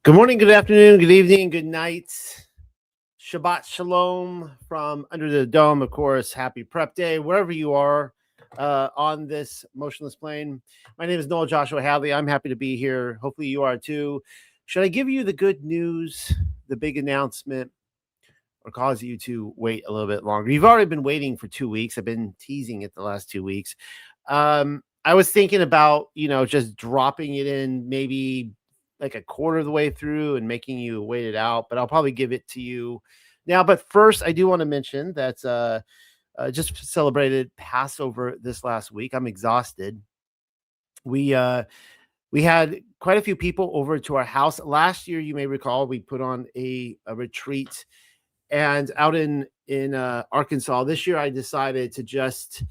Good morning, good afternoon, good evening, good night. Shabbat Shalom from under the dome, of course. Happy Prep Day, wherever you are on this motionless plane. My name is Noel Joshua Hadley. I'm happy to be here. Hopefully, you are too. Should I give you the good news, the big announcement, or cause you to wait a little bit longer? You've already been waiting for 2 weeks. I've been teasing it the last 2 weeks. I was thinking about, just dropping it in maybe like a quarter of the way through and making you wait it out, but I'll probably give it to you now. But first, I do want to mention that just celebrated Passover this last week. I'm exhausted. We we had quite a few people over to our house last year. You may recall we put on a retreat and out in Arkansas. This year, I decided to just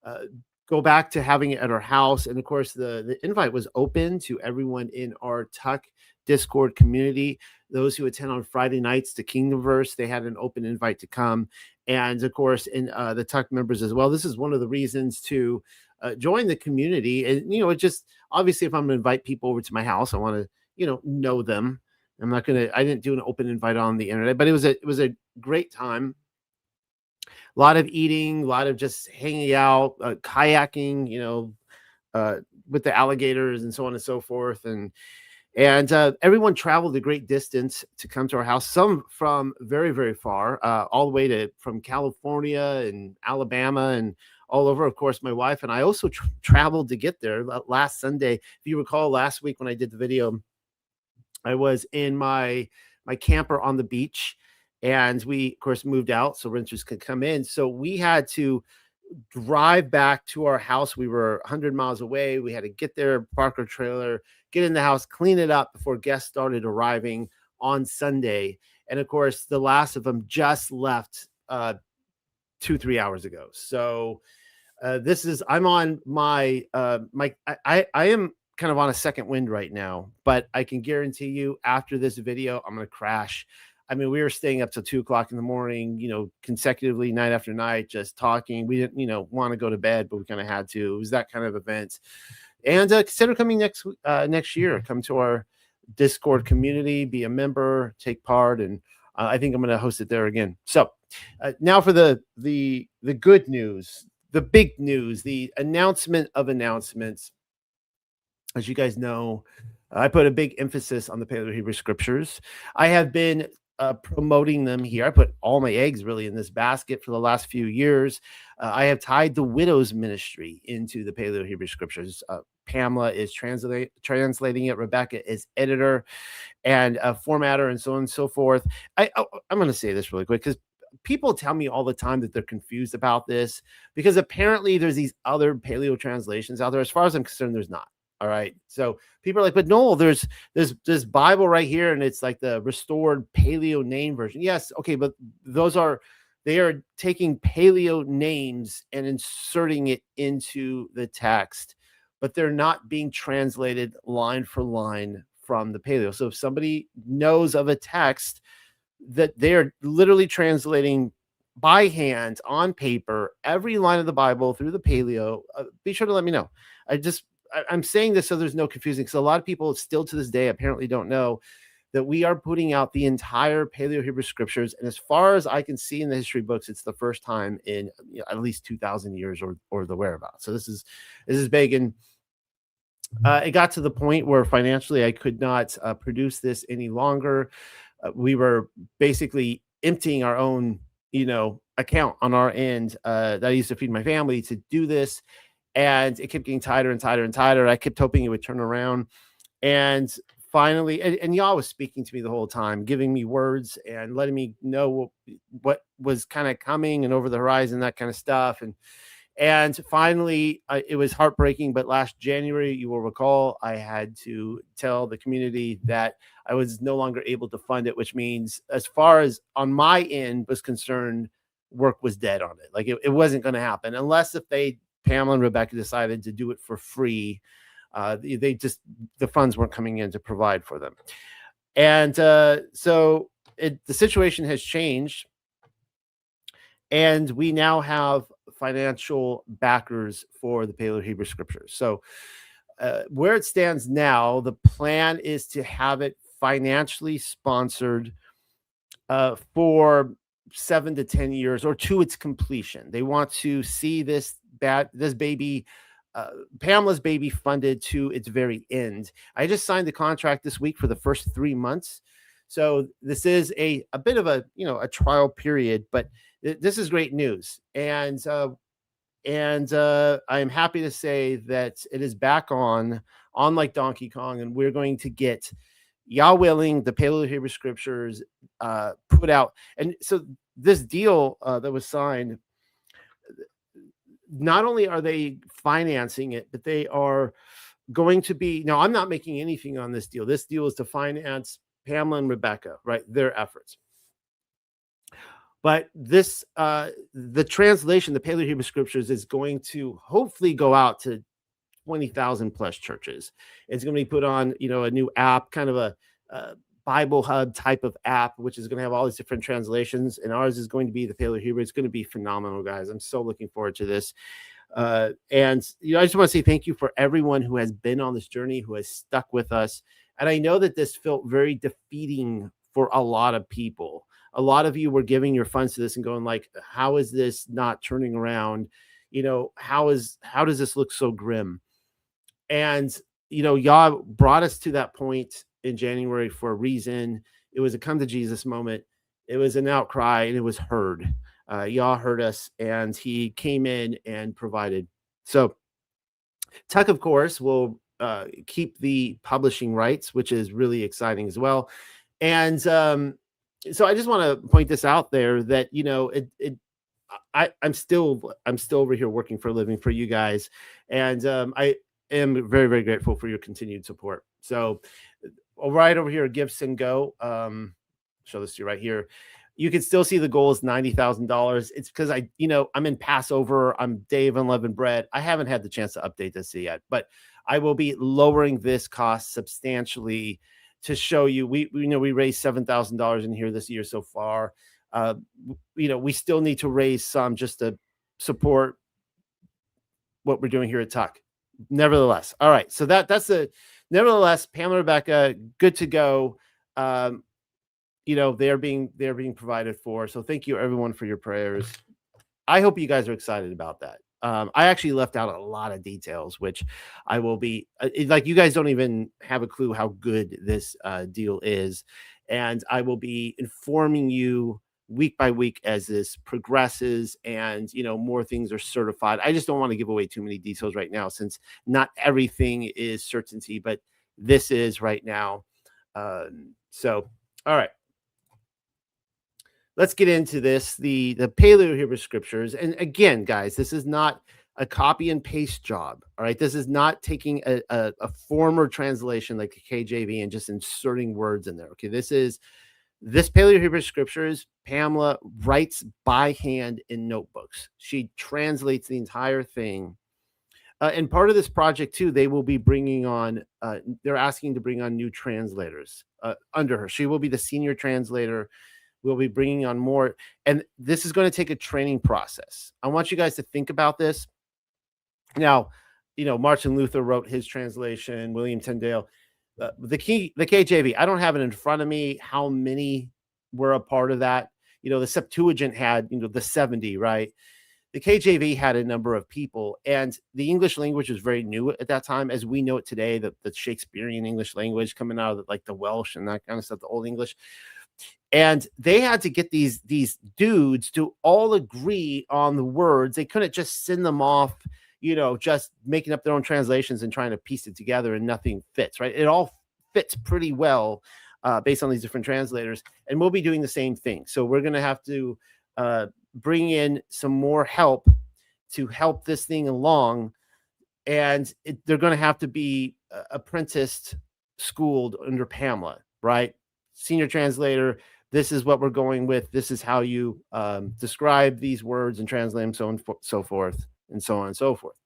uh, go back to having it at our house. And of course, the invite was open to everyone in our Tuck Discord community. Those who attend on Friday nights to Kingdomverse, they had an open invite to come. And of course, in the Tuck members as well. This is one of the reasons to join the community. And, it just obviously, if I'm going to invite people over to my house, I want to, know them. I didn't do an open invite on the internet, but it was a great time. A lot of eating, a lot of just hanging out, kayaking, with the alligators and so on and so forth. And everyone traveled a great distance to come to our house, some from very, very far, all the way from California and Alabama and all over. Of course, my wife and I also traveled to get there last Sunday. If you recall last week when I did the video, I was in my camper on the beach, and we of course moved out so renters could come in. So we had to drive back to our house. We were 100 miles away. We had to get there, park our trailer, get in the house, clean it up before guests started arriving on Sunday. And of course, the last of them just left 2-3 hours ago. So I'm on my I am kind of on a second wind right now, but I can guarantee you after this video, I'm going to crash. I mean, we were staying up till 2 o'clock in the morning, consecutively night after night, just talking. We didn't, want to go to bed, but we kind of had to. It was that kind of event. And consider coming next year. Come to our Discord community, be a member, take part, and I think I'm going to host it there again. So now for the good news, the big news, the announcement of announcements. As you guys know, I put a big emphasis on the Paleo-Hebrew scriptures. I have been promoting them here. I put all my eggs really in this basket for the last few years. I have tied the widows ministry into the Paleo-Hebrew scriptures. Pamela is translating it. Rebecca is editor and formatter, and so on and so forth. I'm going to say this really quick because people tell me all the time that they're confused about this, because apparently there's these other paleo translations out there. As far as I'm concerned, there's not. All right. So people are like, but no, there's this Bible right here, and it's like the restored paleo name version. Yes. Okay. But they are taking paleo names and inserting it into the text, but they're not being translated line for line from the paleo. So if somebody knows of a text that they're literally translating by hand on paper, every line of the Bible through the paleo, be sure to let me know. I'm saying this so there's no confusion, because a lot of people still to this day apparently don't know that we are putting out the entire Paleo-Hebrew scriptures. And as far as I can see in the history books, it's the first time in at least 2,000 years or the whereabouts. So this is big. And it got to the point where financially I could not produce this any longer. We were basically emptying our own, account on our end that I used to feed my family to do this. And it kept getting tighter and tighter and tighter. I kept hoping it would turn around. And finally, and Yah was speaking to me the whole time, giving me words and letting me know what was kind of coming and over the horizon, that kind of stuff. And finally, it was heartbreaking. But last January, you will recall, I had to tell the community that I was no longer able to fund it, which means as far as on my end was concerned, work was dead on it. Like it wasn't going to happen unless if Pamela and Rebecca decided to do it for free. The funds weren't coming in to provide for them. And so the situation has changed. And we now have financial backers for the Paleo-Hebrew scriptures. So where it stands now, the plan is to have it financially sponsored for 7 to 10 years or to its completion. They want to see this baby, Pamela's baby, funded to its very end. I just signed the contract this week for the first 3 months. So this is a bit of a trial period, but this is great news. And I am happy to say that it is back on like Donkey Kong, and we're going to get, Yah willing, the Paleo-Hebrew scriptures put out. And so this deal that was signed, not only are they financing it, but they are going to be, now I'm not making anything on this deal. This deal is to finance Pamela and Rebecca, right? Their efforts. But this, the translation, the Paleo-Hebrew scriptures, is going to hopefully go out to 20,000 plus churches. It's going to be put on, a new app, kind of a Bible Hub type of app, which is going to have all these different translations. And ours is going to be the Paleo-Hebrew. It's going to be phenomenal, guys. I'm so looking forward to this. And I just want to say thank you for everyone who has been on this journey, who has stuck with us. And I know that this felt very defeating for a lot of people. A lot of you were giving your funds to this and going like, how is this not turning around? How does this look so grim? And, Yah brought us to that point in January for a reason. It was a come to Jesus moment. It was an outcry, and it was heard. Yah heard us, and he came in and provided. So Tuck, of course, will keep the publishing rights, which is really exciting as well. And so I just want to point this out there that, I'm still over here working for a living for you guys. And I am very, very grateful for your continued support. So right over here, Give, Send, Go. Show this to you right here. You can still see the goal is $90,000. It's because I'm in Passover. I'm Day of Unleavened Bread. I haven't had the chance to update this yet, but I will be lowering this cost substantially to show you. We raised $7,000 in here this year so far. We still need to raise some just to support what we're doing here at Tuck. Nevertheless, all right. So that's nevertheless, Pamela, Rebecca, good to go. They're being provided for. So thank you everyone for your prayers. I hope you guys are excited about that. I actually left out a lot of details, which I will be like, you guys don't even have a clue how good this deal is. And I will be informing you week by week as this progresses and, more things are certified. I just don't want to give away too many details right now, since not everything is certainty, but this is right now. So, all right. Let's get into this, the Paleo-Hebrew scriptures. And again, guys, this is not a copy and paste job. All right. This is not taking a former translation like the KJV and just inserting words in there. Okay. This Paleo-Hebrew scriptures, Pamela writes by hand in notebooks. She translates the entire thing. And part of this project too, they will be bringing on, they're asking to bring on new translators under her. She will be the senior translator. We'll be bringing on more. And this is going to take a training process. I want you guys to think about this. Now, Martin Luther wrote his translation, William Tyndale. The KJV, I don't have it in front of me how many were a part of that. The Septuagint had, the 70, right? The KJV had a number of people, and the English language was very new at that time, as we know it today, the Shakespearean English language coming out of like the Welsh and that kind of stuff, the Old English. And they had to get these dudes to all agree on the words. They couldn't just send them off, just making up their own translations and trying to piece it together, and nothing fits, right? It all fits pretty well based on these different translators. And we'll be doing the same thing. So we're going to have to bring in some more help to help this thing along. And they're going to have to be apprenticed, schooled under Pamela, right? Senior translator. This is what we're going with. This is how you describe these words and translate them, so on, so forth, and so on and so forth.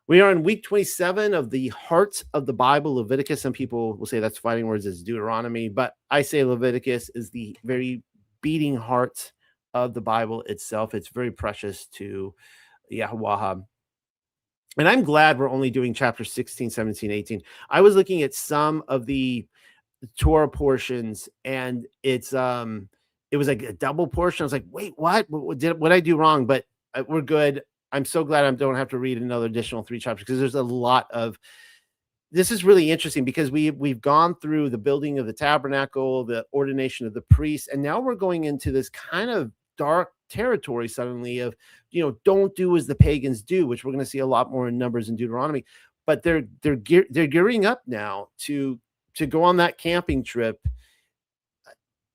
We are in week 27 of the Heart of the Bible, Leviticus. Some people will say that's fighting words as Deuteronomy, but I say Leviticus is the very beating heart of the Bible itself. It's very precious to Yahweh. And I'm glad we're only doing chapter 16, 17, 18. I was looking at some of the Torah portions, and it was like a double portion. I was like, wait, what I do wrong? But we're good. I'm so glad I don't have to read another additional 3 chapters, because there's a lot of this is really interesting, because we've gone through the building of the tabernacle, the ordination of the priests, and now we're going into this kind of dark territory suddenly of, don't do as the pagans do, which we're going to see a lot more in Numbers and Deuteronomy. But they're gearing up now to go on that camping trip,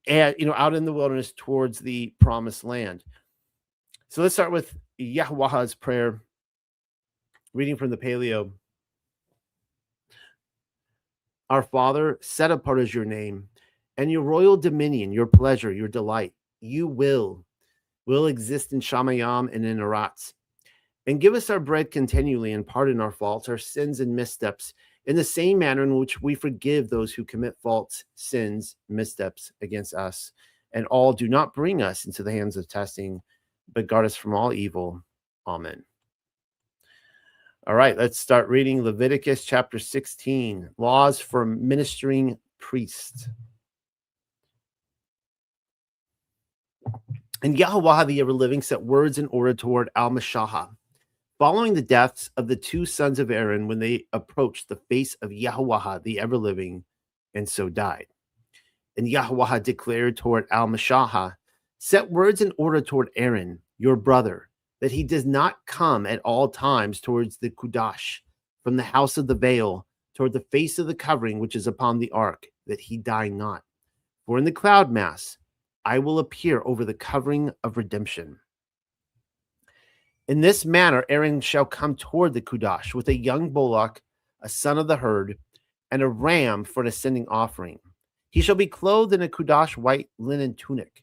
and out in the wilderness towards the promised land. So let's start with Yahweh's prayer, reading from the Paleo. Our Father, set apart is your name, and your royal dominion, your pleasure, your delight. You will exist in Shamayam and in Aratz. And give us our bread continually, and pardon our faults, our sins and missteps, in the same manner in which we forgive those who commit faults, sins, missteps against us. And all do not bring us into the hands of testing, but guard us from all evil. Amen. All right, let's start reading Leviticus chapter 16, laws for ministering priests. And Yahweh the ever-living set words in order toward Al-Mashahah, following the deaths of the 2 sons of Aaron when they approached the face of Yahweh the ever-living, and so died. And Yahweh declared toward Al-Mashahah, set words in order toward Aaron, your brother, that he does not come at all times towards the Kudash, from the house of the veil, toward the face of the covering which is upon the ark, that he die not. For in the cloud mass I will appear over the covering of redemption. In this manner Aaron shall come toward the Kudash with a young bullock, a son of the herd, and a ram for an ascending offering. He shall be clothed in a Kudash white linen tunic,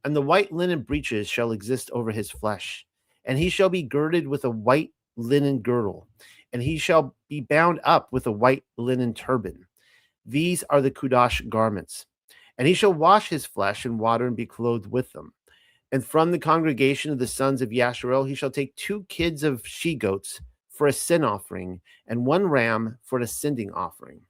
and the white linen breeches shall exist over his flesh. And he shall be girded with a white linen girdle, and he shall be bound up with a white linen turban. These are the Kudash garments. And he shall wash his flesh in water and be clothed with them. And from the congregation of the sons of Yasharel he shall take 2 kids of she-goats for a sin offering, and 1 ram for an ascending offering.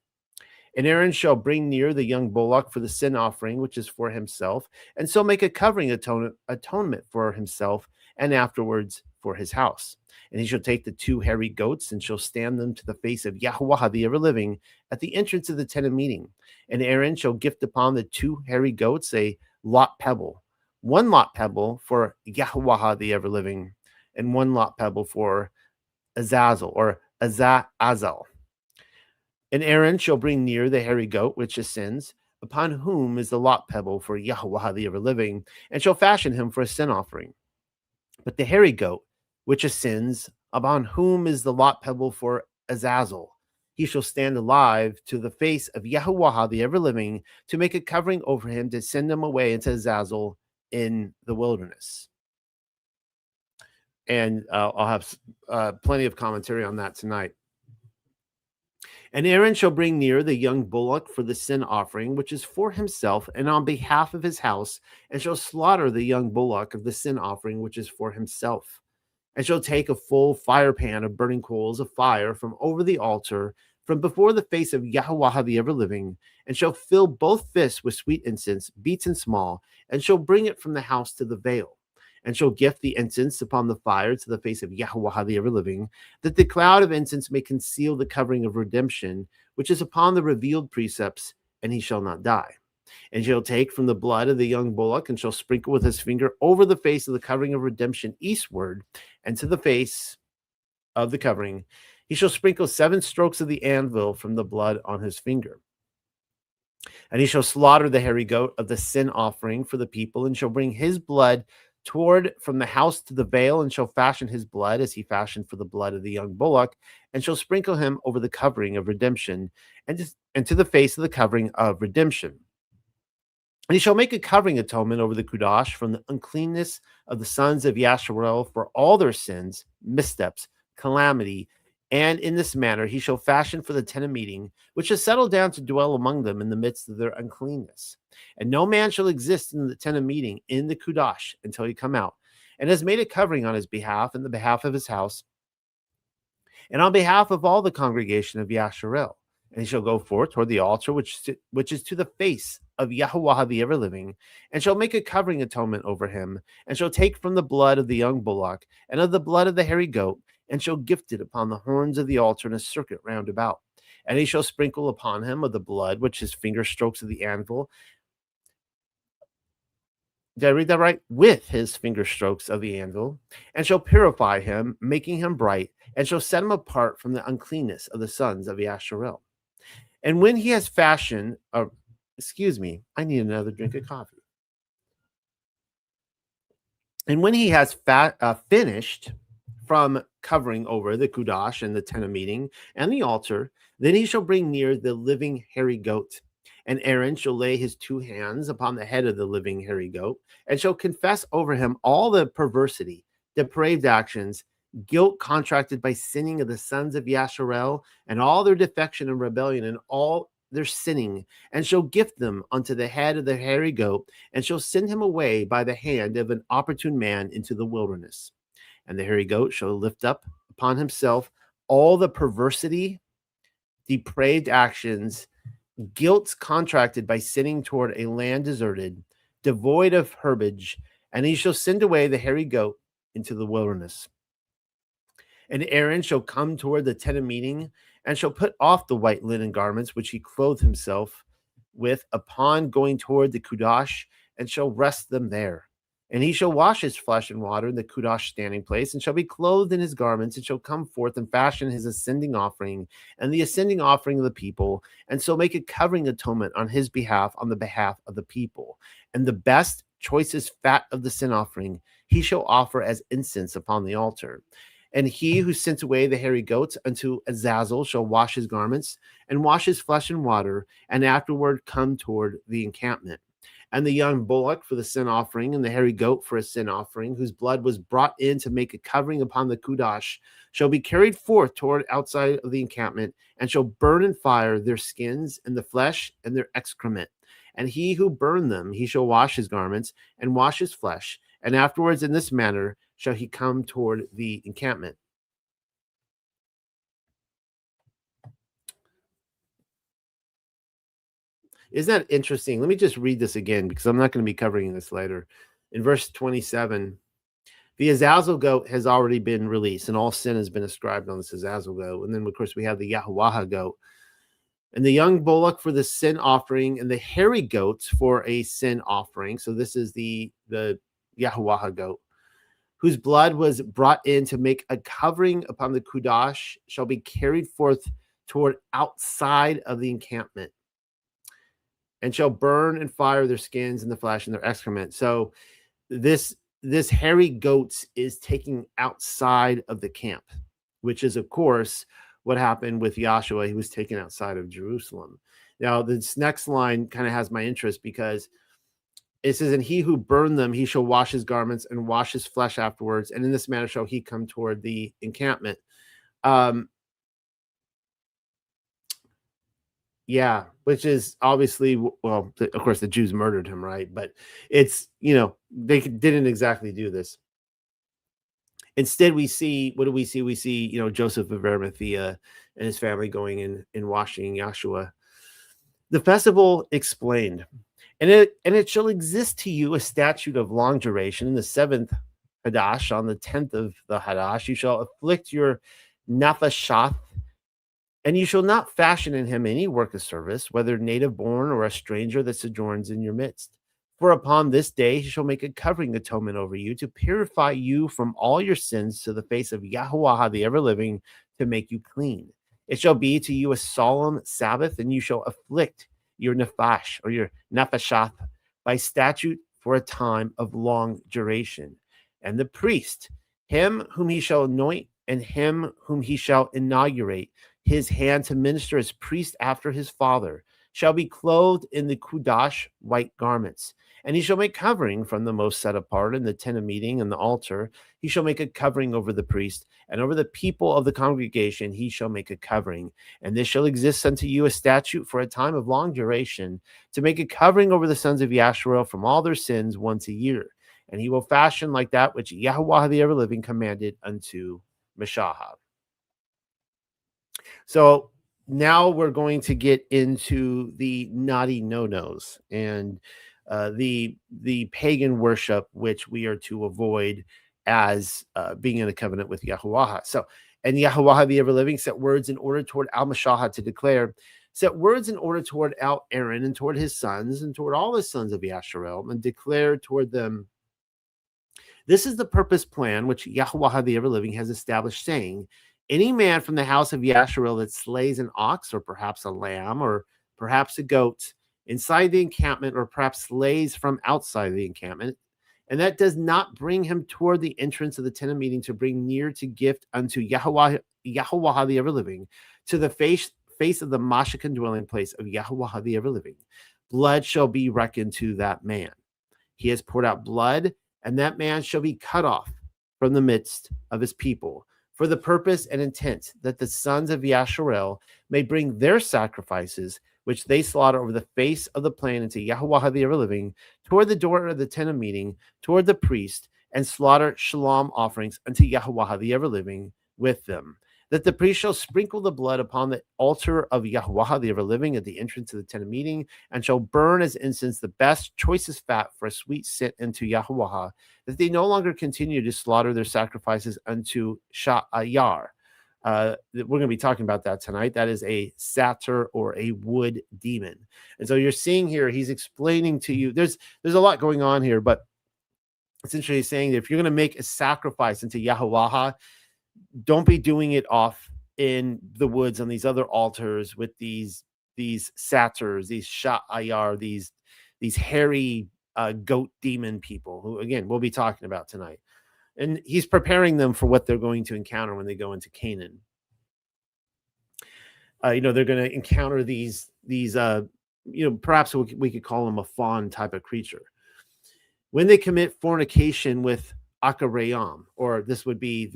And Aaron shall bring near the young bullock for the sin offering, which is for himself, and so make a covering atonement for himself, and afterwards for his house. And he shall take the 2 hairy goats, and shall stand them to the face of Yahweh the ever-living at the entrance of the tent of meeting. And Aaron shall gift upon the 2 hairy goats a lot pebble, 1 lot pebble for Yahweh the ever-living, and 1 lot pebble for Azazel, or Azazel. And Aaron shall bring near the hairy goat which ascends, upon whom is the lot pebble for Yahweh the ever-living, and shall fashion him for a sin offering. But the hairy goat which ascends, upon whom is the lot pebble for Azazel, he shall stand alive to the face of Yahweh the ever-living, to make a covering over him, to send him away into Azazel in the wilderness. And I'll have plenty of commentary on that tonight. And Aaron shall bring near the young bullock for the sin offering, which is for himself and on behalf of his house, and shall slaughter the young bullock of the sin offering, which is for himself. And shall take a full fire pan of burning coals of fire from over the altar, from before the face of Yahweh the ever-living, and shall fill both fists with sweet incense, beaten small, and shall bring it from the house to the veil. And shall gift the incense upon the fire to the face of Yahweh the ever-living, that the cloud of incense may conceal the covering of redemption, which is upon the revealed precepts, and he shall not die. And shall take from the blood of the young bullock, and shall sprinkle with his finger over the face of the covering of redemption eastward, and to the face of the covering he shall sprinkle 7 strokes of the anvil from the blood on his finger. And he shall slaughter the hairy goat of the sin offering for the people, and shall bring his blood toward from the house to the veil, and shall fashion his blood as he fashioned for the blood of the young bullock, and shall sprinkle him over the covering of redemption, and to the face of the covering of redemption. And he shall make a covering atonement over the Kudash from the uncleanness of the sons of Yasharel for all their sins, missteps, calamity. And in this manner he shall fashion for the tent of meeting, which shall settle down to dwell among them in the midst of their uncleanness. And no man shall exist in the tent of meeting in the Kudash until he come out, and has made a covering on his behalf and the behalf of his house. and on behalf of all the congregation of Yasharel. And he shall go forth toward the altar, which is to the face of Yahuwah the ever-living, and shall make a covering atonement over him, and shall take from the blood of the young bullock, and of the blood of the hairy goat, and shall gift it upon the horns of the altar in a circuit round about. And he shall sprinkle upon him of the blood, which is finger strokes of the anvil. Did I read that right? With his finger strokes of the anvil, and shall purify him, making him bright, and shall set him apart from the uncleanness of the sons of Yasharel. And when he has fashioned, excuse me, I need another drink of coffee. And when he has finished from covering over the Kudash and the tent of meeting and the altar, then he shall bring near the living hairy goat. And Aaron shall lay his 2 hands upon the head of the living hairy goat, and shall confess over him all the perversity, depraved actions, guilt contracted by sinning of the sons of Yasharel, and all their defection and rebellion, and all their sinning, and shall gift them unto the head of the hairy goat, and shall send him away by the hand of an opportune man into the wilderness. And the hairy goat shall lift up upon himself all the perversity, depraved actions, guilt contracted by sinning toward a land deserted, devoid of herbage, and he shall send away the hairy goat into the wilderness. And Aaron shall come toward the tent of meeting, and shall put off the white linen garments which he clothed himself with upon going toward the Kudash, and shall rest them there. And he shall wash his flesh in water in the Kudash standing place, and shall be clothed in his garments, and shall come forth and fashion his ascending offering and the ascending offering of the people, and so make a covering atonement on his behalf, on the behalf of the people. And the best, choicest fat of the sin offering he shall offer as incense upon the altar. And he who sent away the hairy goats unto Azazel shall wash his garments, and wash his flesh in water, and afterward come toward the encampment. And the young bullock for the sin offering, and the hairy goat for a sin offering, whose blood was brought in to make a covering upon the Kudash, shall be carried forth toward outside of the encampment, and shall burn in fire their skins, and the flesh, and their excrement. And he who burned them, he shall wash his garments, and wash his flesh, and afterwards in this manner shall he come toward the encampment. Isn't that interesting? Let me just read this again, because I'm not going to be covering this later. In verse 27, the Azazel goat has already been released, and all sin has been ascribed on this Azazel goat. And then, of course, we have the Yahuwah goat, and the young bullock for the sin offering, and the hairy goats for a sin offering. So this is the Yahuwah goat, whose blood was brought in to make a covering upon the Kudash, shall be carried forth toward outside of the encampment, and shall burn and fire their skins and the flesh and their excrement. So this hairy goats is taking outside of the camp, which is, of course, what happened with Yahshua. He was taken outside of Jerusalem. Now, this next line kind of has my interest, because it says, and he who burned them, he shall wash his garments and wash his flesh afterwards, and in this manner shall he come toward the encampment. Yeah, which is obviously, well, of course, the Jews murdered him, right? But it's, they didn't exactly do this. Instead, we see, what do we see? We see, Joseph of Arimathea and his family going in and washing Yahshua. The festival explained, and it shall exist to you a statute of long duration in the 7th Hadash, on the 10th of the Hadash, you shall afflict your Nafashath, and you shall not fashion in him any work of service, whether native born or a stranger that sojourns in your midst. For upon this day he shall make a covering atonement over you, to purify you from all your sins to the face of Yahuwah the ever-living, to make you clean. It shall be to you a solemn Sabbath, and you shall afflict your Nephash, or your Nefashath, by statute for a time of long duration. And the priest, him whom he shall anoint, and him whom he shall inaugurate his hand to minister as priest after his father, shall be clothed in the Kudash white garments. And he shall make covering from the most set apart in the tent of meeting and the altar. He shall make a covering over the priest, and over the people of the congregation he shall make a covering. And this shall exist unto you a statute for a time of long duration, to make a covering over the sons of Yasharel from all their sins once a year. And he will fashion like that which Yahuwah the ever-living commanded unto Meshahab. So now we're going to get into the naughty no-nos and the pagan worship which we are to avoid as being in a covenant with Yahuwah. So, and Yahuwah the ever-living set words in order toward Al-Mashahah to declare, set words in order toward Aaron and toward his sons and toward all the sons of Yasharel, and declare toward them, this is the purpose plan which Yahuwah the ever-living has established, saying, any man from the house of Yasharel that slays an ox or perhaps a lamb or perhaps a goat inside the encampment or perhaps slays from outside the encampment, and that does not bring him toward the entrance of the tent of meeting to bring near to gift unto Yahuwah the ever-living, to the face of the Mashiach dwelling place of Yahuwah the ever-living, blood shall be reckoned to that man. He has poured out blood, and that man shall be cut off from the midst of his people, for the purpose and intent that the sons of Yasharel may bring their sacrifices, which they slaughter over the face of the plain into Yahuwah the ever-living, toward the door of the tent of meeting, toward the priest, and slaughter shalom offerings unto Yahuwah the ever-living with them. That the priest shall sprinkle the blood upon the altar of Yahuwah the ever-living at the entrance of the tent of meeting, and shall burn as incense the best, choicest fat for a sweet scent unto Yahuwah, that they no longer continue to slaughter their sacrifices unto Sha'ayar. We're going to be talking about that tonight. That is a satyr or a wood demon. And so you're seeing here, he's explaining to you, there's a lot going on here, but essentially he's saying that if you're going to make a sacrifice into Yahuwah, don't be doing it off in the woods on these other altars with these satyrs, these Sha'ayar, these hairy goat demon people who, again, we'll be talking about tonight. And he's preparing them for what they're going to encounter when they go into Canaan. They're going to encounter these perhaps we could call them a fawn type of creature. When they commit fornication with Akarayam, or this would be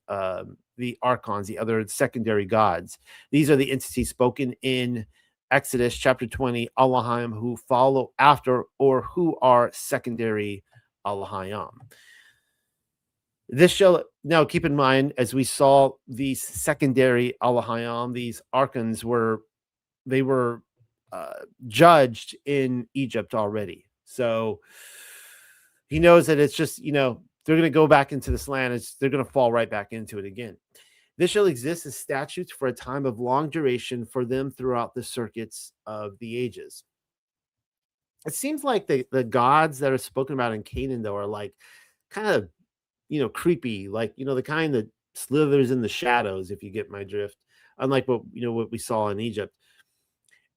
the archons, the other secondary gods. These are the entities spoken in Exodus chapter 20, Allahim, who follow after or who are secondary Allahim. This shall, now keep in mind, as we saw these secondary Allahim, these archons were judged in Egypt already. So he knows that it's just, they're going to go back into this land. They're going to fall right back into it again. This shall exist as statutes for a time of long duration for them throughout the circuits of the ages. It seems like the gods that are spoken about in Canaan, though, are like kind of, creepy, like, the kind that slithers in the shadows, if you get my drift, unlike what we saw in Egypt.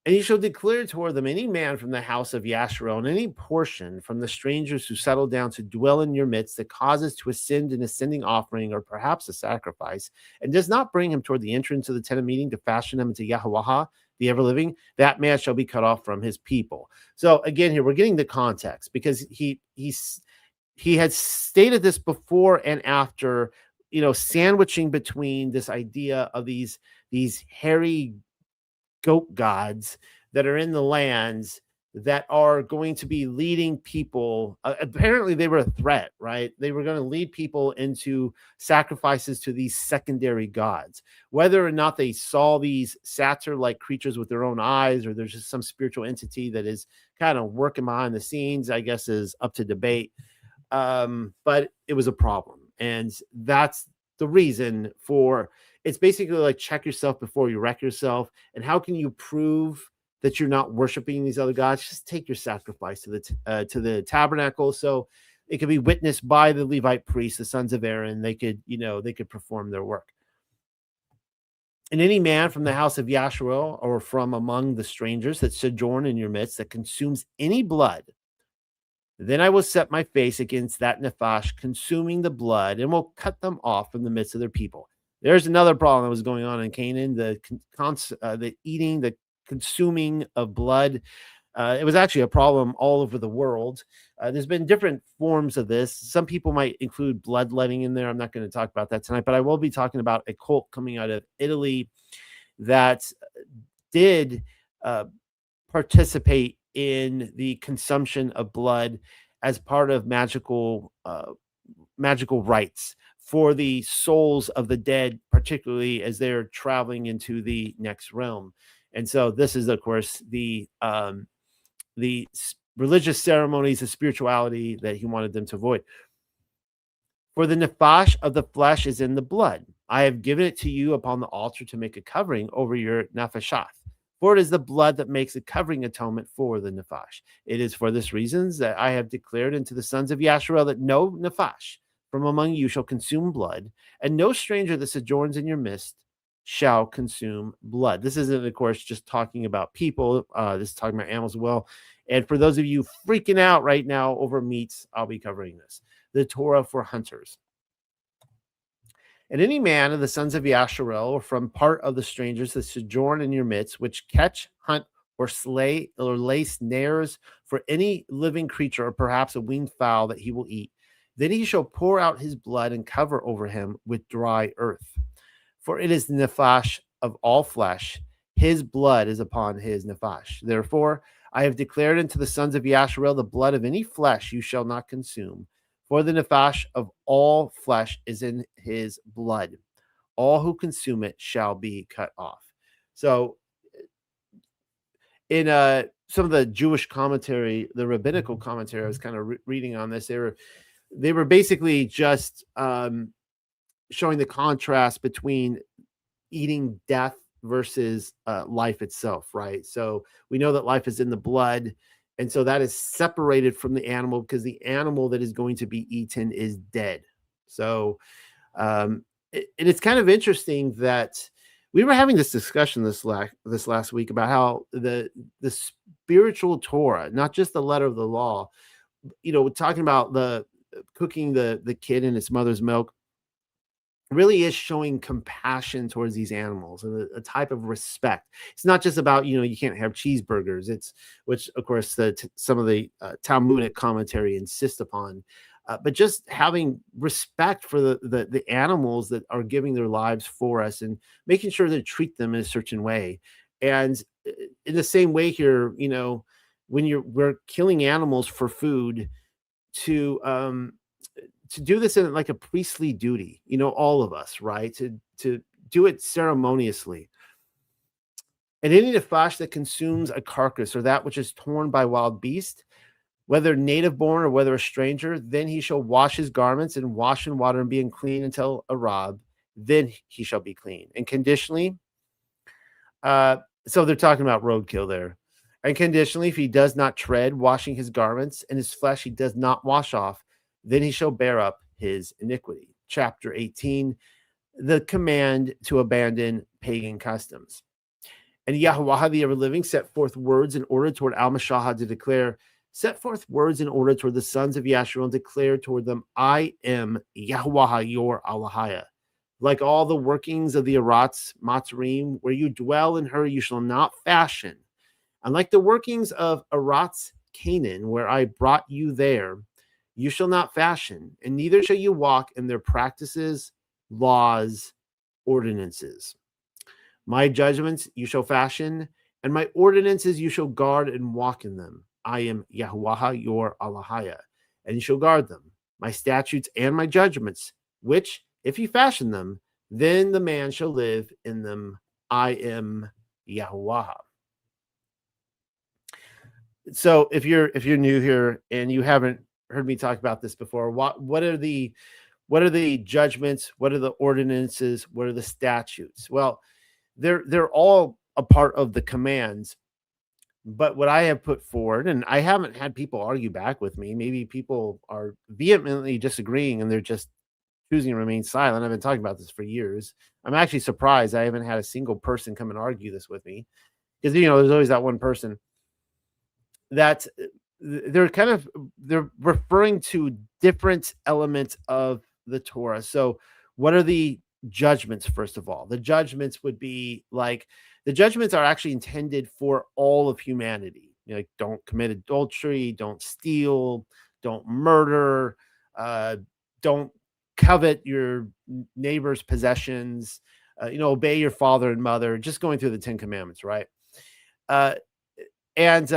And you shall declare toward them, any man from the house of Yasharel, and any portion from the strangers who settle down to dwell in your midst, that causes to ascend an ascending offering, or perhaps a sacrifice, and does not bring him toward the entrance of the tent of meeting to fashion him into Yahuwah, the ever-living, that man shall be cut off from his people. So again, here we're getting the context, because he had stated this before and after, sandwiching between this idea of these hairy goat gods that are in the lands that are going to be leading people. Apparently they were a threat, right? They were going to lead people into sacrifices to these secondary gods. Whether or not they saw these satyr-like creatures with their own eyes, or there's just some spiritual entity that is kind of working behind the scenes, I guess is up to debate. But it was a problem. And that's the reason for, it's basically like, check yourself before you wreck yourself. And how can you prove that you're not worshiping these other gods? Just take your sacrifice to the tabernacle, so it could be witnessed by the Levite priests, the sons of Aaron. They could perform their work. And any man from the house of Yasharel, or from among the strangers that sojourn in your midst, that consumes any blood, then I will set my face against that Nephash, consuming the blood, and will cut them off from the midst of their people. There's another problem that was going on in Canaan, the eating, the consuming of blood. It was actually a problem all over the world. There's been different forms of this. Some people might include bloodletting in there. I'm not going to talk about that tonight, but I will be talking about a cult coming out of Italy that did participate in the consumption of blood as part of magical rites for the souls of the dead, particularly as they're traveling into the next realm. And so this is, of course, the religious ceremonies, the spirituality that he wanted them to avoid. For the nephash of the flesh is in the blood. I have given it to you upon the altar to make a covering over your nephashath. For it is the blood that makes a covering atonement for the nephash. It is for this reasons that I have declared unto the sons of Yasharel that no nephash from among you shall consume blood, and no stranger that sojourns in your midst shall consume blood. This isn't, of course, just talking about people. This is talking about animals as well. And for those of you freaking out right now over meats, I'll be covering this. The Torah for hunters. And any man of the sons of Yasharel, or from part of the strangers that sojourn in your midst, which catch, hunt, or slay, or lay snares for any living creature, or perhaps a winged fowl that he will eat, then he shall pour out his blood and cover over him with dry earth. For it is the nephash of all flesh, his blood is upon his nephash. Therefore, I have declared unto the sons of Yasharel, the blood of any flesh you shall not consume. For the nephash of all flesh is in his blood. All who consume it shall be cut off. So in some of the Jewish commentary, the rabbinical commentary, I was kind of reading on this. They were basically just showing the contrast between eating death versus life itself, right? So we know that life is in the blood, and so that is separated from the animal because the animal that is going to be eaten is dead. So and it's kind of interesting that we were having this discussion this last week about how the spiritual Torah, not just the letter of the law, talking about the cooking the kid in its mother's milk, really is showing compassion towards these animals and a type of respect. It's not just about, you can't have cheeseburgers. It's, which of course some of the Talmudic commentary insist upon, but just having respect for the animals that are giving their lives for us and making sure to treat them in a certain way. And in the same way here, when we're killing animals for food to do this in like a priestly duty, all of us, right? To do it ceremoniously. And any nephash that consumes a carcass or that which is torn by wild beast, whether native born or whether a stranger, then he shall wash his garments and wash in water and be unclean until a rob, then he shall be clean. And conditionally, so they're talking about roadkill there. And conditionally, if he does not tread, washing his garments and his flesh he does not wash off, then he shall bear up his iniquity. Chapter 18, the command to abandon pagan customs. And Yahuwah, the ever-living, set forth words in order toward Al-Mashahah to declare, set forth words in order toward the sons of Yasharel and declare toward them, I am Yahuwah, your Allahaya. Like all the workings of the Arats, Matzarim, where you dwell in her, you shall not fashion. And like the workings of Arats, Canaan, where I brought you there, you shall not fashion, and neither shall you walk in their practices, laws, ordinances. My judgments you shall fashion, and my ordinances you shall guard and walk in them. I am Yahuwah, your Allahaya, and you shall guard them. My statutes and my judgments, which, if you fashion them, then the man shall live in them. I am Yahuwah. So if you're new here and you haven't heard me talk about this before, what are the judgments, what are the ordinances, what are the statutes? Well, they're all a part of the commands, but what I have put forward, and I haven't had people argue back with me, maybe people are vehemently disagreeing and they're just choosing to remain silent. I've been talking about this for years. I'm actually surprised I haven't had a single person come and argue this with me, because there's always that one person that they're referring to different elements of the Torah. So what are the judgments? First of all, the judgments would be like, the judgments are actually intended for all of humanity. Like, don't commit adultery, don't steal, don't murder, don't covet your neighbor's possessions, obey your father and mother, just going through the 10 Commandments, right? And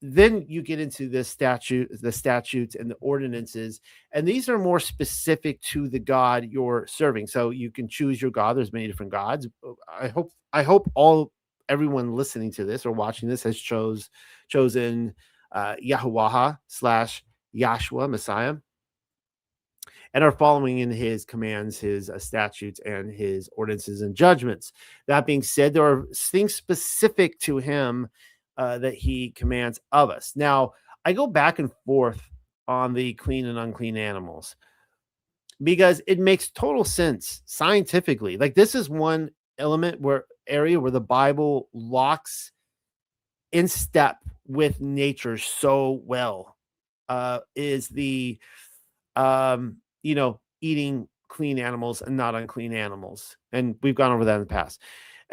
then you get into the statutes and the ordinances, and these are more specific to the God you're serving. So you can choose your God. There's many different gods. I hope everyone listening to this or watching this has chosen Yahuwah / Yahshua, Messiah, and are following in his commands, his statutes, and his ordinances and judgments. That being said, there are things specific to him that he commands of us. Now, I go back and forth on the clean and unclean animals because it makes total sense scientifically. Like, this is one area where the Bible locks in step with nature so well. Is the eating clean animals and not unclean animals. And we've gone over that in the past.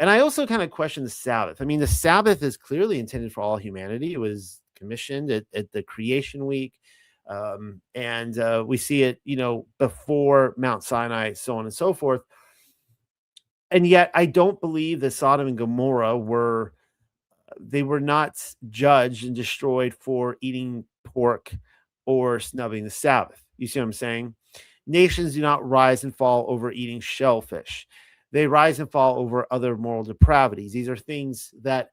And I also kind of question the Sabbath. I mean, the Sabbath is clearly intended for all humanity. It was commissioned at the creation week. And we see it, before Mount Sinai, so on and so forth. And yet I don't believe that Sodom and Gomorrah were not judged and destroyed for eating pork or snubbing the Sabbath. You see what I'm saying? Nations do not rise and fall over eating shellfish. They rise and fall over other moral depravities. These are things that,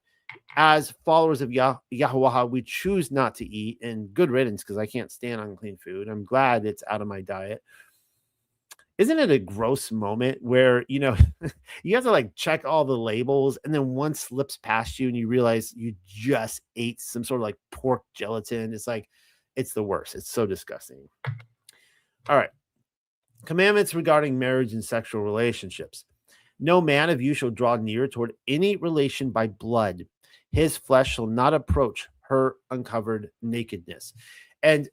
as followers of Yahuwah, we choose not to eat, and good riddance, because I can't stand unclean food. I'm glad it's out of my diet. Isn't it a gross moment where, you have to like check all the labels, and then one slips past you and you realize you just ate some sort of like pork gelatin? It's like, it's the worst. It's so disgusting. All right. Commandments regarding marriage and sexual relationships. No man of you shall draw near toward any relation by blood. His flesh shall not approach her uncovered nakedness. And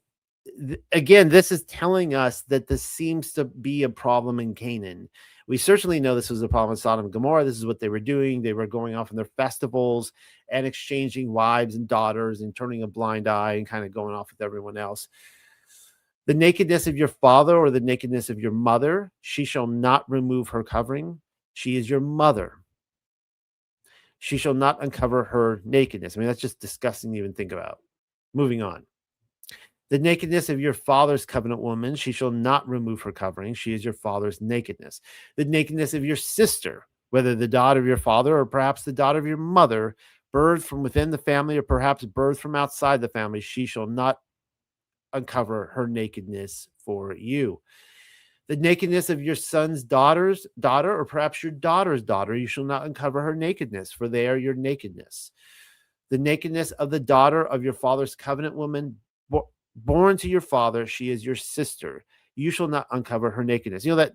again, this is telling us that this seems to be a problem in Canaan. We certainly know this was a problem in Sodom and Gomorrah. This is what they were doing. They were going off on their festivals and exchanging wives and daughters and turning a blind eye and kind of going off with everyone else. The nakedness of your father or the nakedness of your mother, she shall not remove her covering. She is your mother. She shall not uncover her nakedness. I mean, that's just disgusting to even think about. Moving on. The nakedness of your father's covenant woman, she shall not remove her covering. She is your father's nakedness. The nakedness of your sister, whether the daughter of your father or perhaps the daughter of your mother, birthed from within the family or perhaps birthed from outside the family, she shall not uncover her nakedness for you. The nakedness of your son's daughter, or perhaps your daughter's daughter, you shall not uncover her nakedness, for they are your nakedness. The nakedness of the daughter of your father's covenant woman, born to your father, she is your sister. You shall not uncover her nakedness. You know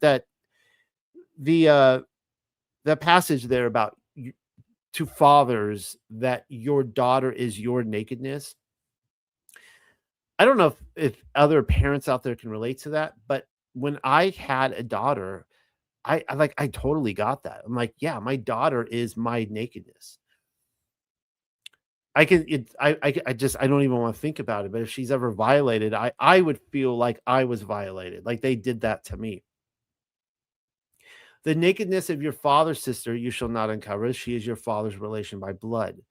that passage there about to fathers, that your daughter is your nakedness. I don't know if other parents out there can relate to that, but when I had a daughter, I totally got that. I'm like, yeah, my daughter is my nakedness. I don't even want to think about it, but if she's ever violated, I would feel like I was violated, like they did that to me. The nakedness of your father's sister you shall not uncover. She is your father's relation by blood.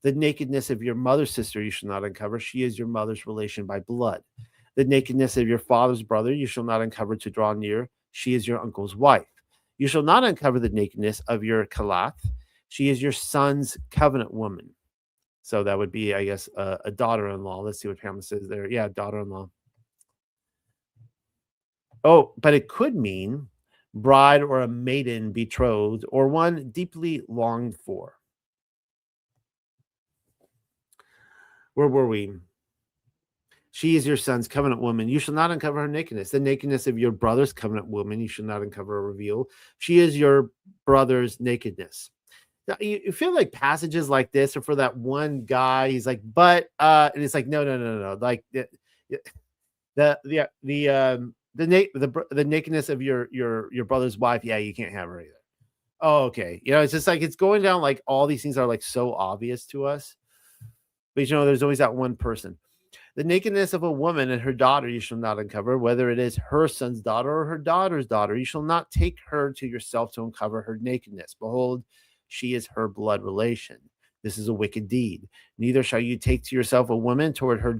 The nakedness of your mother's sister you shall not uncover. She is your mother's relation by blood. The nakedness of your father's brother you shall not uncover to draw near. She is your uncle's wife. You shall not uncover the nakedness of your kalath. She is your son's covenant woman. So that would be, I guess, a daughter-in-law. Let's see what Pamela says there. Yeah, daughter-in-law. Oh, but it could mean bride or a maiden betrothed or one deeply longed for. Where were we? She is your son's covenant woman. You shall not uncover her nakedness. The nakedness of your brother's covenant woman, you shall not uncover or reveal. She is your brother's nakedness. Now, you feel like passages like this are for that one guy. He's like, and it's like, no. Like the nakedness of your brother's wife. Yeah, you can't have her either. Oh, okay. It's just like it's going down like all these things are like so obvious to us. But there's always that one person. The nakedness of a woman and her daughter you shall not uncover, whether it is her son's daughter or her daughter's daughter. You shall not take her to yourself to uncover her nakedness. Behold, she is her blood relation. This is a wicked deed. Neither shall you take to yourself a woman toward her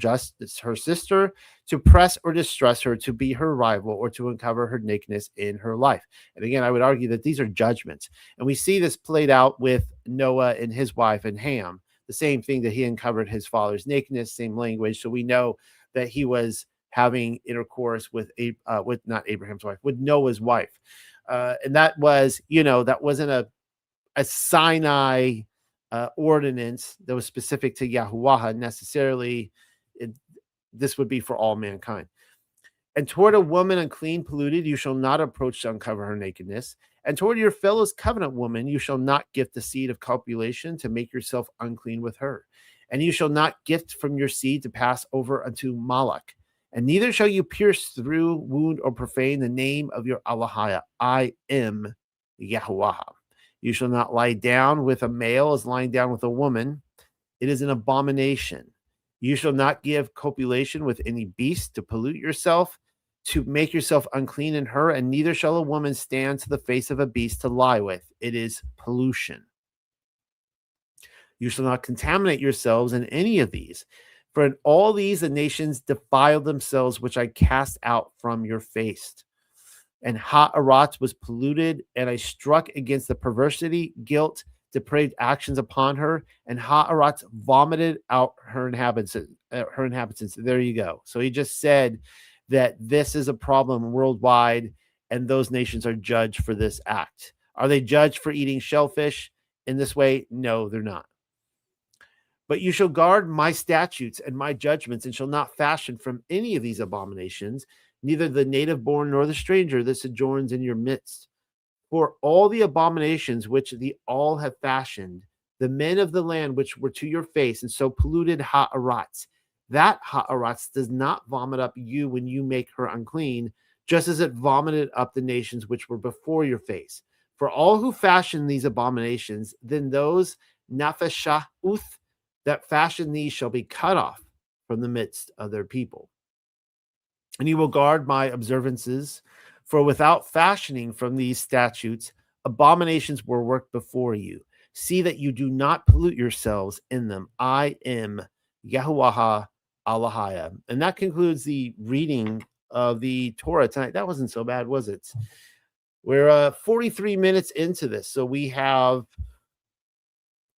sister, to press or distress her, to be her rival, or to uncover her nakedness in her life. And again, I would argue that these are judgments. And we see this played out with Noah and his wife and Ham. The same thing, that he uncovered his father's nakedness, same language. So we know that he was having intercourse with not Abraham's wife, with Noah's wife. And that was, that wasn't a Sinai ordinance that was specific to Yahuwah necessarily. This would be for all mankind. And toward a woman unclean, polluted, you shall not approach to uncover her nakedness. And toward your fellow's covenant woman, you shall not gift the seed of copulation to make yourself unclean with her. And you shall not gift from your seed to pass over unto Moloch. And neither shall you pierce through, wound, or profane the name of your Allahah. I am Yahuwah. You shall not lie down with a male as lying down with a woman. It is an abomination. You shall not give copulation with any beast to pollute yourself, to make yourself unclean in her, and neither shall a woman stand to the face of a beast to lie with. It is pollution. You shall not contaminate yourselves in any of these, for in all these the nations defiled themselves, which I cast out from your face. And Ha'arat was polluted, and I struck against the perversity, guilt, depraved actions upon her, and Ha'arat vomited out her inhabitants. There you go. So he just said that this is a problem worldwide, and those nations are judged for this act. Are they judged for eating shellfish in this way? No, they're not. But you shall guard my statutes and my judgments, and shall not fashion from any of these abominations, neither the native born nor the stranger that sojourns in your midst. For all the abominations which the all have fashioned, the men of the land which were to your face, and so polluted Ha'arat, that Ha'arat does not vomit up you when you make her unclean, just as it vomited up the nations which were before your face. For all who fashion these abominations, then those Nafesha'uth that fashion these shall be cut off from the midst of their people. And you will guard my observances, for without fashioning from these statutes, abominations were worked before you. See that you do not pollute yourselves in them. I am Yahuwah Allahaya. And that concludes the reading of the Torah tonight. That wasn't so bad, was it? We're 43 minutes into this, so we have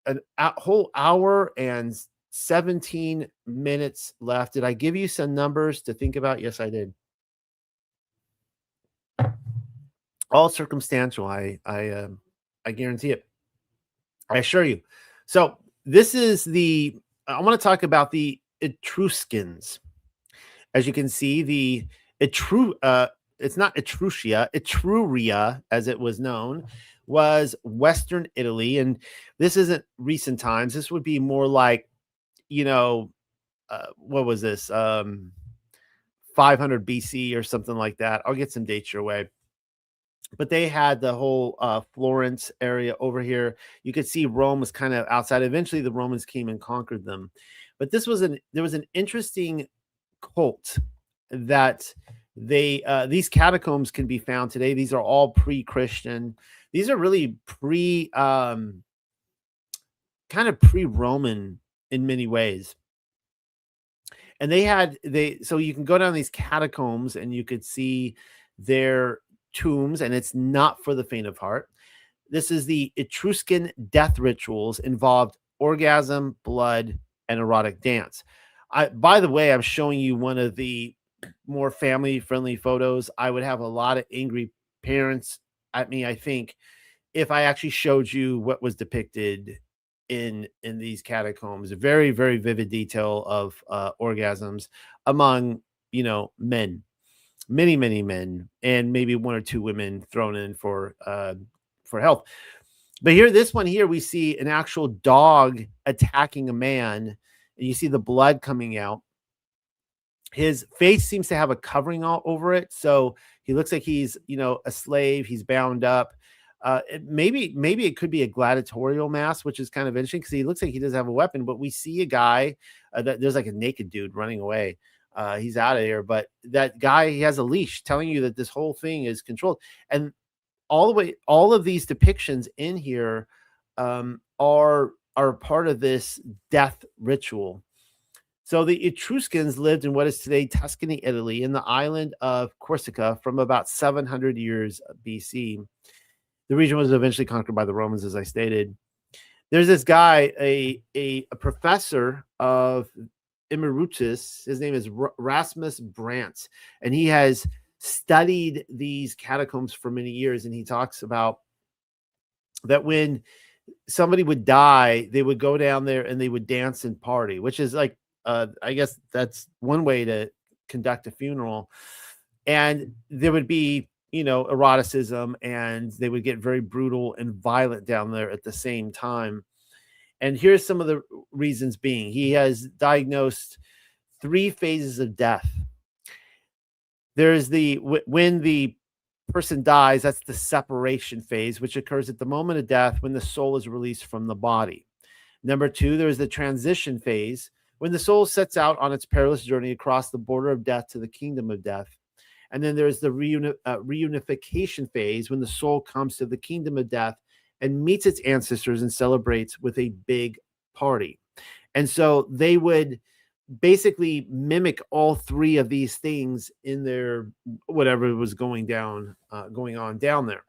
a whole hour and 17 minutes left. Did I give you some numbers to think about? Yes, I did. All circumstantial. I guarantee it. I assure you. So this is I want to talk about the Etruscans. As you can see, the it's not Etruria, Etruria, as it was known, was Western Italy. And this isn't recent times. This would be more like, what was this? 500 BC or something like that. I'll get some dates your way. But they had the whole Florence area over here. You could see Rome was kind of outside. Eventually, the Romans came and conquered them. But there was an interesting cult that these catacombs can be found today. These are all pre-Christian. These are really kind of pre-Roman in many ways. And so you can go down these catacombs and you could see their tombs, and it's not for the faint of heart. This is the Etruscan death rituals, involved orgasm, blood, and erotic dance. By the way, I'm showing you one of the more family-friendly photos. I would have a lot of angry parents at me, I think, if I actually showed you what was depicted in these catacombs. A very, very vivid detail of orgasms among men. Many, many men, and maybe one or two women thrown in for health. But this one here, we see an actual dog attacking a man, and you see the blood coming out. His face seems to have a covering all over it, so he looks like he's a slave. He's bound up. Maybe it could be a gladiatorial mask, which is kind of interesting because he looks like he does have a weapon. But we see a guy that there's like a naked dude running away. He's out of here, but that guy, he has a leash telling you that this whole thing is controlled. And all of these depictions in here are are part of this death ritual. So the Etruscans lived in what is today Tuscany, Italy, in the island of Corsica from about 700 years BC. The region was eventually conquered by the Romans, as I stated. There's this guy, a professor of emeritus. His name is Rasmus Brandt, and he has studied these catacombs for many years. And he talks about that when somebody would die, they would go down there and they would dance and party, which is like, I guess that's one way to conduct a funeral. And there would be, eroticism, and they would get very brutal and violent down there at the same time. And here's some of the reasons being. He has diagnosed 3 phases of death. There's when the person dies, that's the separation phase, which occurs at the moment of death when the soul is released from the body. Number 2, there's the transition phase, when the soul sets out on its perilous journey across the border of death to the kingdom of death. And then there's the reunification phase, when the soul comes to the kingdom of death and meets its ancestors and celebrates with a big party. And so they would basically mimic all 3 of these things in their whatever was going on down there.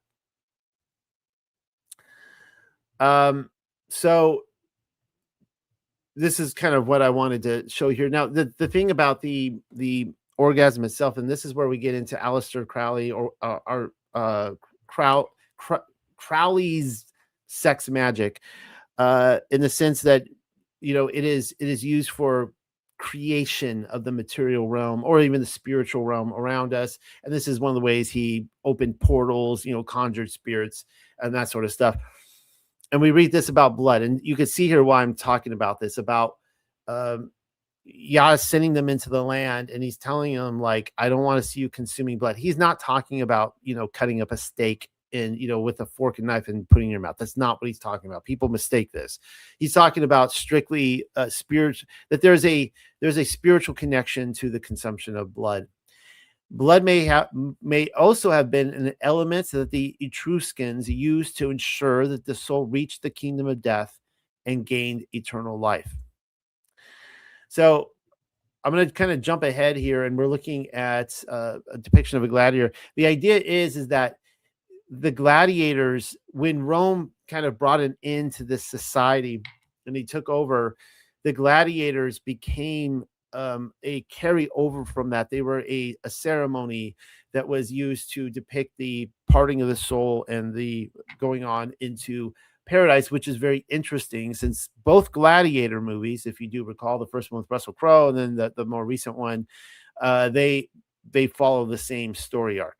So this is kind of what I wanted to show here. Now, the thing about the orgasm itself, and this is where we get into Aleister Crowley or Crowley's sex magic, in the sense that it is used for creation of the material realm or even the spiritual realm around us. And this is one of the ways he opened portals, conjured spirits and that sort of stuff. And we read this about blood, and you can see here why I'm talking about this, about Yah sending them into the land, and he's telling them, like, I don't want to see you consuming blood. He's not talking about, cutting up a steak and, with a fork and knife and putting in your mouth. That's not what he's talking about. People mistake this. He's talking about strictly spirit, that there's a spiritual connection to the consumption of blood. Blood may also have been an element that the Etruscans used to ensure that the soul reached the kingdom of death and gained eternal life. So I'm going to kind of jump ahead here, and we're looking at a depiction of a gladiator. The idea is that the gladiators, when Rome kind of brought an end to this society and he took over, the gladiators became a carry over from that. They were a ceremony that was used to depict the parting of the soul and the going on into paradise, which is very interesting, since both Gladiator movies, if you do recall, the first one with Russell Crowe and then the more recent one, they follow the same story arc.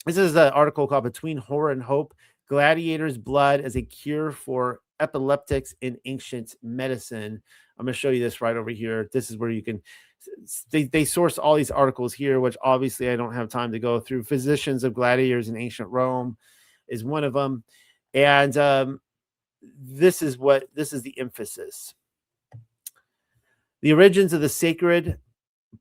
This is an article called Between Horror and Hope: Gladiators' Blood as a Cure for Epileptics in Ancient Medicine. I'm going to show you this right over here. This is where you can, they source all these articles here, which obviously I don't have time to go through. Physicians of Gladiators in Ancient Rome is one of them. And this is the emphasis. The origins of the sacred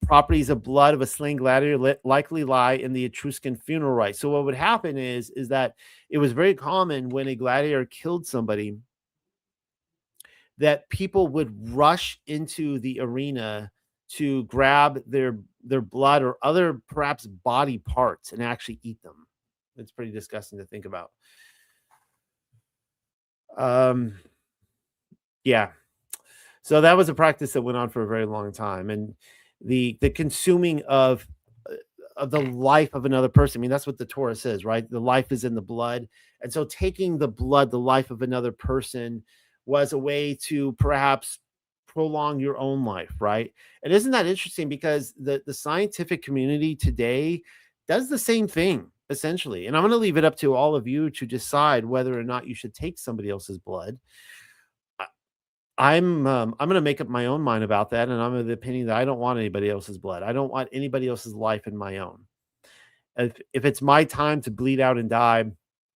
properties of blood of a slain gladiator likely lie in the Etruscan funeral rites. So what would happen is that it was very common when a gladiator killed somebody that people would rush into the arena to grab their blood or other perhaps body parts and actually eat them. It's pretty disgusting to think about. Yeah. So that was a practice that went on for a very long time, and the consuming of the life of another person. I mean, that's what the Torah says, right? The life is in the blood. And so taking the blood, the life of another person, was a way to perhaps prolong your own life, right? And isn't that interesting? Because the scientific community today does the same thing, essentially. And I'm going to leave it up to all of you to decide whether or not you should take somebody else's blood. I'm going to make up my own mind about that, and I'm of the opinion that I don't want anybody else's blood. I don't want anybody else's life in my own. If it's my time to bleed out and die,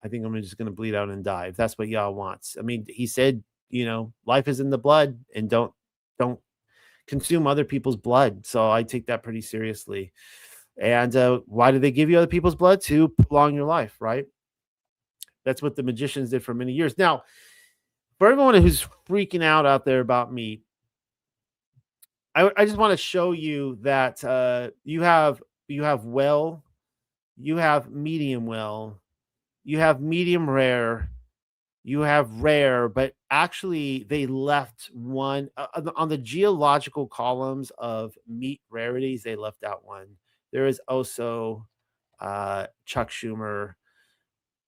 I think I'm just going to bleed out and die, if that's what Yah wants. I mean, he said, life is in the blood, and don't consume other people's blood. So I take that pretty seriously. And why do they give you other people's blood? To prolong your life, right? That's what the magicians did for many years. Now, for everyone who's freaking out there about meat, I just want to show you that you have well, you have medium well, you have medium rare, you have rare, but actually they left one on the geological columns of meat rarities. They left out one. There is also Chuck Schumer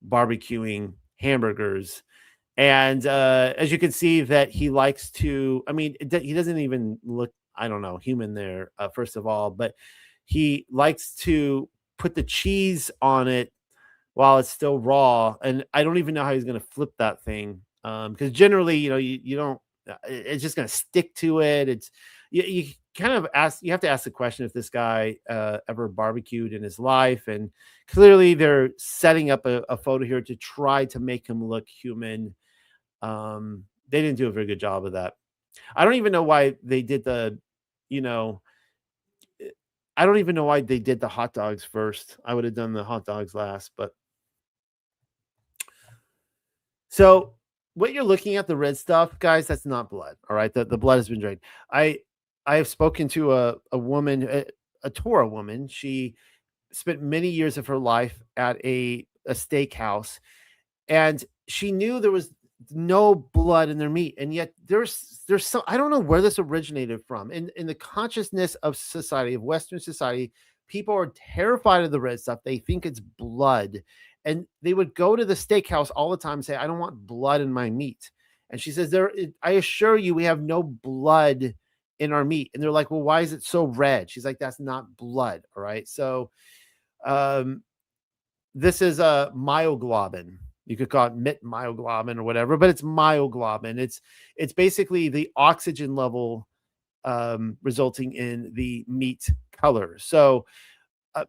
barbecuing hamburgers. And as you can see that he likes to, I mean, he doesn't even look, I don't know, human there, first of all, but he likes to put the cheese on it while it's still raw. And I don't even know how he's going to flip that thing. Because generally, you don't, it's just going to stick to it. You kind of you have to ask the question if this guy ever barbecued in his life. And clearly they're setting up a photo here to try to make him look human. They didn't do a very good job of that. I don't even know why they did you know, I don't even know why they did the hot dogs first. I would have done the hot dogs last, but so what you're looking at, the red stuff, guys, that's not blood. All right. The blood has been drained. I have spoken to a woman, a Torah woman. She spent many years of her life at a steakhouse, and she knew there was no blood in their meat, and yet there's some, I don't know where this originated from. In the consciousness of society, of Western society, people are terrified of the red stuff. They think it's blood, and they would go to the steakhouse all the time and say, I don't want blood in my meat. And she says, I assure you, we have no blood in our meat. And they're like, well, why is it so red? She's like, that's not blood. All right. So this is a myoglobin. You could call it myoglobin or whatever, but it's myoglobin. It's basically the oxygen level resulting in the meat color. So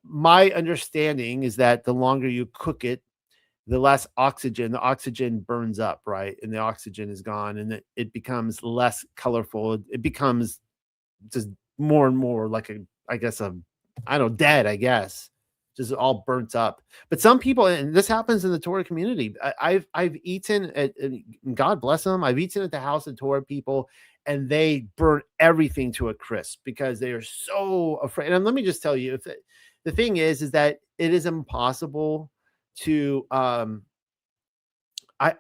my understanding is that the longer you cook it, the less the oxygen burns up, right? And the oxygen is gone, and it becomes less colorful. It becomes just more and more like I don't know, dead, I guess, just all burnt up. But some people, and this happens in the Torah community, I've eaten at, God bless them, I've eaten at the house of Torah people, and they burn everything to a crisp because they are so afraid. And let me just tell you, the thing is that it is impossible to I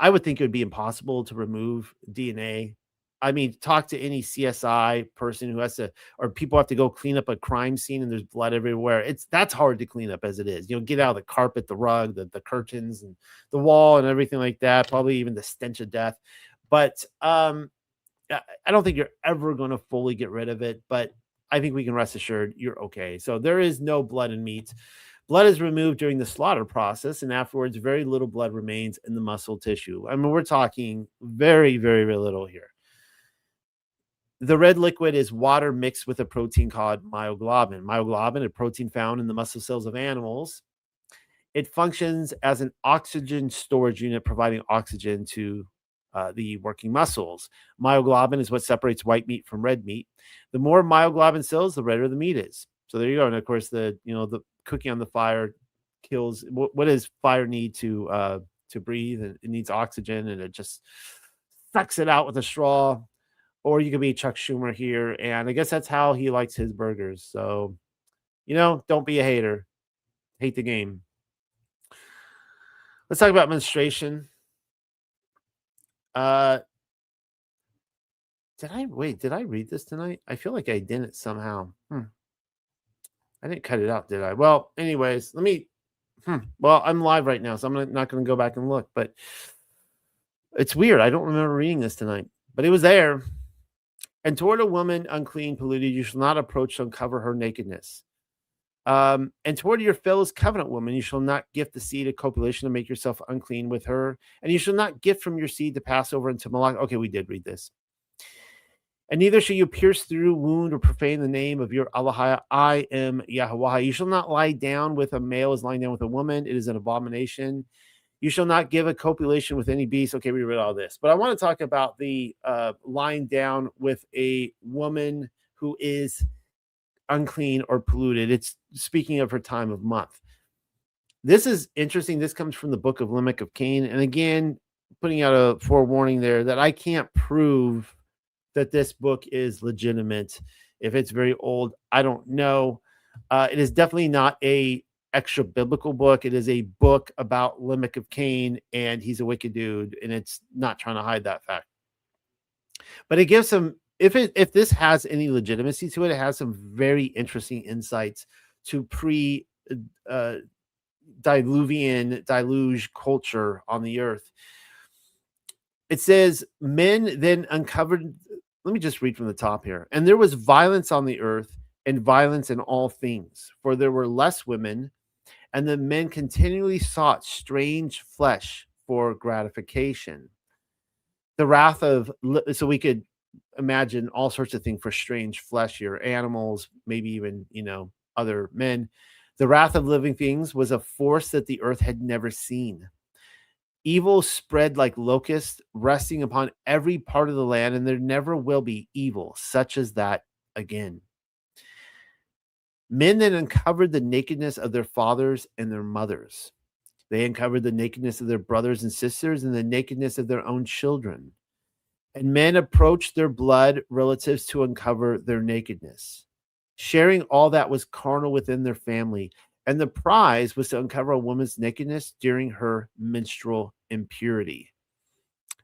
would think it would be impossible to remove DNA. I mean, talk to any CSI person who has to, or people have to go clean up a crime scene and there's blood everywhere. That's hard to clean up as it is. Get out of the carpet, the rug, the curtains, and the wall, and everything like that. Probably even the stench of death. But I don't think you're ever going to fully get rid of it. But I think we can rest assured you're okay. So there is no blood in meat. Blood is removed during the slaughter process, and afterwards, very little blood remains in the muscle tissue. I mean, we're talking very, very, very little here. The red liquid is water mixed with a protein called myoglobin. Myoglobin, a protein found in the muscle cells of animals. It functions as an oxygen storage unit, providing oxygen to the working muscles. Myoglobin is what separates white meat from red meat. The more myoglobin cells, the redder the meat is. So there you go. And of course, the cooking on the fire kills. What does fire need to breathe? It needs oxygen, and it just sucks it out with a straw. Or you could be Chuck Schumer here, and I guess that's how he likes his burgers. So, don't be a hater. Hate the game. Let's talk about menstruation. Did I read this tonight? I feel like I didn't somehow. I didn't cut it out, did I? Well, anyways, well, I'm live right now, so I'm not going to go back and look, but it's weird. I don't remember reading this tonight, but it was there. And toward a woman unclean, polluted, you shall not approach to uncover her nakedness. And toward your fellow covenant woman, you shall not gift the seed of copulation to make yourself unclean with her. And you shall not gift from your seed to pass over into Malach. Okay, we did read this. And neither shall you pierce through, wound, or profane the name of your Allah. I am Yahweh. You shall not lie down with a male as lying down with a woman. It is an abomination. You shall not give a copulation with any beast. Okay, we read all this. But I want to talk about the lying down with a woman who is unclean or polluted. It's speaking of her time of month. This is interesting. This comes from the book of Lamech of Cain. And again, putting out a forewarning there that I can't prove that this book is legitimate. If it's very old, I don't know. It is definitely not a extra biblical book. It is a book about Lamech of Cain, and he's a wicked dude, and it's not trying to hide that fact. But it gives some, if this has any legitimacy to it, it has some very interesting insights to pre uh, diluvian deluge culture on the earth. It says, men then uncovered, let me just read from the top here. And there was violence on the earth and violence in all things, for there were less women, and the men continually sought strange flesh for gratification. The wrath of, so we could imagine all sorts of things for strange flesh here, animals, maybe even, other men. The wrath of living things was a force that the earth had never seen. Evil spread like locusts, resting upon every part of the land, and there never will be evil such as that again. Men then uncovered the nakedness of their fathers and their mothers. They uncovered the nakedness of their brothers and sisters and the nakedness of their own children. And men approached their blood relatives to uncover their nakedness, sharing all that was carnal within their family. And the prize was to uncover a woman's nakedness during her menstrual impurity.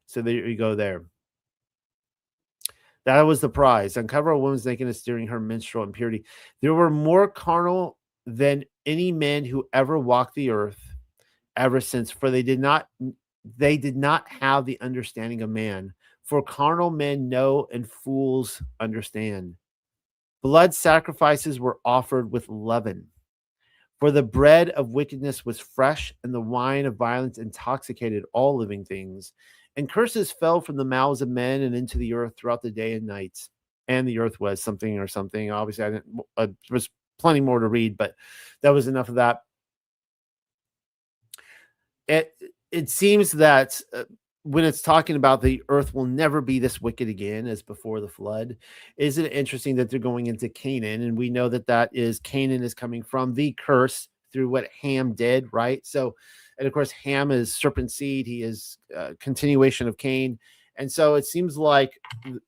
So there you go there. That was the prize. Uncover a woman's nakedness during her menstrual impurity. There were more carnal than any men who ever walked the earth ever since, for they did not have the understanding of man. For carnal men know and fools understand. Blood sacrifices were offered with leaven. For the bread of wickedness was fresh, and the wine of violence intoxicated all living things. And curses fell from the mouths of men and into the earth throughout the day and nights. And the earth was something or something. Obviously, I didn't. There was plenty more to read, but that was enough of that. It seems that when it's talking about the earth will never be this wicked again as before the flood, isn't it interesting that they're going into Canaan? And we know that is Canaan is coming from the curse through what Ham did, right? So, and of course, Ham is serpent seed. He is a continuation of Cain. And so it seems like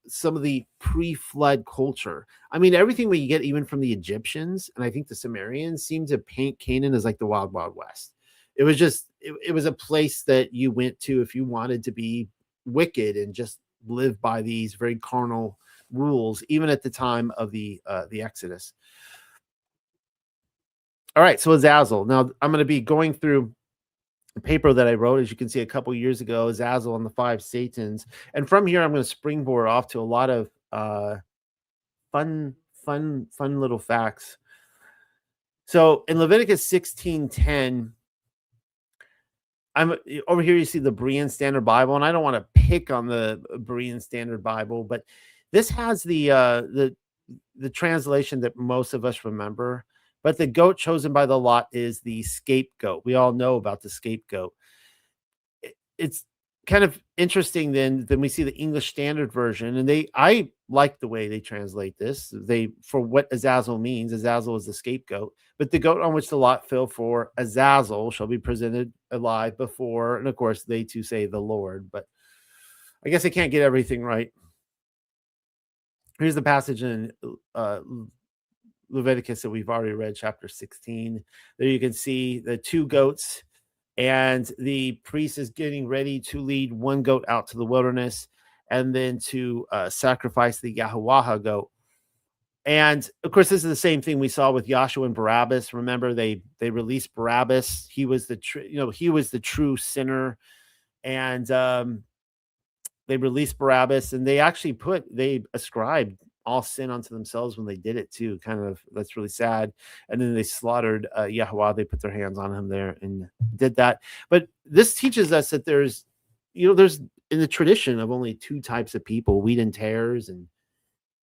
some of the pre-flood culture, I mean, everything we get even from the Egyptians, and I think the Sumerians, seem to paint Canaan as like the wild, wild west. It was just, it was a place that you went to if you wanted to be wicked and just live by these very carnal rules, even at the time of the Exodus. All right, so Azazel. Now I'm going to be going through a paper that I wrote, as you can see, a couple years ago, Azazel and the Five Satans, and from here I'm going to springboard off to a lot of fun little facts. So in Leviticus 16:10. I'm over here. You see the Berean Standard Bible, and I don't want to pick on the Berean Standard Bible, but this has the translation that most of us remember. But the goat chosen by the lot is the scapegoat. We all know about the scapegoat. It's kind of interesting. Then we see the English Standard Version, and I like the way they translate this. For what Azazel means. Azazel is the scapegoat, but the goat on which the lot fell for Azazel shall be presented alive before, and of course they too say the Lord, but I guess I can't get everything right. Here's the passage in Leviticus that we've already read, chapter 16. There you can see the two goats, and the priest is getting ready to lead one goat out to the wilderness and then to sacrifice the Yahuwah goat. And of course, this is the same thing we saw with Joshua and Barabbas. Remember, they released Barabbas. He was he was the true sinner, and they released Barabbas, and they ascribed all sin onto themselves when they did it too. Kind of, that's really sad. And then they slaughtered Yahuwah. They put their hands on him there and did that. But this teaches us that there's in the tradition of only two types of people: wheat and tares, and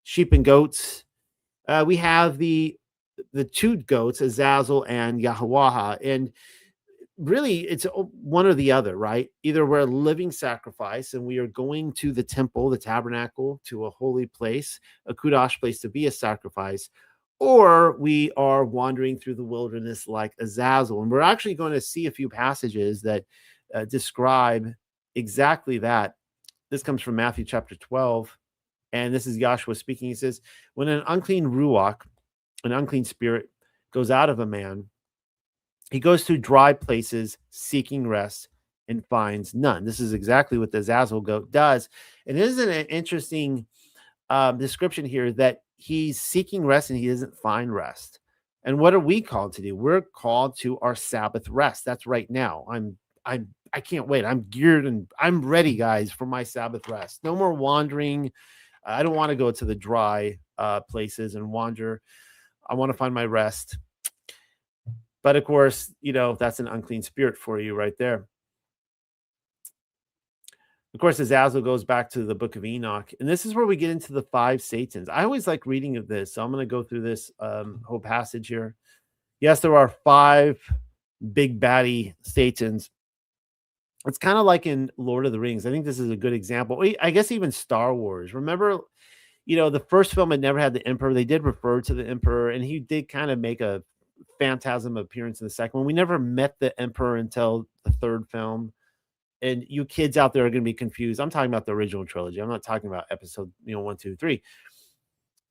sheep and goats. We have the two goats, Azazel and Yahuwah, and really it's one or the other, right? Either we're a living sacrifice and we are going to the temple, the tabernacle, to a holy place, a kudash place to be a sacrifice, or we are wandering through the wilderness like Azazel. And we're actually going to see a few passages that describe exactly that. This comes from Matthew chapter 12, and this is Joshua speaking. He says, when an unclean ruach, an unclean spirit, goes out of a man, he goes through dry places seeking rest and finds none. This is exactly what the Azazel goat does. And isn't it interesting description here that he's seeking rest and he doesn't find rest? And what are we called to do? We're called to our Sabbath rest. That's right now. I can't wait. I'm geared and I'm ready, guys, for my Sabbath rest. No more wandering. I don't want to go to the dry places and wander. I want to find my rest. But of course, that's an unclean spirit for you right there. Of course, Azazel goes back to the book of Enoch, and this is where we get into the 5 Satans. I always like reading of this, so I'm going to go through this whole passage here. Yes, there are 5 big baddie Satans. It's kind of like in Lord of the Rings. I think this is a good example. I guess even Star Wars. Remember, the first film had never had the Emperor. They did refer to the Emperor, and he did kind of make a phantasm appearance in the second one. We never met the Emperor until the 3rd film. And you kids out there are going to be confused. I'm talking about the original trilogy. I'm not talking about episode 1, 2, 3.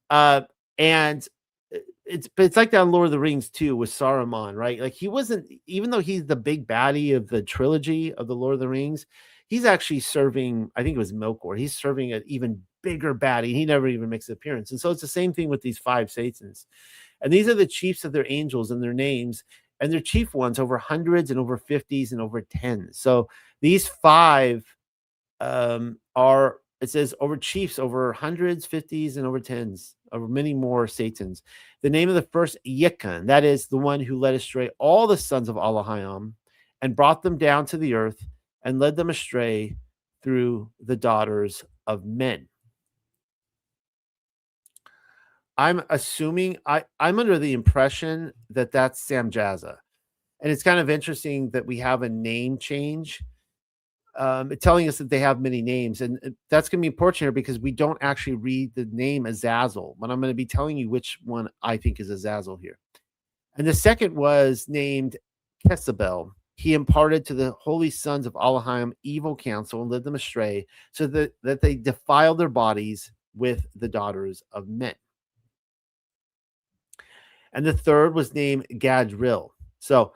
And it's like that in Lord of the Rings too with Saruman, right? Like he wasn't, even though he's the big baddie of the trilogy of the Lord of the Rings, he's actually serving, I think it was Melkor. He's serving an even bigger baddie. He never even makes an appearance. And so it's the same thing with these 5 Satans. And these are the chiefs of their angels and their names, and their chief ones over hundreds and over 50s and over 10s. So these 5 are, it says, over chiefs, over hundreds, 50s, and over 10s, over many more Satans. The name of the first, Yikon, that is the one who led astray all the sons of Allahayam and brought them down to the earth and led them astray through the daughters of men. I'm assuming, I'm under the impression that that's Samjaza. And it's kind of interesting that we have a name change, telling us that they have many names. And that's going to be important here because we don't actually read the name Azazel, but I'm going to be telling you which one I think is Azazel here. And the second was named Kesabel. He imparted to the holy sons of Allahayim evil counsel and led them astray so that they defiled their bodies with the daughters of men. And the third was named Gadril. So I'm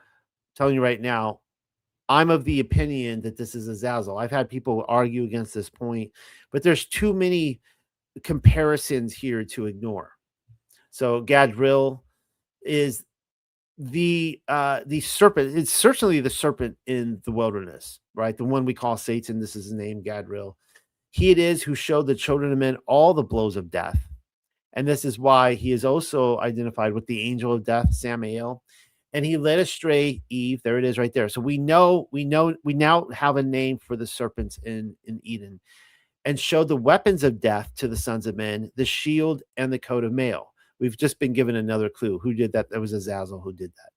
telling you right now, I'm of the opinion that this is Azazel. I've had people argue against this point, but there's too many comparisons here to ignore. So Gadril is the serpent. It's certainly the serpent in the wilderness, right? The one we call Satan. This is his name, Gadril. He it is who showed the children of men all the blows of death. And this is why he is also identified with the angel of death, Samael. And he led astray Eve. There it is right there. So we now have a name for the serpents in Eden, and showed the weapons of death to the sons of men, the shield and the coat of mail. We've just been given another clue. Who did that? That was Azazel who did that.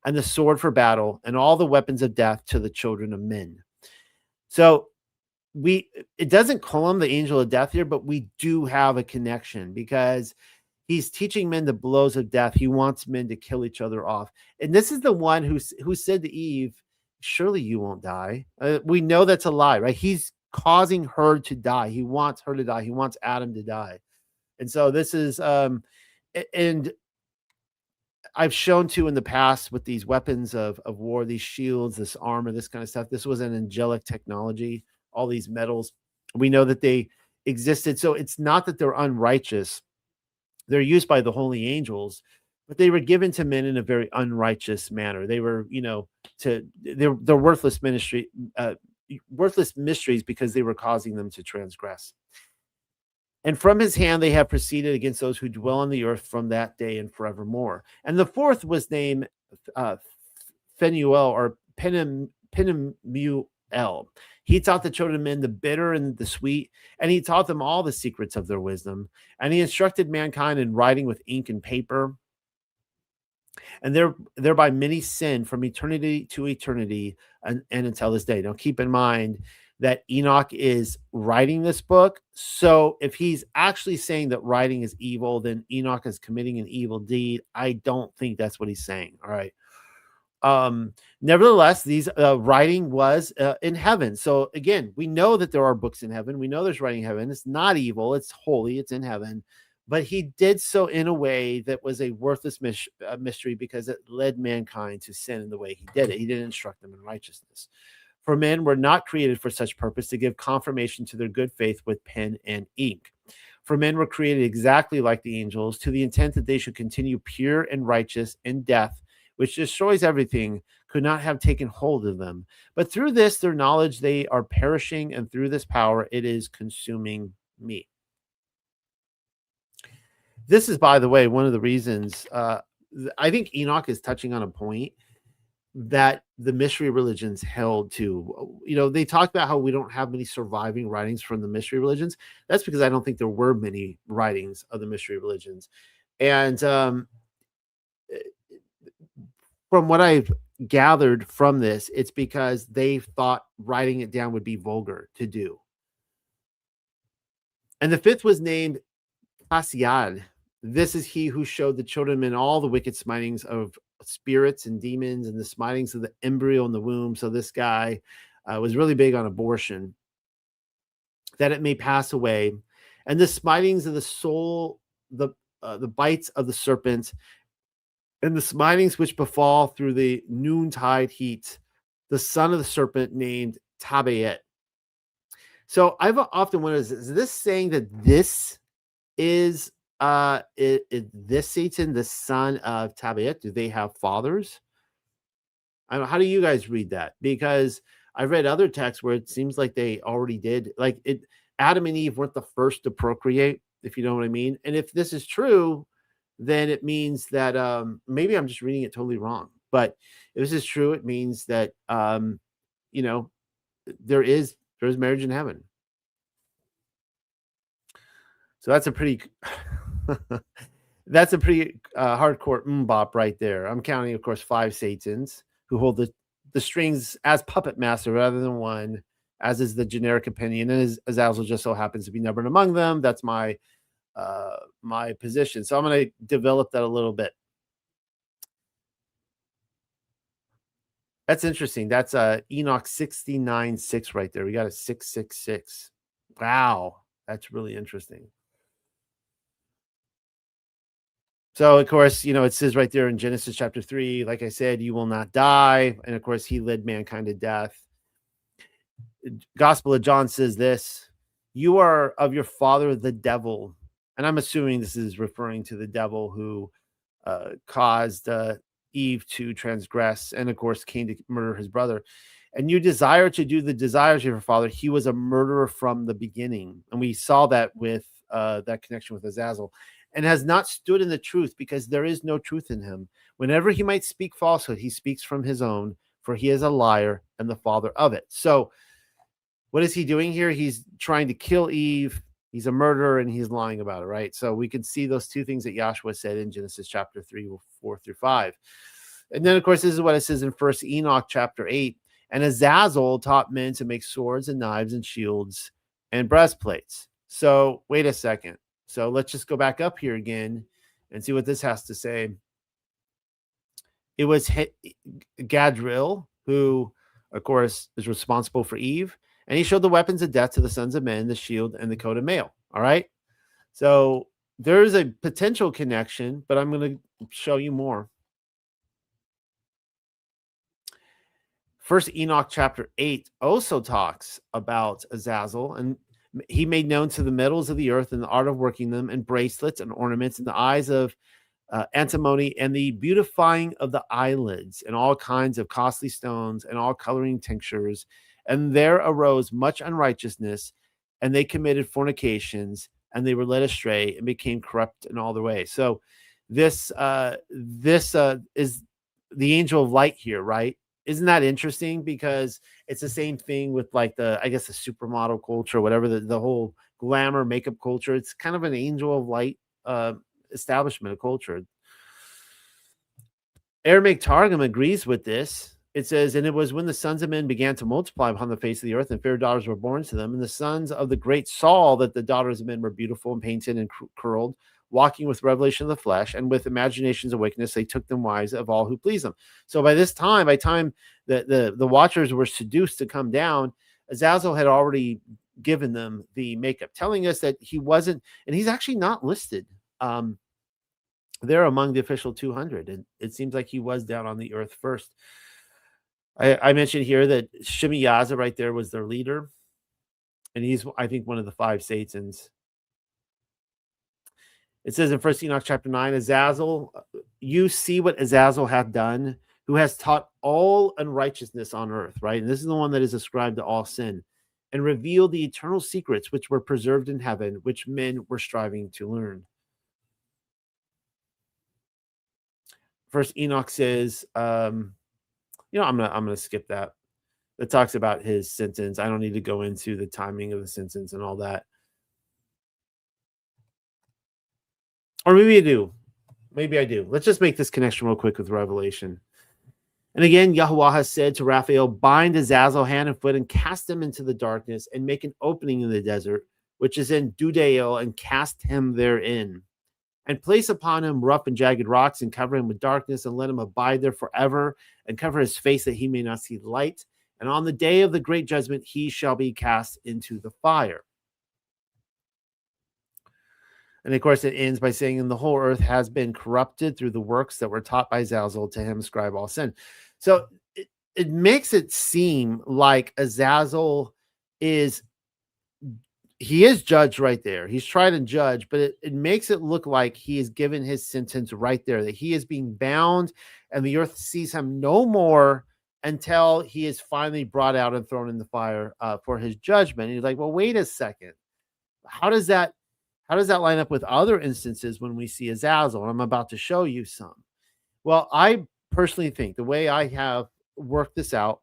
And the sword for battle and all the weapons of death to the children of men. So it doesn't call him the angel of death here, but we do have a connection because he's teaching men the blows of death. He wants men to kill each other off. And this is the one who said to Eve, surely you won't die. We know that's a lie, right? He's causing her to die. He wants her to die. He wants Adam to die. And so this is, and I've shown to in the past with these weapons of war, these shields, this armor, this kind of stuff. This was an angelic technology. All these metals, we know that they existed. So it's not that they're unrighteous. They're used by the holy angels, but they were given to men in a very unrighteous manner. They were, they're worthless worthless mysteries because they were causing them to transgress. And from his hand they have proceeded against those who dwell on the earth from that day and forevermore. And the fourth was named Phanuel or Penemuel. He taught the children of men the bitter and the sweet, and he taught them all the secrets of their wisdom. And he instructed mankind in writing with ink and paper. And thereby many sinned from eternity to eternity and until this day. Now keep in mind that Enoch is writing this book. So if he's actually saying that writing is evil, then Enoch is committing an evil deed. I don't think that's what he's saying. All right. Nevertheless, these writing was in heaven. So again, we know that there are books in heaven. We know there's writing in heaven. It's not evil. It's holy. It's in heaven. But he did so in a way that was a worthless mystery because it led mankind to sin in the way he did it. He didn't instruct them in righteousness. For men were not created for such purpose to give confirmation to their good faith with pen and ink. For men were created exactly like the angels to the intent that they should continue pure and righteous, and death, which destroys everything, could not have taken hold of them. But through this, their knowledge, they are perishing, and through this power, it is consuming me. This is, by the way, one of the reasons I think Enoch is touching on a point that the mystery religions held to. They talk about how we don't have many surviving writings from the mystery religions. That's because I don't think there were many writings of the mystery religions. And from what I've gathered from this, it's because they thought writing it down would be vulgar to do. And the fifth was named Pasiad. This is he who showed the children of men all the wicked smitings of spirits and demons and the smitings of the embryo in the womb. So this guy was really big on abortion, that it may pass away, and the smitings of the soul, the bites of the serpent, and the smitings which befall through the noontide heat, the son of the serpent named Tabayet. So I've often wondered, is this saying that this is this Satan, the son of Tabayet? Do they have fathers? I don't know. How do you guys read that? Because I've read other texts where it seems like they already did. Like Adam and Eve weren't the first to procreate, if you know what I mean. And if this is true, then it means that maybe I'm just reading it totally wrong. But if this is true, it means that there's marriage in heaven. So that's a pretty hardcore mbop right there. I'm counting, of course, 5 Satans who hold the strings as puppet master rather than one, as is the generic opinion. And Azazel just so happens to be numbered among them. That's my position. So I'm going to develop that a little bit. That's interesting. That's Enoch 69:6 right there. We got a 666. Wow, that's really interesting. So, of course, it says right there in Genesis chapter 3, like I said, you will not die. And of course, he led mankind to death. Gospel of John says this: you are of your father, the devil. And I'm assuming this is referring to the devil who caused Eve to transgress and, of course, Cain to murder his brother. And you desire to do the desires of your father. He was a murderer from the beginning. And we saw that with that connection with Azazel. And has not stood in the truth, because there is no truth in him. Whenever he might speak falsehood, he speaks from his own, for he is a liar and the father of it. So what is he doing here? He's trying to kill Eve. He's a murderer and he's lying about it, right? So we can see those two things that Yahshua said in Genesis chapter 3, 4-5. And then, of course, this is what it says in 1 Enoch chapter 8. And Azazel taught men to make swords and knives and shields and breastplates. So wait a second. So let's just go back up here again and see what this has to say. It was Gadriel who, of course, is responsible for Eve. And he showed the weapons of death to the sons of men, the shield and the coat of mail. All right. So there's a potential connection, but I'm going to show you more. First Enoch chapter 8 also talks about Azazel, and he made known to the metals of the earth and the art of working them, and bracelets and ornaments in the eyes of antimony, and the beautifying of the eyelids, and all kinds of costly stones, and all coloring tinctures. And there arose much unrighteousness, and they committed fornications, and they were led astray and became corrupt in all their ways. So this is the angel of light here, right? Isn't that interesting? Because it's the same thing with like the supermodel culture, whatever, the whole glamour makeup culture. It's kind of an angel of light establishment of culture. Aramaic Targum agrees with this. It says, and it was when the sons of men began to multiply upon the face of the earth, and fair daughters were born to them, and the sons of the great saw that the daughters of men were beautiful and painted and curled, walking with revelation of the flesh, and with imaginations of wickedness, they took them wives of all who please them. So by this time, by time the watchers were seduced to come down, Azazel had already given them the makeup, telling us that he wasn't, and he's actually not listed. They're among the official 200, and it seems like he was down on the earth first. I mentioned here that Shemiyaza right there was their leader, and he's, I think, one of the 5 Satans. It says in 1 Enoch chapter 9, Azazel, you see what Azazel hath done, who has taught all unrighteousness on earth, right? And this is the one that is ascribed to all sin, and revealed the eternal secrets which were preserved in heaven, which men were striving to learn. First Enoch says, I'm gonna skip that. That talks about his sentence. I don't need to go into the timing of the sentence and all that. Or maybe I do. Maybe I do. Let's just make this connection real quick with Revelation. And again, Yahuwah has said to Raphael, bind Azazel hand and foot and cast him into the darkness and make an opening in the desert, which is in Dudael, and cast him therein. And place upon him rough and jagged rocks and cover him with darkness and let him abide there forever and cover his face that he may not see light. And on the day of the great judgment, he shall be cast into the fire. And of course, it ends by saying, and the whole earth has been corrupted through the works that were taught by Azazel, to him ascribe all sin. So it makes it seem like Azazel is judged right there. He's tried and judged, but it makes it look like he is given his sentence right there, that he is being bound and the earth sees him no more until he is finally brought out and thrown in the fire for his judgment. And he's like, well, wait a second. How does that line up with other instances when we see Azazel? And I'm about to show you some. Well, I personally think the way I have worked this out,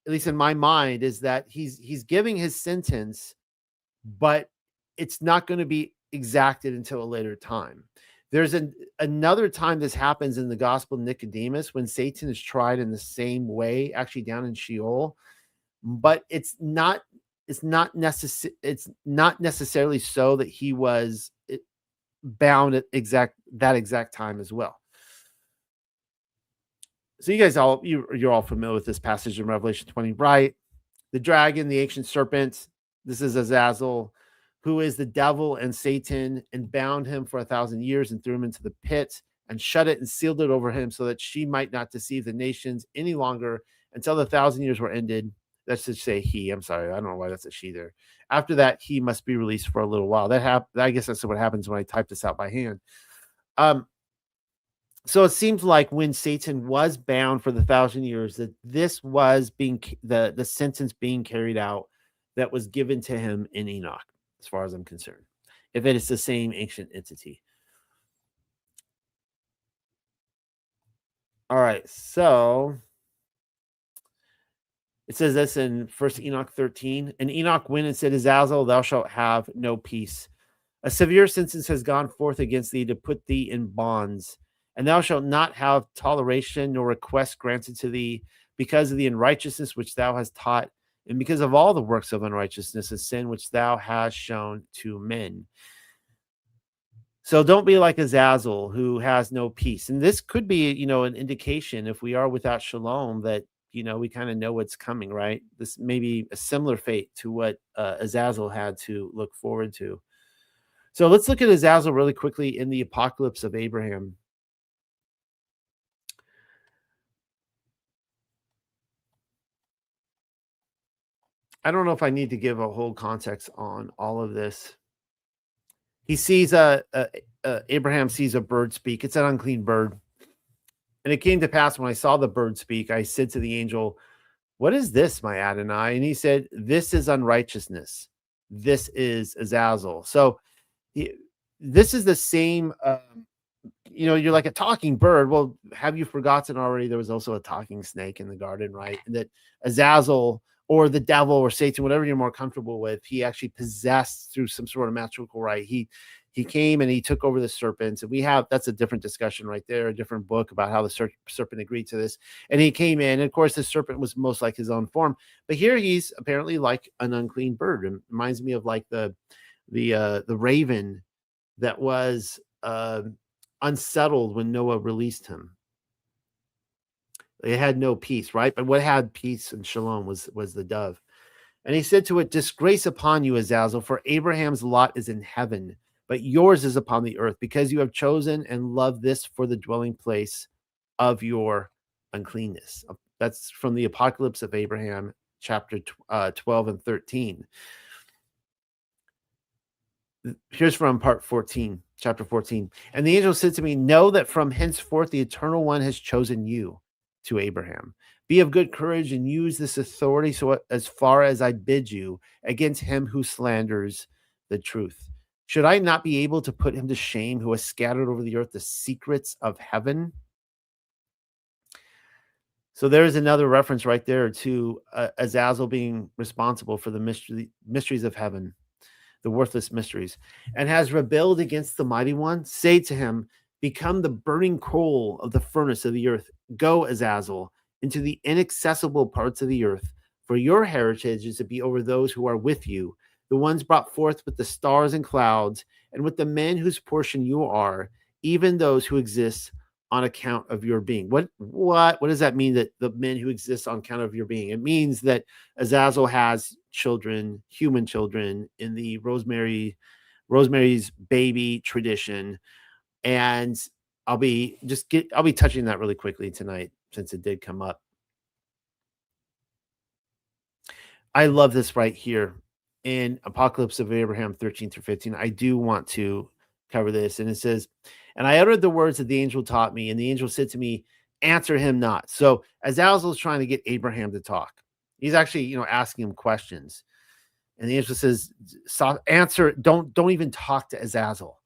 at least in my mind, is that he's giving his sentence, but it's not going to be exacted until a later time. There's another time this happens in the Gospel of Nicodemus, when Satan is tried in the same way, actually down in Sheol, but it's not necessarily so that he was bound at that exact time as well. So you guys you're all familiar with this passage in Revelation 20, right? The dragon, the ancient serpent, this is Azazel, who is the devil and Satan, and bound him for 1,000 years and threw him into the pit and shut it and sealed it over him, so that she might not deceive the nations any longer until the 1,000 years were ended. That's to say he. I'm sorry, I don't know why that's a she there. After that, he must be released for a little while. I guess that's what happens when I type this out by hand. So it seems like when Satan was bound for the 1,000 years, that this was being the sentence being carried out that was given to him in Enoch, as far as I'm concerned, if it is the same ancient entity. All right, so it says this in 1 Enoch 13. And Enoch went and said, Azazel, thou shalt have no peace. A severe sentence has gone forth against thee to put thee in bonds. And thou shalt not have toleration nor request granted to thee, because of the unrighteousness which thou hast taught, and because of all the works of unrighteousness and sin which thou hast shown to men. So don't be like Azazel, who has no peace. And this could be, an indication, if we are without shalom, that, we kind of know what's coming, right? This may be a similar fate to what Azazel had to look forward to. So let's look at Azazel really quickly in the Apocalypse of Abraham. I don't know if I need to give a whole context on all of this. He sees Abraham sees a bird speak. It's an unclean bird. And it came to pass, when I saw the bird speak, I said to the angel, what is this, my Adonai? And he said, this is unrighteousness. This is Azazel. So this is the same, you're like a talking bird. Well, have you forgotten already? There was also a talking snake in the garden, right? And that Azazel, or the devil, or Satan, whatever you're more comfortable with, he actually possessed through some sort of magical right. He came and he took over the serpents. And that's a different discussion right there, a different book about how the serpent agreed to this. And he came in, and of course the serpent was most like his own form. But here he's apparently like an unclean bird. It reminds me of like the raven that was unsettled when Noah released him. They had no peace, right? But what had peace and shalom was the dove. And he said to it, disgrace upon you, Azazel, for Abraham's lot is in heaven, but yours is upon the earth, because you have chosen and loved this for the dwelling place of your uncleanness. That's from the Apocalypse of Abraham, chapter 12 and 13. Here's from part 14, chapter 14. And the angel said to me, know that from henceforth the Eternal One has chosen you to Abraham. Be of good courage and use this authority so as far as I bid you against him who slanders the truth. Should I not be able to put him to shame who has scattered over the earth the secrets of heaven? So there's another reference right there to Azazel being responsible for the mysteries of heaven, the worthless mysteries, and has rebelled against the mighty one. Say to him, become the burning coal of the furnace of the earth. Go, Azazel, into the inaccessible parts of the earth, for your heritage is to be over those who are with you, the ones brought forth with the stars and clouds, and with the men whose portion you are, even those who exist on account of your being. What does that mean, that the men who exist on account of your being? It means that Azazel has children, human children, in the Rosemary's Baby tradition, and I'll be touching that really quickly tonight since it did come up. I love this right here in Apocalypse of Abraham 13 through 15. I do want to cover this, and it says, and I uttered the words that the angel taught me, and the angel said to me, answer him not. So Azazel is trying to get Abraham to talk. He's actually, asking him questions. And the angel says, stop, answer, don't even talk to Azazel.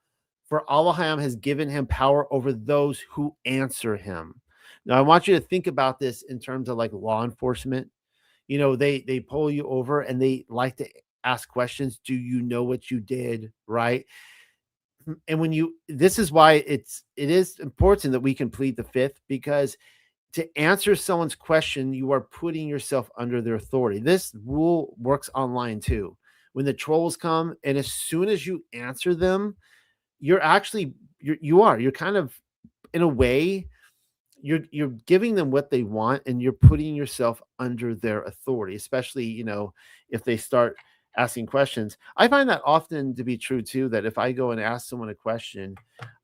For Elohim has given him power over those who answer him. Now, I want you to think about this in terms of like law enforcement. They pull you over and they like to ask questions. Do you know what you did? Right. And this is why it is important that we complete the fifth, because to answer someone's question, you are putting yourself under their authority. This rule works online too. When the trolls come, and as soon as you answer them, you're actually you're kind of, in a way, you're giving them what they want, and you're putting yourself under their authority, especially if they start asking questions. I find that often to be true too, that if I go and ask someone a question,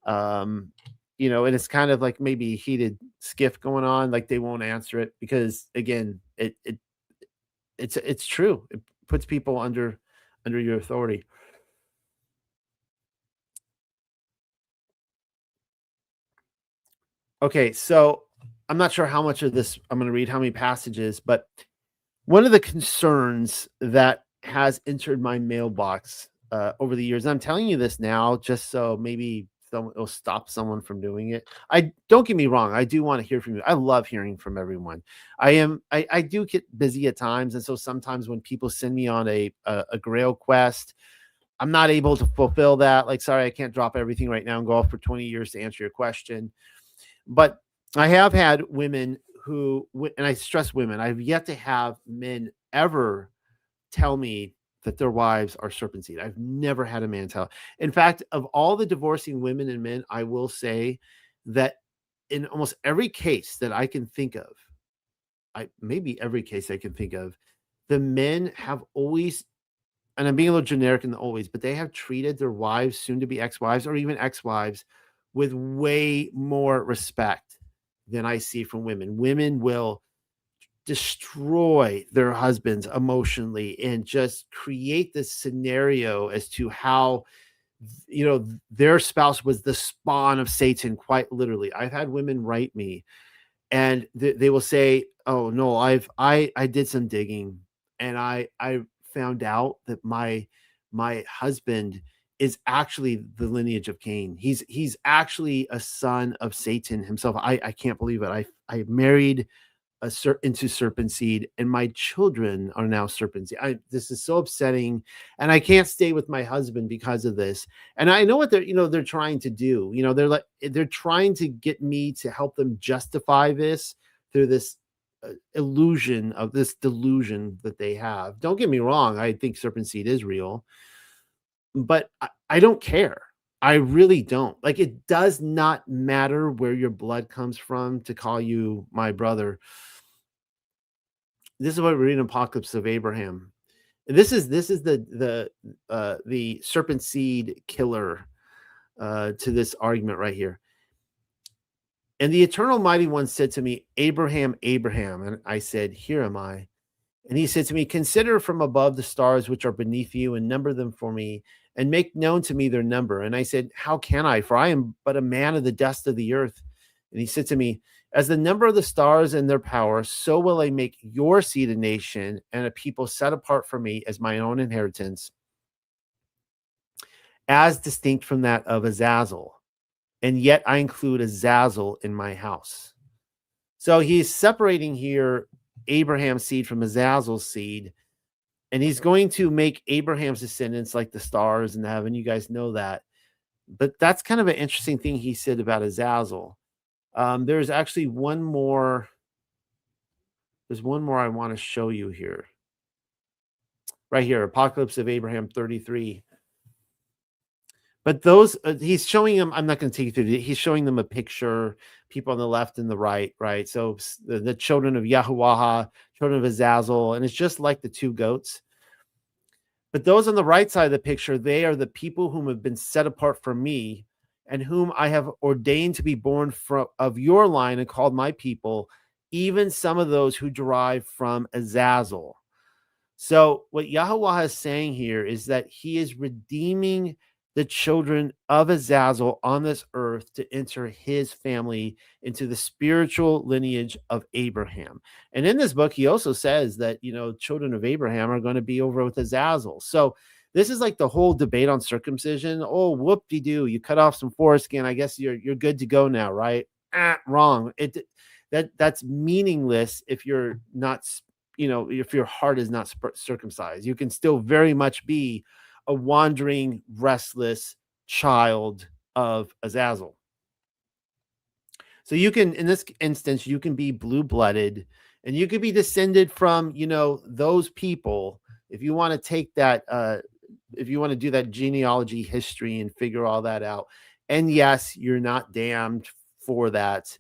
and it's kind of like maybe a heated skiff going on, like they won't answer it, because again, it's true. It puts people under your authority. Okay, so I'm not sure how much of this I'm going to read, how many passages, but one of the concerns that has entered my mailbox over the years, and I'm telling you this now just so maybe it'll stop someone from doing it. I don't get me wrong, I do want to hear from you. I love hearing from everyone. I do get busy at times, and so sometimes when people send me on a grail quest, I'm not able to fulfill that. Like, sorry, I can't drop everything right now and go off for 20 years to answer your question. But I have had women who, and I stress women, I've yet to have men ever tell me that their wives are serpent seed. I've never had a man tell. In fact, of all the divorcing women and men, I will say that in almost every case that I can think of, maybe every case I can think of, the men have always, and I'm being a little generic in the always, but they have treated their wives, soon to be ex-wives, or even ex-wives, with way more respect than I see from women. Women will destroy their husbands emotionally and just create this scenario as to how their spouse was the spawn of Satan, quite literally. I've had women write me, and they will say, oh no, I did some digging, and I found out that my husband is actually the lineage of Cain. He's actually a son of Satan himself. I can't believe it. I married into serpent seed, and my children are now serpent seed. This is so upsetting, and I can't stay with my husband because of this. And I know what they're trying to do. They're trying to get me to help them justify this through this illusion of this delusion that they have. Don't get me wrong, I think serpent seed is real, but I don't care. I really don't. Like, it does not matter where your blood comes from to call you my brother. This is what we read in Apocalypse of Abraham. This is the serpent seed killer to this argument right here. And the eternal mighty one said to me, Abraham, Abraham. And I said, here am I. And he said to me, consider from above the stars which are beneath you and number them for me and make known to me their number. And I said, how can I? For I am but a man of the dust of the earth. And he said to me, as the number of the stars and their power, so will I make your seed a nation and a people set apart for me as my own inheritance, as distinct from that of Azazel. And yet I include Azazel in my house. So he's separating here Abraham's seed from Azazel's seed, and he's going to make Abraham's descendants like the stars in heaven. You guys know that. But that's kind of an interesting thing he said about Azazel. There's actually one more. There's one more I want to show you here. Right here, Apocalypse of Abraham 33. But those, he's showing them, I'm not going to take you through, he's showing them a picture, people on the left and the right, right? So the children of Yahuwah, children of Azazel, and it's just like the two goats. But those on the right side of the picture, they are the people whom have been set apart from me and whom I have ordained to be born from of your line and called my people, even some of those who derive from Azazel. So what Yahuwah is saying here is that he is redeeming the children of Azazel on this earth to enter his family into the spiritual lineage of Abraham. And in this book, he also says that, children of Abraham are going to be over with Azazel. So this is like the whole debate on circumcision. Oh, whoop-de-doo, you cut off some foreskin. I guess you're good to go now, right? Wrong. That's meaningless if you're not, if your heart is not circumcised. You can still very much be a wandering, restless child of Azazel. So you can, in this instance, you can be blue-blooded and you could be descended from, those people. If you want to take that, if you want to do that genealogy history and figure all that out. And yes, you're not damned for that.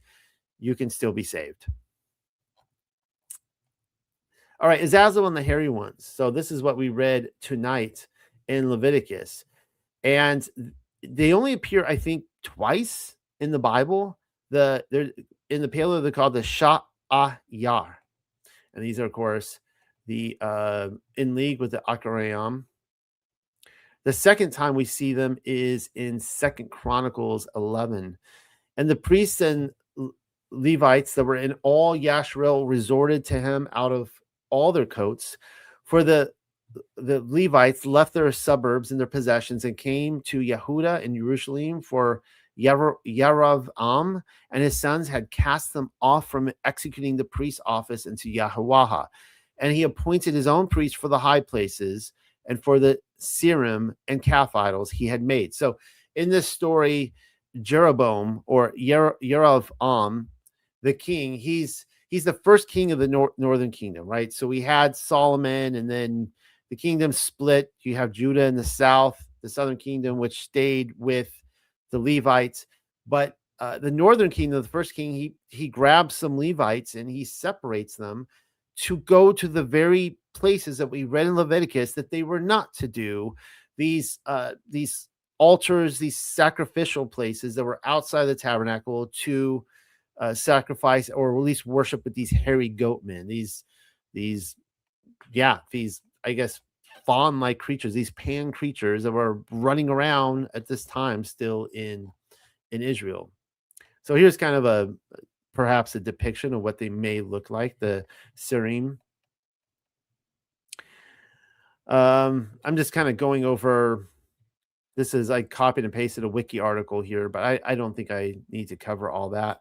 You can still be saved. All right, Azazel and the hairy ones. So this is what we read tonight in Leviticus. And they only appear, I think, twice in the Bible. They're in the Paleo, they're called the Sha'ayar. And these are, of course, the in league with the Akarayam. The second time we see them is in 2 Chronicles 11. And the priests and Levites that were in all Yashrael resorted to him out of all their coats, for the Levites left their suburbs and their possessions and came to Yehuda and Jerusalem, for Yaravam and his sons had cast them off from executing the priest's office into Yahuwah. And he appointed his own priests for the high places and for the serum and calf idols he had made. So in this story, Jeroboam, or Yeravam, the king, he's the first king of the northern kingdom, right? So we had Solomon, and then the kingdom split. You have Judah in the south, the southern kingdom, which stayed with the Levites. But the northern kingdom, the first king, he grabs some Levites and he separates them to go to the very places that we read in Leviticus that they were not to do. These altars, these sacrificial places that were outside the tabernacle to sacrifice, or at least worship with these hairy goat men, these I guess fawn-like creatures, these pan creatures that were running around at this time still in Israel. So here's kind of perhaps a depiction of what they may look like, the Serim. I'm just kind of going over. This is, I copied and pasted a wiki article here, but I don't think I need to cover all that,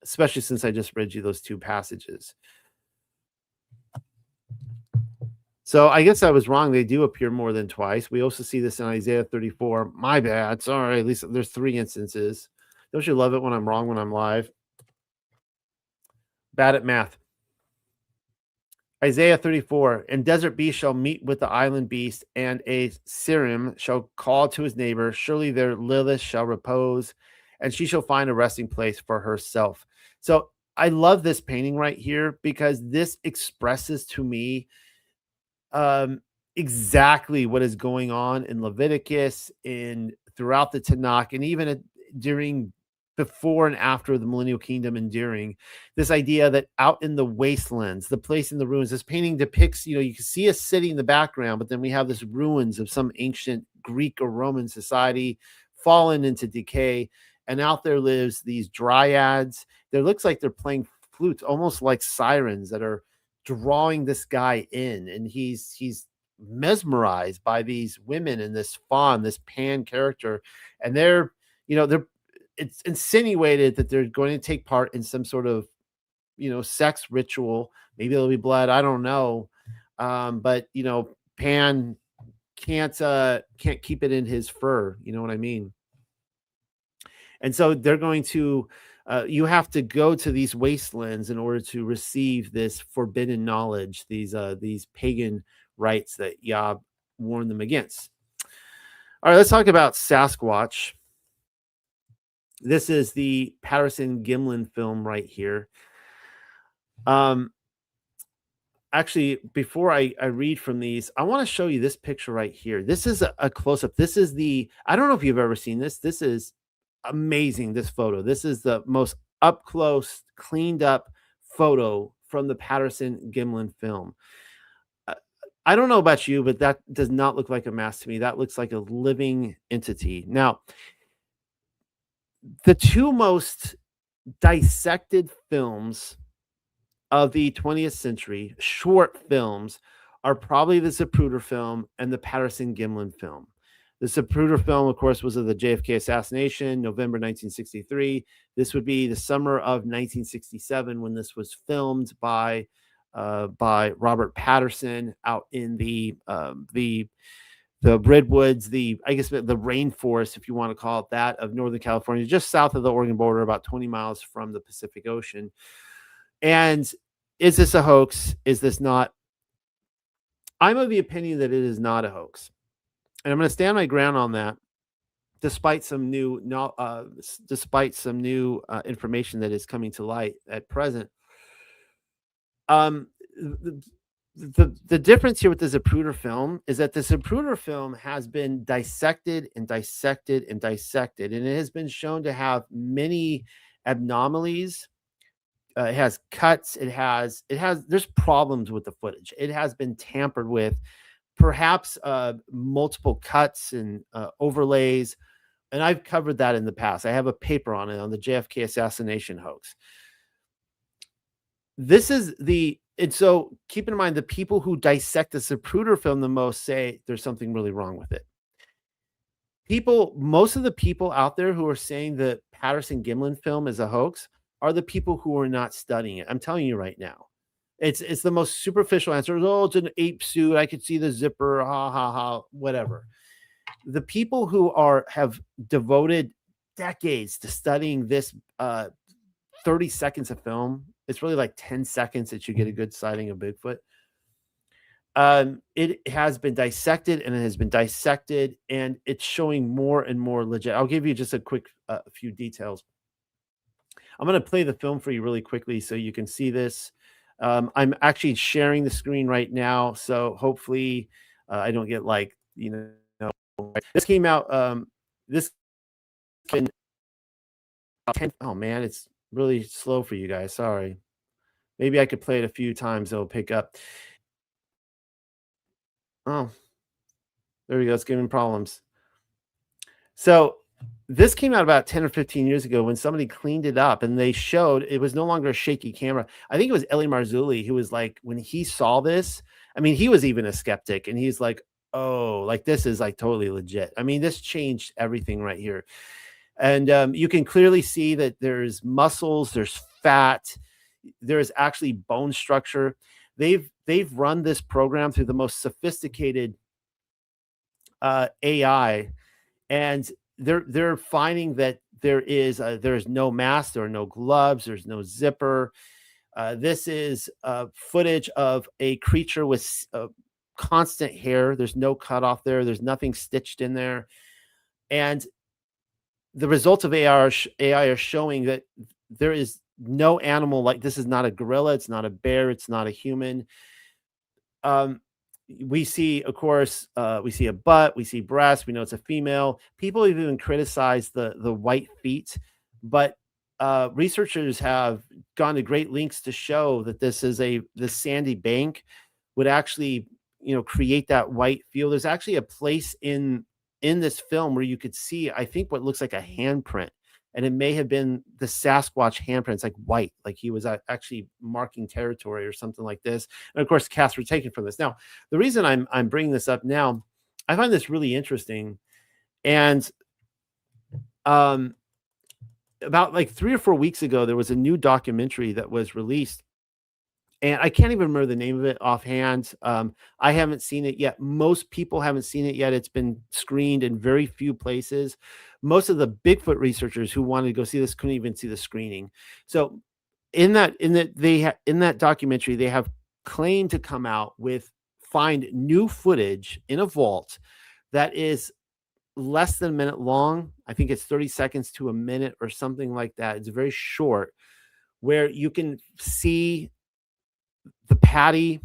especially since I just read you those two passages. So I guess I was wrong. They do appear more than twice. We also see this in Isaiah 34. My bad. Sorry. At least there's 3 instances. Don't you love it when I'm wrong when I'm live? Bad at math. Isaiah 34, and desert beast shall meet with the island beast, and a serim shall call to his neighbor. Surely there Lilith shall repose, and she shall find a resting place for herself. So I love this painting right here because this expresses to me um, exactly what is going on in Leviticus, in throughout the Tanakh, and even during before and after the millennial kingdom enduring this idea that out in the wastelands, the place in the ruins, this painting depicts, you can see a city in the background, but then we have this ruins of some ancient Greek or Roman society fallen into decay. And out there lives these dryads. There looks like they're playing flutes, almost like sirens that are drawing this guy in, and he's mesmerized by these women and this fawn, this Pan character, and they're it's insinuated that they're going to take part in some sort of sex ritual. Maybe there'll be blood. I don't know, but Pan can't keep it in his fur. You know what I mean? And so they're going to you have to go to these wastelands in order to receive this forbidden knowledge, these pagan rites that Yah warned them against. All right, let's talk about Sasquatch. This is the Patterson Gimlin film right here. Actually, before I read from these, I want to show you this picture right here. This is a close-up. This is I don't know if you've ever seen this. This is amazing, this photo. This is the most up close, cleaned up photo from the Patterson Gimlin film. I don't know about you, but that does not look like a mask to me. That looks like a living entity. Now, the two most dissected films of the 20th century, short films, are probably the Zapruder film and the Patterson Gimlin film. The Zapruder film, of course, was of the JFK assassination, November 1963. This would be the summer of 1967 when this was filmed by Robert Patterson out in the redwoods, I guess the rainforest, if you want to call it that, of Northern California, just south of the Oregon border, about 20 miles from the Pacific Ocean. And is this a hoax? Is this not? I'm of the opinion that it is not a hoax. And I'm going to stand my ground on that, despite some new information that is coming to light at present. The difference here with the Zapruder film is that the Zapruder film has been dissected and dissected and dissected, and it has been shown to have many anomalies. It has cuts. There's problems with the footage. It has been tampered with, perhaps multiple cuts and overlays. And I've covered that in the past. I have a paper on it, on the JFK assassination hoax. And so keep in mind, the people who dissect the Zapruder film the most say there's something really wrong with it. Most of the people out there who are saying the Patterson Gimlin film is a hoax are the people who are not studying it. I'm telling you right now. It's the most superficial answer. Oh, it's an ape suit. I could see the zipper. Ha ha ha. Whatever. The people who have devoted decades to studying this 30 seconds of film. It's really like 10 seconds that you get a good sighting of Bigfoot. It has been dissected and it has been dissected, and it's showing more and more legit. I'll give you just a quick few details. I'm going to play the film for you really quickly so you can see this. I'm actually sharing the screen right now, so hopefully I don't get this came out. This can. Oh man, it's really slow for you guys. Sorry. Maybe I could play it a few times. It'll pick up. Oh, there we go. It's giving problems. So this came out about 10 or 15 years ago when somebody cleaned it up and they showed it was no longer a shaky camera. I think it was Eli Marzulli who was like, when he saw this, I mean, he was even a skeptic, and he's like, oh, like this is like totally legit. I mean, this changed everything right here. And you can clearly see that there's muscles, there's fat, there's actually bone structure. They've run this program through the most sophisticated AI, and they're finding that there's no mask, there are no gloves, there's no zipper. This is footage of a creature with constant hair. There's no cutoff there. There's nothing stitched in there. And the results of AI are showing that there is no animal like this. Is not a gorilla. It's not a bear. It's not a human. Um, we see, of course, we see a butt. We see breasts. We know it's a female. People have even criticized the white feet, but researchers have gone to great lengths to show that this sandy bank would actually, create that white feel. There's actually a place in this film where you could see, I think, what looks like a handprint, and it may have been the Sasquatch handprint. It's like white, like he was actually marking territory or something like this. And of course, casts were taken from this. Now, the reason I'm bringing this up now, I find this really interesting, and about like 3 or 4 weeks ago, there was a new documentary that was released, and I can't even remember the name of it offhand. I haven't seen it yet. Most people haven't seen it yet. It's been screened in very few places. Most of the Bigfoot researchers who wanted to go see this couldn't even see the screening. So in that documentary, they have claimed to come out with find new footage in a vault that is less than a minute long. I think it's 30 seconds to a minute or something like that. It's very short, where you can see the Patty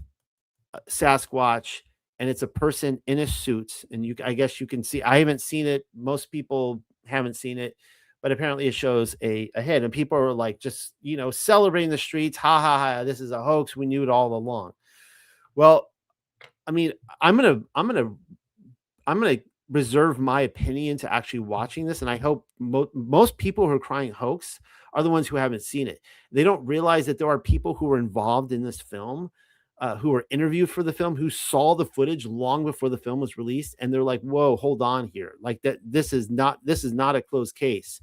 Sasquatch, and it's a person in a suit. And I guess you can see. I haven't seen it. Most people haven't seen it, but apparently it shows a head, and people are like just celebrating the streets. Ha ha ha! This is a hoax. We knew it all along. Well, I mean, I'm gonna reserve my opinion to actually watching this, and I hope most people who are crying hoax are the ones who haven't seen it. They don't realize that there are people who were involved in this film, who were interviewed for the film, who saw the footage long before the film was released, and they're like, "Whoa, hold on here! Like that, this is not a closed case."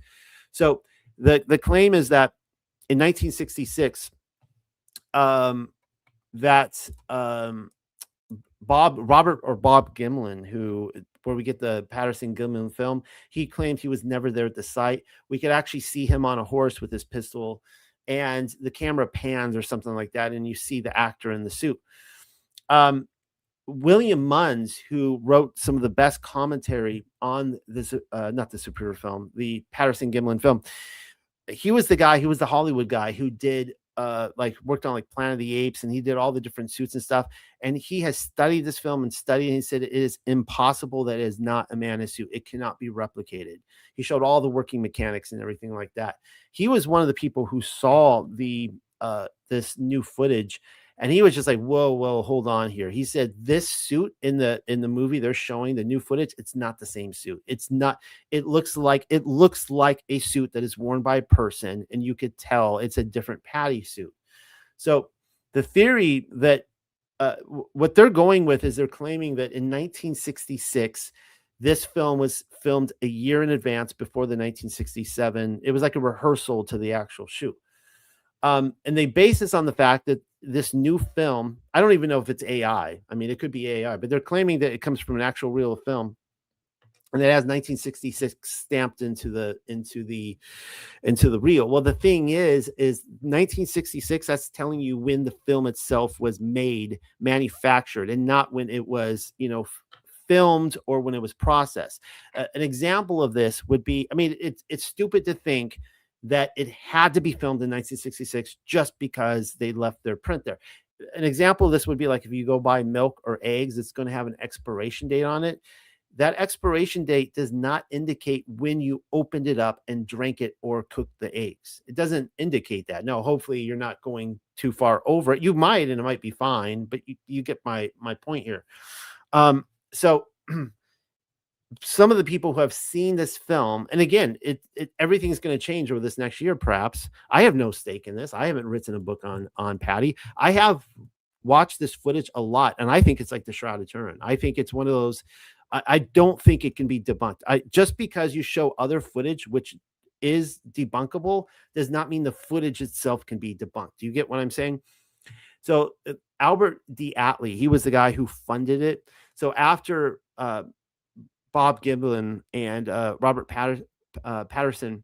So the claim is that in 1966, that Bob Gimlin, where we get the Patterson Gimlin film, he claimed he was never there at the site. We could actually see him on a horse with his pistol, and the camera pans or something like that, and you see the actor in the suit. William Munns, who wrote some of the best commentary on this, not the Superior film, the Patterson Gimlin film, he was the Hollywood guy who did worked on like Planet of the Apes, and he did all the different suits and stuff. And he has studied this film and he said it is impossible that it is not a man in a suit. It cannot be replicated. He showed all the working mechanics and everything like that. He was one of the people who saw this new footage, and he was just like, whoa, hold on here. He said this suit in the movie they're showing, the new footage, it's not the same suit. It's not. It looks like a suit that is worn by a person, and you could tell it's a different Patty suit. So the theory that what they're going with is they're claiming that in 1966, this film was filmed a year in advance before the 1967. It was like a rehearsal to the actual shoot. And they base this on the fact that this new film, I don't even know if it's AI. I mean, it could be AI, but they're claiming that it comes from an actual real film, and it has 1966 stamped into the reel. Well, the thing is 1966. That's telling you when the film itself was manufactured, and not when it was, filmed or when it was processed. An example of this would be, I mean, it's stupid to think that it had to be filmed in 1966 just because they left their print there. An example of this would be like if you go buy milk or eggs, it's going to have an expiration date on it. That expiration date does not indicate when you opened it up and drank it or cooked the eggs. It doesn't indicate that. No, hopefully you're not going too far over it. You might, and it might be fine, but you get my point here. So some of the people who have seen this film, and again, everything's going to change over this next year, perhaps. I have no stake in this. I haven't written a book on Patty. I have watched this footage a lot, and I think it's like the Shroud of Turin. I think it's one of those. I don't think it can be debunked. Just because you show other footage, which is debunkable, does not mean the footage itself can be debunked. Do you get what I'm saying? So Albert D. Atlee, he was the guy who funded it. So after Bob Gimlin and Robert Patterson,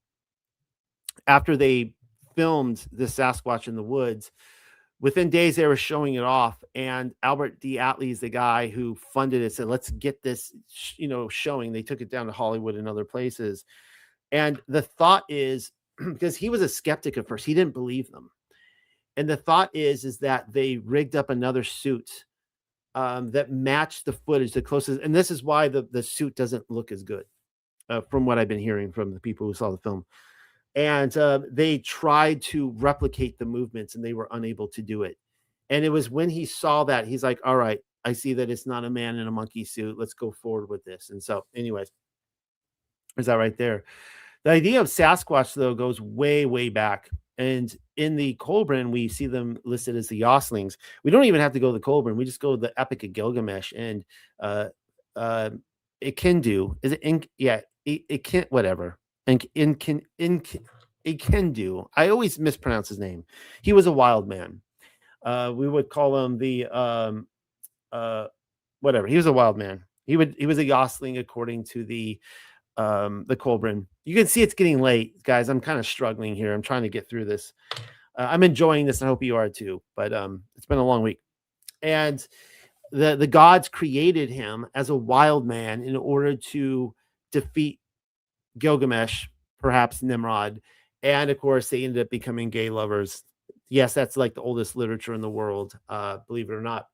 after they filmed the Sasquatch in the woods. Within days, they were showing it off, and Albert D. Atley is the guy who funded it. Said, "Let's get this, showing." They took it down to Hollywood and other places. And the thought is, because he was a skeptic at first, he didn't believe them. And the thought is that they rigged up another suit that matched the footage the closest. And this is why the suit doesn't look as good, from what I've been hearing from the people who saw the film. And they tried to replicate the movements, and they were unable to do it. And it was when he saw that, he's like, all right, I see that it's not a man in a monkey suit. Let's go forward with this. And so, anyways, there's that right there. The idea of Sasquatch, though, goes way, way back. And in the Colburn, we see them listed as the Yoslings. We don't even have to go to the Colburn. We just go to the Epic of Gilgamesh, and it can do. Is it? It can't. Whatever. And it can do. I always mispronounce his name. He was a wild man. We would call him the whatever. He was a wild man. He was a Yosling according to the Colburn. You can see it's getting late, guys. I'm kind of struggling here. I'm trying to get through this. I'm enjoying this. I hope you are too. But it's been a long week. And the gods created him as a wild man in order to defeat Gilgamesh, perhaps Nimrod, and of course they ended up becoming gay lovers. Yes, that's like the oldest literature in the world, believe it or not.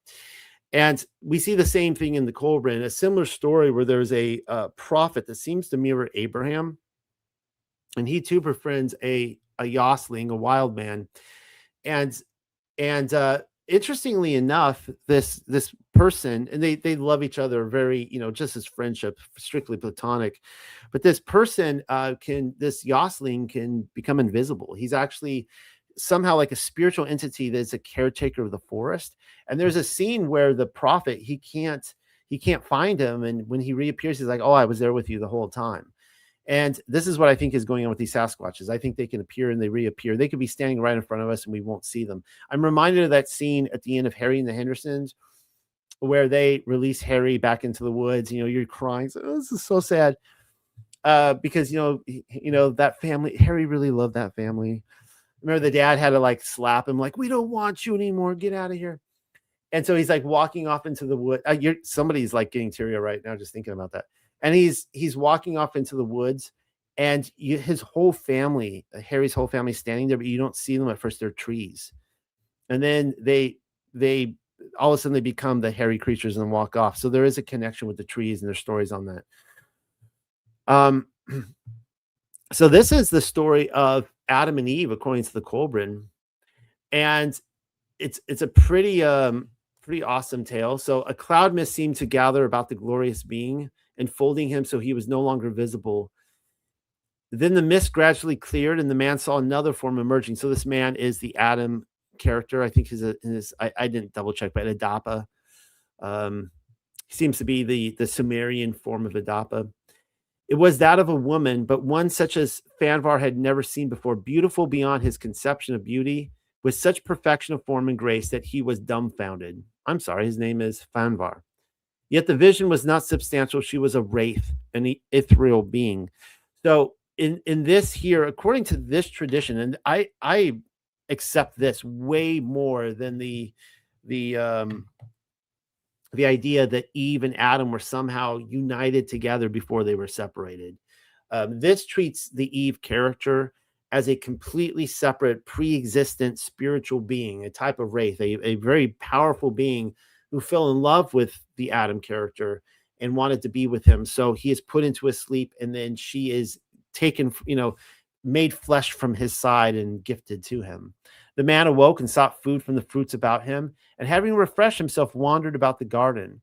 And we see the same thing in the Colburn, a similar story where there's a prophet that seems to mirror Abraham, and he too befriends a Yosling, a wild man. And interestingly enough, this person, and they love each other very, just as friendship, strictly platonic. But this person this Yosling can become invisible. He's actually somehow like a spiritual entity that's a caretaker of the forest. And there's a scene where the prophet, he can't find him, and when he reappears, he's like, "Oh, I was there with you the whole time." And this is what I think is going on with these Sasquatches. I think they can appear and they reappear. They could be standing right in front of us and we won't see them. I'm reminded of that scene at the end of Harry and the Hendersons, where they release Harry back into the woods. You're crying. So, this is so sad. Because that family, Harry really loved that family. Remember, the dad had to like slap him, like, "We don't want you anymore. Get out of here." And so he's like walking off into the wood. Somebody's like getting teary right now just thinking about that. And he's walking off into the woods, and his whole family, Harry's whole family, standing there, but you don't see them at first. They're trees, and then they all of a sudden they become the hairy creatures and walk off. So there is a connection with the trees, and there's stories on that. So this is the story of Adam and Eve according to the Colburn, and it's a pretty awesome tale. So a cloud mist seemed to gather about the glorious being, enfolding him so he was no longer visible. Then the mist gradually cleared, and the man saw another form emerging. So this man is the Adam character. I think I didn't double check, but Adapa. He seems to be the Sumerian form of Adapa. It was that of a woman, but one such as Fanvar had never seen before, beautiful beyond his conception of beauty, with such perfection of form and grace that he was dumbfounded. I'm sorry, his name is Fanvar. Yet the vision was not substantial. She was a wraith, an ethereal being. So in this here, according to this tradition, and I accept this way more than the idea that Eve and Adam were somehow united together before they were separated. This treats the Eve character as a completely separate, pre-existent spiritual being, a type of wraith, a very powerful being who fell in love with the Adam character and wanted to be with him. So he is put into a sleep, and then she is taken, made flesh from his side and gifted to him. The man awoke and sought food from the fruits about him, and having refreshed himself, wandered about the garden.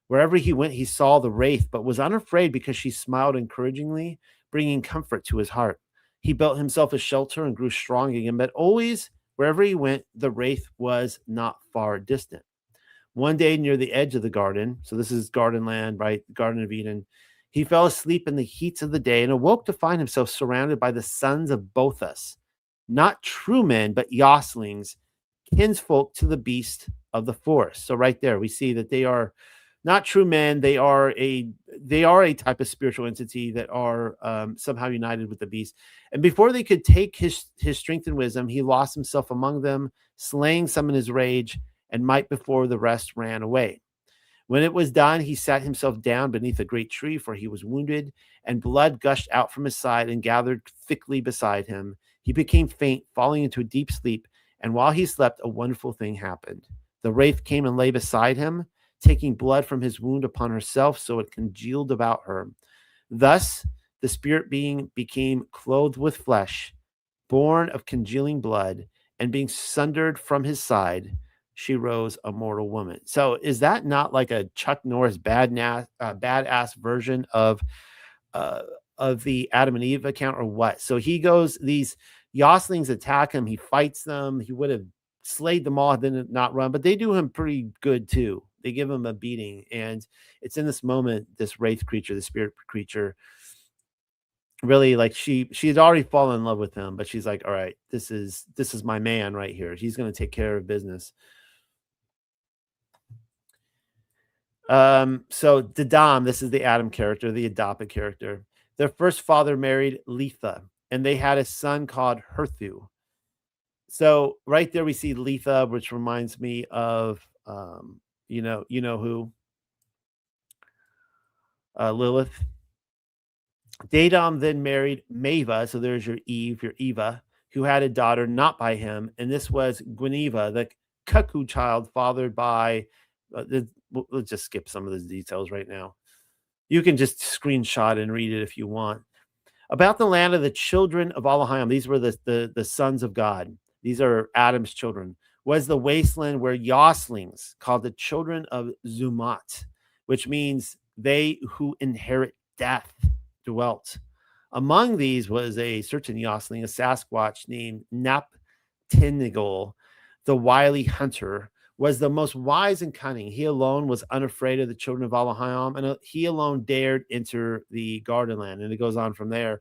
Wherever he went, he saw the wraith, but was unafraid because she smiled encouragingly, bringing comfort to his heart. He built himself a shelter and grew strong again, but always, wherever he went, the wraith was not far distant. One day near the edge of the garden, so this is garden land, right? Garden of Eden, he fell asleep in the heats of the day and awoke to find himself surrounded by the sons of Bothus, not true men, but Yoslings, kinsfolk to the beast of the forest. So right there, we see that they are not true men. They are a type of spiritual entity that are somehow united with the beast. And before they could take his strength and wisdom, he lost himself among them, slaying some in his rage, and might before the rest ran away. When it was done, he sat himself down beneath a great tree, for he was wounded, and blood gushed out from his side and gathered thickly beside him. He became faint, falling into a deep sleep, and while he slept, a wonderful thing happened. The wraith came and lay beside him, taking blood from his wound upon herself, so it congealed about her. Thus, the spirit being became clothed with flesh, born of congealing blood, and being sundered from his side, she rose a mortal woman. So is that not like a Chuck Norris badass version uh, of the Adam and Eve account, or what? So he goes, these Yoslings attack him, he fights them, he would have slayed them all, then not run, but they do him pretty good too. They give him a beating, and it's in this moment, this wraith creature, the spirit creature, really, like, she had already fallen in love with him, but she's like, all right, this is my man right here. He's going to take care of business. So Dadam, this is the Adam character, the adopted character. Their first father married Letha, and they had a son called Herthu. So right there we see Letha, which reminds me of you know who, Lilith. Dadam then married Mava, so there's your Eve, your Eva, who had a daughter not by him, and this was Guinevere, the cuckoo child fathered by. Let's just skip some of those details right now. You can just screenshot and read it if you want. About the land of the children of Elohim, these were the sons of God. These are Adam's children. Was the wasteland where Yoslings, called the children of Zumat, which means they who inherit death, dwelt. Among these was a certain Yosling, a Sasquatch named Naptinigal, the wily hunter, was the most wise and cunning. He alone was unafraid of the children of Elohim, and he alone dared enter the garden land. And it goes on from there.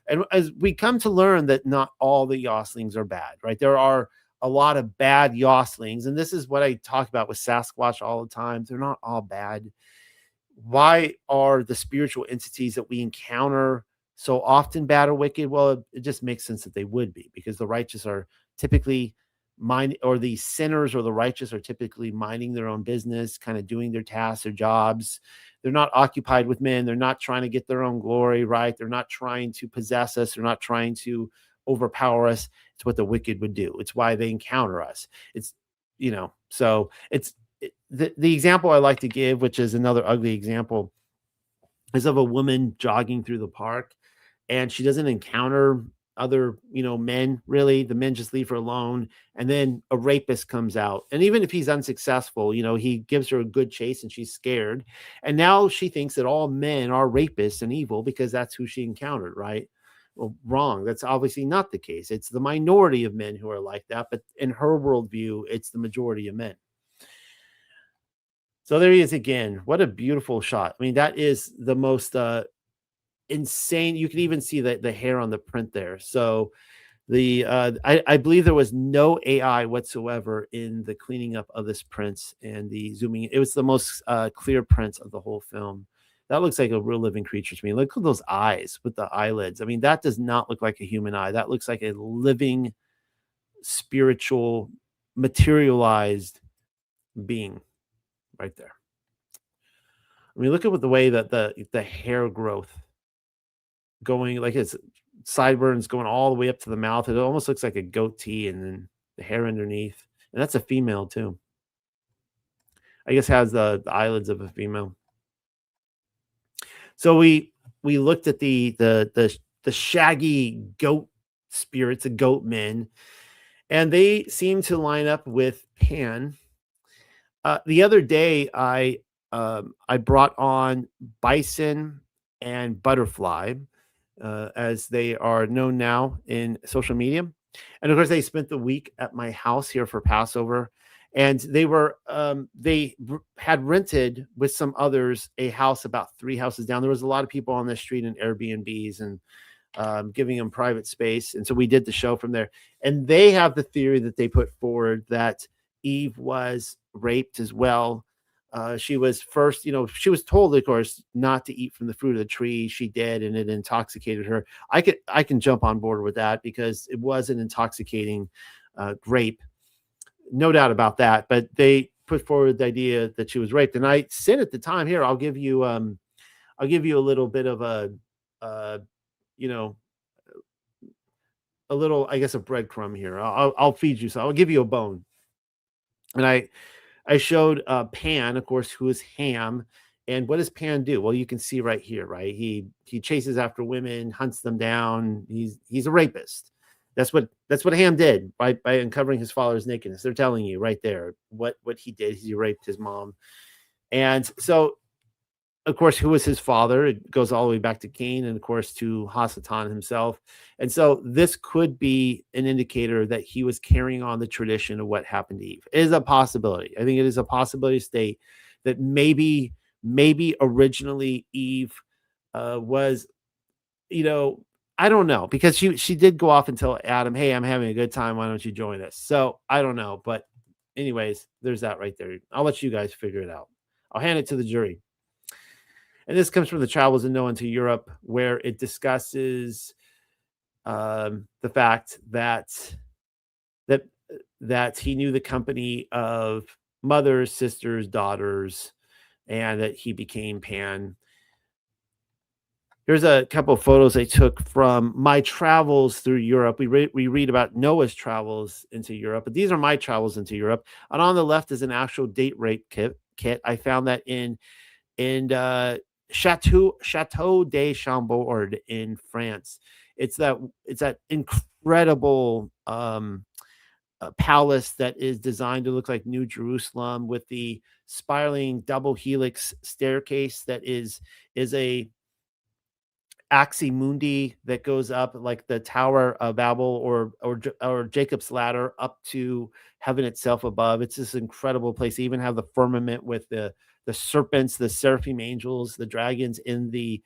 And as we come to learn that not all the Yoslings are bad, right? There are a lot of bad Yoslings, and this is what I talk about with Sasquatch all the time. They're not all bad. Why are the spiritual entities that we encounter so often bad or wicked? Well, it just makes sense that they would be, because the righteous are typically or the sinners or the righteous are typically minding their own business, kind of doing their tasks, their jobs. They're not occupied with men. They're not trying to get their own glory, right? They're not trying to possess us. They're not trying to overpower us. It's what the wicked would do. It's why they encounter us. It's, so it's, the example I like to give, which is another ugly example, is of a woman jogging through the park, and she doesn't encounter other men. Really, the men just leave her alone, and then a rapist comes out, and even if he's unsuccessful, he gives her a good chase, and she's scared, and now she thinks that all men are rapists and evil because that's who she encountered, right? Well, wrong. That's obviously not the case. It's the minority of men who are like that, but in her worldview, it's the majority of men. So there he is again. What a beautiful shot. I mean, that is the most insane. You can even see the hair on the print there. So I believe there was no AI whatsoever in the cleaning up of this print and the zooming. It was the most clear prints of the whole film. That looks like a real living creature to me. Look at those eyes with the eyelids. I mean, that does not look like a human eye. That looks like a living, spiritual, materialized being right there. I mean, look at the way that the hair growth going, like it's sideburns going all the way up to the mouth. It almost looks like a goatee, and then the hair underneath. And that's a female too. I guess has the eyelids of a female. So we looked at the shaggy goat spirits, the goat men, and they seem to line up with Pan. The other day, I brought on Bison and Butterfly, as they are known now in social media. And of course, they spent the week at my house here for Passover. And they were had rented with some others a house about 3 houses down. There was a lot of people on the street in Airbnbs and giving them private space. And so we did the show from there. And they have the theory that they put forward that Eve was raped as well. She was first, she was told, of course, not to eat from the fruit of the tree. She did, and it intoxicated her. I can jump on board with that because it was an intoxicating grape, no doubt about that. But they put forward the idea that she was raped, and I said at the time, here, I'll give you a little bit of uh, you know, a little, I guess, a breadcrumb here. I'll feed you, so I'll give you a bone. And I showed Pan, of course, who is Ham. And what does Pan do? Well, you can see right here, right? He chases after women, hunts them down. He's a rapist. That's what Ham did by uncovering his father's nakedness. They're telling you right there what he did. He raped his mom. And so, of course, who was his father? It goes all the way back to Cain and, of course, to Hasatan himself. And so this could be an indicator that he was carrying on the tradition of what happened to Eve. It is a possibility. I think it is a possibility to state that maybe originally Eve was, I don't know, because she did go off and tell Adam, hey, I'm having a good time. Why don't you join us? So I don't know. But anyways, there's that right there. I'll let you guys figure it out. I'll hand it to the jury. And this comes from the Travels of Noah into Europe, where it discusses the fact that he knew the company of mothers, sisters, daughters, and that he became Pan. Here's a couple of photos I took from my travels through Europe. We read about Noah's travels into Europe, but these are my travels into Europe. And on the left is an actual date rape kit. I found that in Chateau de Chambord in France. It's that incredible palace that is designed to look like New Jerusalem, with the spiraling double helix staircase that is a aximundi that goes up like the Tower of Babel or Jacob's ladder up to heaven itself above. It's this incredible place. They even have the firmament with the serpents, the seraphim angels, the dragons in the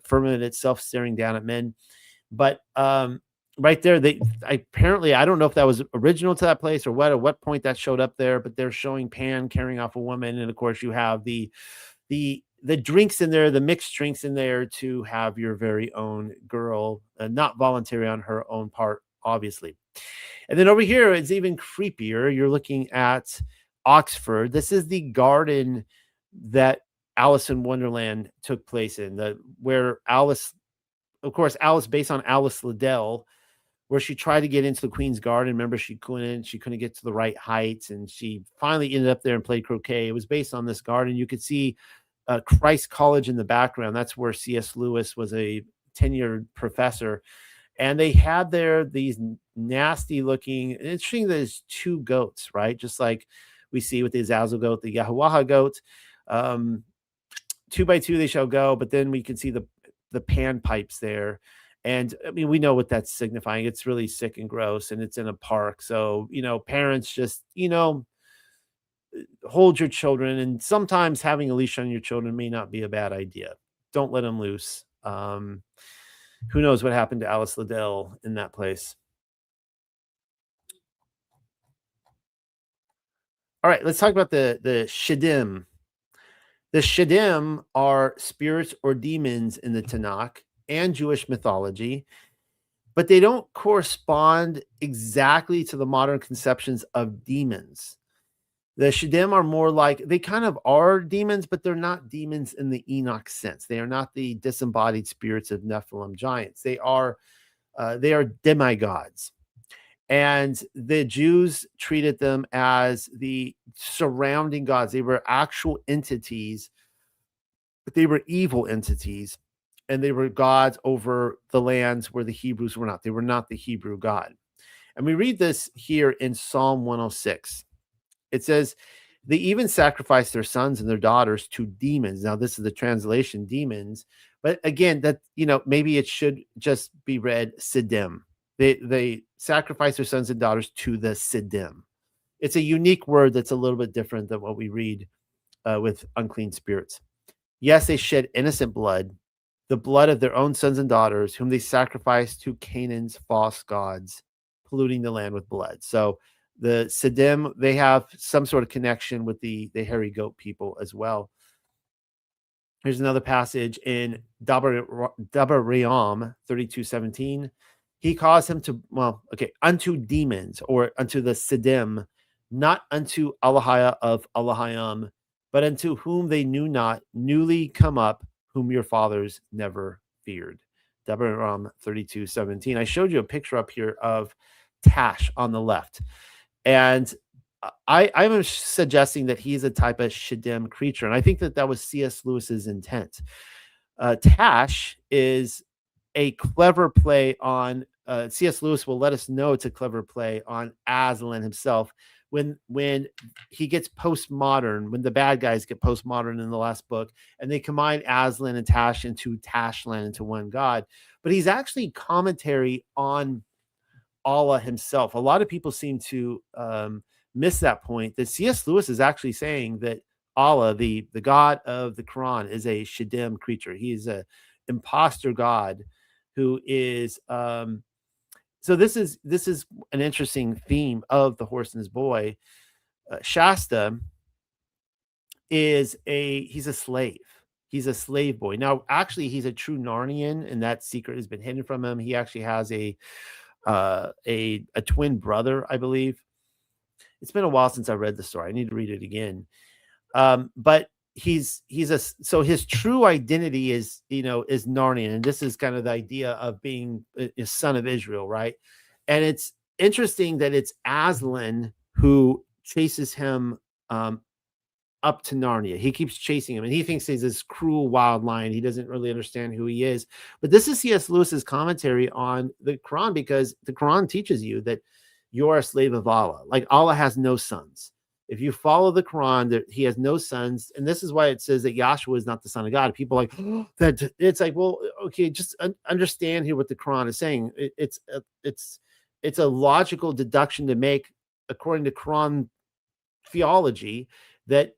firmament itself staring down at men. But right there, apparently, I don't know if that was original to that place or at what point that showed up there, but they're showing Pan carrying off a woman. And of course you have the drinks in there, the mixed drinks in there to have your very own girl, not voluntary on her own part, obviously. And then over here, it's even creepier. You're looking at Oxford. This is the garden that Alice in Wonderland took place in, where Alice, of course, Alice based on Alice Liddell, where she tried to get into the Queen's Garden. Remember, she couldn't get to the right heights, and she finally ended up there and played croquet. It was based on this garden. You could see Christ College in the background. That's where C.S. Lewis was a tenured professor. And they had there these nasty looking, interesting, there's two goats, right? Just like we see with the Azazel goat, the Yahuwah goat. 2 by 2 they shall go, but then we can see the pan pipes there. And I mean, we know what that's signifying. It's really sick and gross, and it's in a park. So, parents just, hold your children, and sometimes having a leash on your children may not be a bad idea. Don't let them loose. Who knows what happened to Alice Liddell in that place. All right, let's talk about the Sheddim. The Sheddim are spirits or demons in the Tanakh and Jewish mythology, but they don't correspond exactly to the modern conceptions of demons. The Sheddim are more like, they kind of are demons, but they're not demons in the Enoch sense. They are not the disembodied spirits of Nephilim giants. They are demigods. And the Jews treated them as the surrounding gods. They were actual entities, but they were evil entities. And they were gods over the lands where the Hebrews were not. They were not the Hebrew God. And we read this here in Psalm 106. It says, they even sacrificed their sons and their daughters to demons. Now, this is the translation, demons. But again, that, maybe it should just be read Siddim. They sacrifice their sons and daughters to the Siddim. It's a unique word that's a little bit different than what we read with unclean spirits. Yes, they shed innocent blood, the blood of their own sons and daughters, whom they sacrificed to Canaan's false gods, polluting the land with blood. So The Siddim, they have some sort of connection with the hairy goat people as well. Here's another passage in Dabaream 32:17. He caused him to, unto demons, or unto the Siddim, not unto Allahiah of Allahayim, but unto whom they knew not, newly come up, whom your fathers never feared. Dabaream 32:17. I showed you a picture up here of Tash on the left. And I'm suggesting that he's a type of Shaddim creature. And I think that was C.S. Lewis's intent. Tash is a clever play on, C.S. Lewis will let us know it's a clever play on Aslan himself. When he gets postmodern, when the bad guys get postmodern in the last book, and they combine Aslan and Tash into Tashlan, into one god. But he's actually commentary on Allah himself. A lot of people seem to miss that point, that C.S. Lewis is actually saying that Allah, the God of the Quran, is a Shaddim creature. He is a imposter God who is so this is an interesting theme of The Horse and His Boy. Shasta is he's a slave. He's a slave boy. Now, actually, he's a true Narnian, and that secret has been hidden from him. He actually has a twin brother, I believe. It's been a while since I read the story. I need to read it again. But so his true identity is Narnian, and this is kind of the idea of being a son of Israel, right? And it's interesting that it's Aslan who chases him up to Narnia. He keeps chasing him, and he thinks he's this cruel wild lion. He doesn't really understand who he is. But this is C.S. Lewis's commentary on the Quran, because the Quran teaches you that you're a slave of Allah. Like, Allah has no sons. If you follow the Quran, that he has no sons, and this is why it says that Yahshua is not the son of God. People are like, oh, that it's like, well, okay, just understand here what the Quran is saying. It's a logical deduction to make according to Quran theology that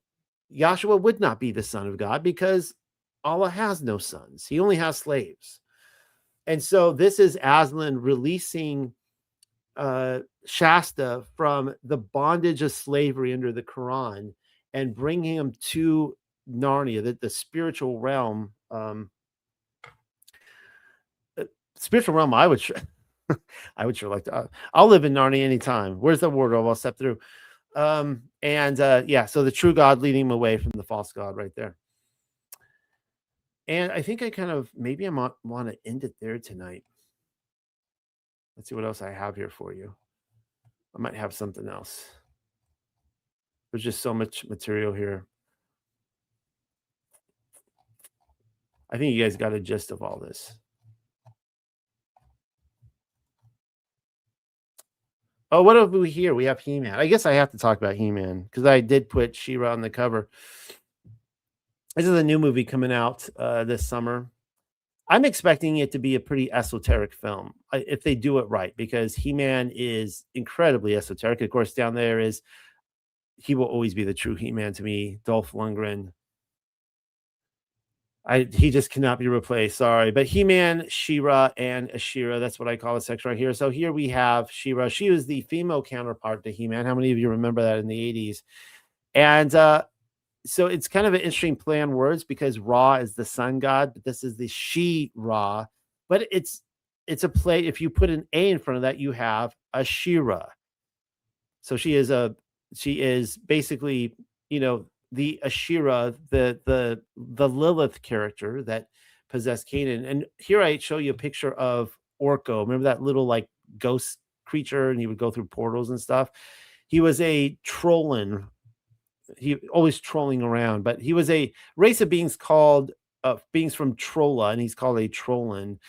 Yahshua would not be the son of God, because Allah has no sons. He only has slaves. And so this is Aslan releasing Shasta from the bondage of slavery under the Quran and bringing him to Narnia, the spiritual realm. Spiritual realm, I would sure like to. I'll live in Narnia anytime. Where's the wardrobe? I'll step through. So the true God leading him away from the false God right there. And I think maybe I want to end it there tonight. Let's see what else I have here for you. I might have something else. There's just so much material here. I think you guys got a gist of all this. Oh, what have we here? We have He-Man. I guess I have to talk about He-Man because I did put She-Ra on the cover. This is a new movie coming out this summer. I'm expecting it to be a pretty esoteric film if they do it right, because He-Man is incredibly esoteric. Of course, down there he will always be the true He-Man to me, Dolph Lundgren. He just cannot be replaced. Sorry. But He-Man, She-Ra, and Ashira, that's what I call a section right here. So here we have She-Ra. She was the female counterpart to He-Man. How many of you remember that in the 80s? And so it's kind of an interesting play on words, because Ra is the sun god, but this is the She-Ra. But it's a play. If you put an A in front of that, you have Ashira. So she is basically, the Ashira, the Lilith character that possessed Canaan. And here I show you a picture of Orko. Remember that little like ghost creature, and he would go through portals and stuff. He was a Trollin. He always trolling around, but he was a race of beings called beings from Trolla, and he's called a Trollin.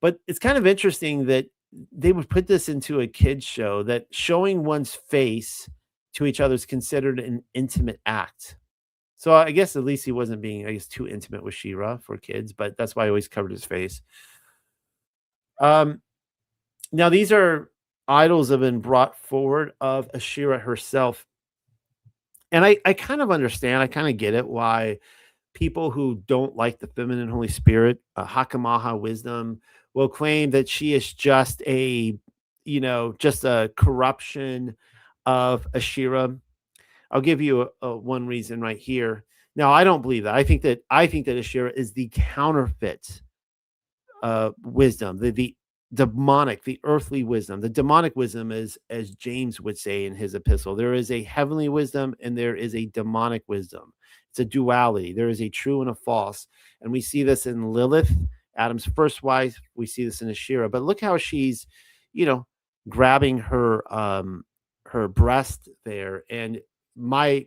But it's kind of interesting that they would put this into a kid's show, that showing one's face to each other is considered an intimate act. So I guess at least he wasn't being, too intimate with She-Ra for kids, but that's why he always covered his face. Now these are idols have been brought forward of Ashira herself. And I kind of understand, I kind of get it, why people who don't like the feminine Holy Spirit, Hakamaha wisdom, will claim that she is just a just a corruption of Asherah. I'll give you one reason right here. Now, I don't believe that. I think that Asherah is the counterfeit wisdom, the demonic, the earthly wisdom. The demonic wisdom is, as James would say in his epistle, there is a heavenly wisdom and there is a demonic wisdom. It's a duality. There is a true and a false. And we see this in Lilith, Adam's first wife. We see this in Asherah. But look how she's, you know, grabbing her breast there. And my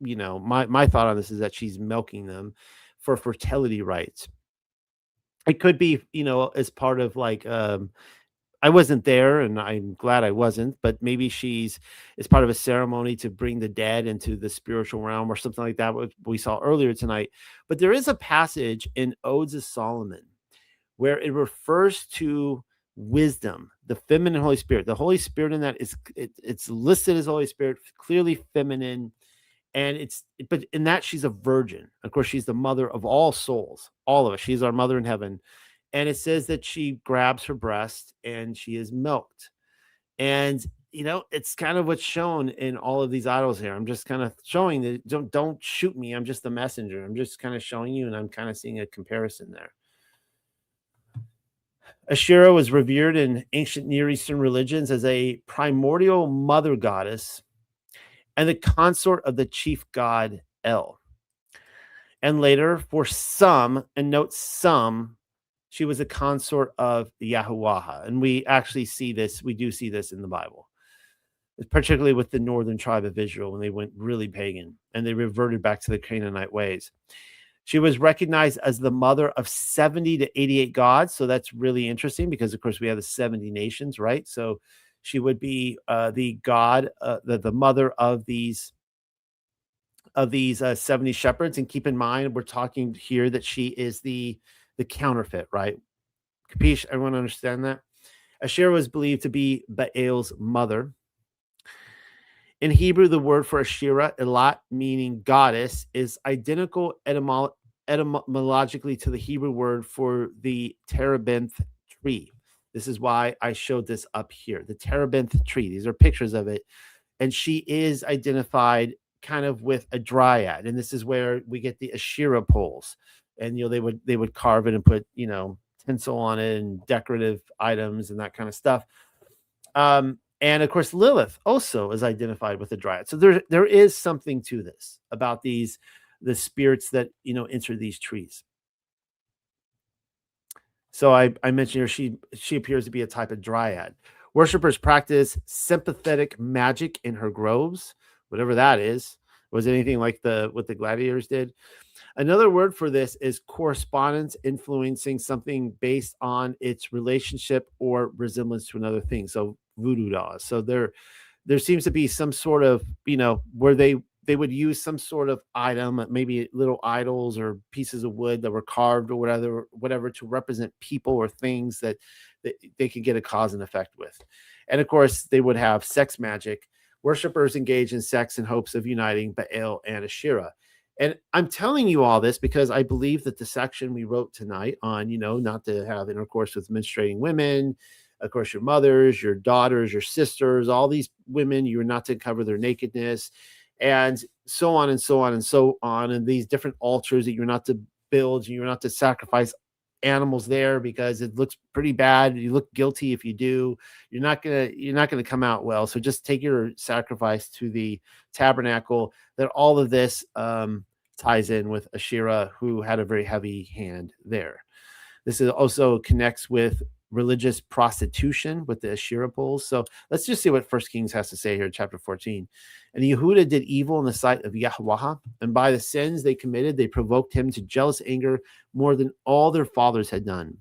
my thought on this is that she's milking them for fertility rights. It could be, as part of like, I wasn't there and I'm glad I wasn't, but maybe she's as part of a ceremony to bring the dead into the spiritual realm or something like that, what we saw earlier tonight. But there is a passage in Odes of Solomon where it refers to wisdom, the feminine Holy Spirit. The Holy Spirit in that it's listed as Holy Spirit, clearly feminine. And but in that she's a virgin. Of course, she's the mother of all souls, all of us. She's our mother in heaven. And it says that she grabs her breast and she is milked. And it's kind of what's shown in all of these idols here. I'm just kind of showing that don't shoot me. I'm just the messenger. I'm just kind of showing you, and I'm kind of seeing a comparison there. Asherah was revered in ancient Near Eastern religions as a primordial mother goddess and the consort of the chief god El. And later, for some, and note some, she was a consort of Yahuwah. And we actually see this, we do see this in the Bible, particularly with the northern tribe of Israel when they went really pagan and they reverted back to the Canaanite ways. She was recognized as the mother of 70 to 88 gods. So that's really interesting because, of course, we have the 70 nations, right? So she would be the god, the mother of these 70 shepherds. And keep in mind, we're talking here that she is the counterfeit, right? Capiche? Everyone understand that? Asherah was believed to be Baal's mother. In Hebrew, the word for Asherah, Elat, meaning goddess, is identical etymologically to the Hebrew word for the terebinth tree. This is why I showed this up here, the terebinth tree. These are pictures of it. And she is identified kind of with a dryad. And this is where we get the Asherah poles. And, they would carve it and put, tinsel on it and decorative items and that kind of stuff. And of course, Lilith also is identified with the dryad. So there is something to this about the spirits that, enter these trees. So I mentioned here, she appears to be a type of dryad. Worshippers practice sympathetic magic in her groves, whatever that is. Was anything like what the gladiators did? Another word for this is correspondence, influencing something based on its relationship or resemblance to another thing. So voodoo dolls. So there seems to be some sort of, where they would use some sort of item, maybe little idols or pieces of wood that were carved or whatever to represent people or things that they could get a cause and effect with. And of course, they would have sex magic. Worshippers engage in sex in hopes of uniting Baal and Asherah. And I'm telling you all this because I believe that the section we wrote tonight on, not to have intercourse with menstruating women, of course, your mothers, your daughters, your sisters, all these women, you're not to cover their nakedness, and so on and so on and so on. And these different altars that you're not to build, you're not to sacrifice animals there because it looks pretty bad. You look guilty if you do. You're not gonna come out well. So just take your sacrifice to the tabernacle. That all of this ties in with Asherah, who had a very heavy hand there. This is also connects with religious prostitution with the Asherah poles. So let's just see what First Kings has to say here in chapter 14. And Yehuda did evil in the sight of Yahweh, and by the sins they committed, they provoked him to jealous anger more than all their fathers had done.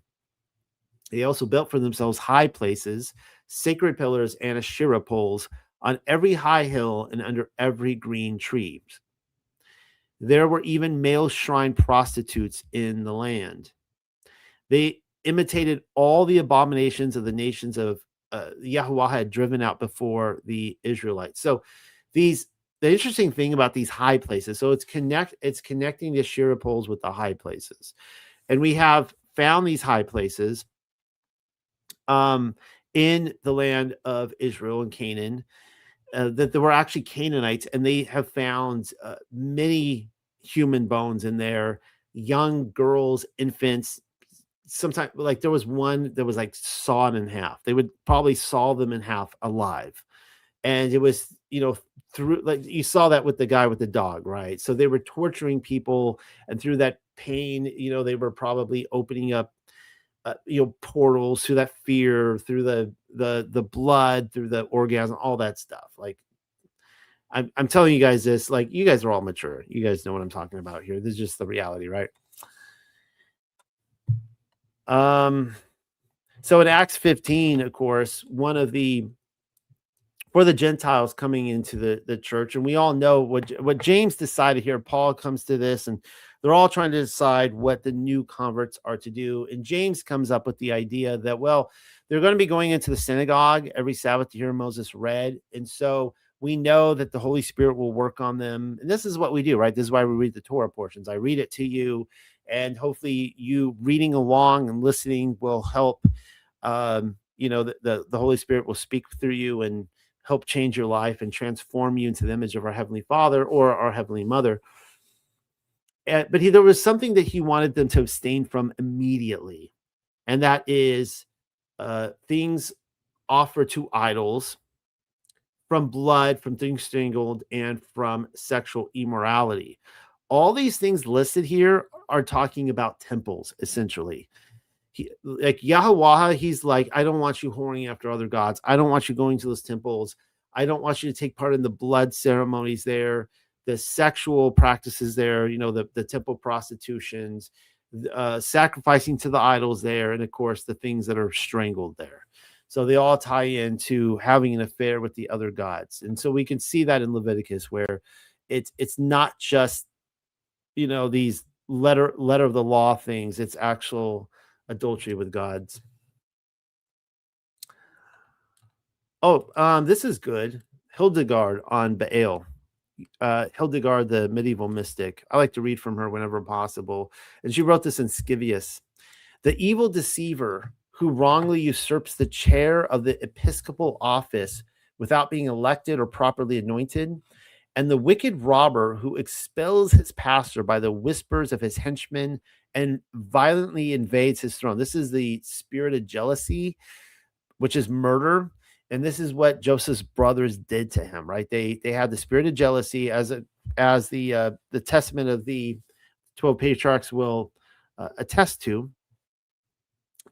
They also built for themselves high places, sacred pillars, and Asherah poles on every high hill and under every green tree. There were even male shrine prostitutes in the land. They imitated all the abominations of the nations of Yahuwah had driven out before the Israelites. So the interesting thing about these high places, so it's connecting the Asherah poles with the high places. And we have found these high places in the land of Israel and Canaan, that there were actually Canaanites, and they have found many human bones in there, young girls, infants. Sometimes, like there was one that was like sawn in half. They would probably saw them in half alive, and it was, through, like you saw that with the guy with the dog, right? So they were torturing people, and through that pain, they were probably opening up portals through that fear, through the blood, through the orgasm, all that stuff. Like I'm telling you guys this, like you guys are all mature. You guys know what I'm talking about here. This is just the reality, right? So in Acts 15, of course, one of the for the Gentiles coming into the church, and we all know what James decided here. Paul comes to this, and they're all trying to decide what the new converts are to do. And James comes up with the idea that, well, they're going to be going into the synagogue every Sabbath to hear Moses read, and so we know that the Holy Spirit will work on them. And this is what we do, right? This is why we read the Torah portions. I read it to you, and hopefully you reading along and listening will help. The Holy Spirit will speak through you and help change your life and transform you into the image of our Heavenly Father or our Heavenly Mother. But there was something that he wanted them to abstain from immediately, and that is things offered to idols, from blood, from things strangled, and from sexual immorality. All these things listed here are talking about temples, essentially. Like Yahweh, he's like, I don't want you whoring after other gods. I don't want you going to those temples. I don't want you to take part in the blood ceremonies there, the sexual practices there, the temple prostitutions, sacrificing to the idols there, and of course the things that are strangled there. So they all tie into having an affair with the other gods. And so we can see that in Leviticus, where it's not just these letter of the law things, it's actual adultery with gods. This is good. Hildegard on Baal. Hildegard, the medieval mystic. I like to read from her whenever possible. And she wrote this in Scivias. The evil deceiver who wrongly usurps the chair of the episcopal office without being elected or properly anointed, and the wicked robber who expels his pastor by the whispers of his henchmen and violently invades his throne. This is the spirit of jealousy, which is murder. And this is what Joseph's brothers did to him, right? They had the spirit of jealousy, as the testament of the 12 patriarchs will attest to.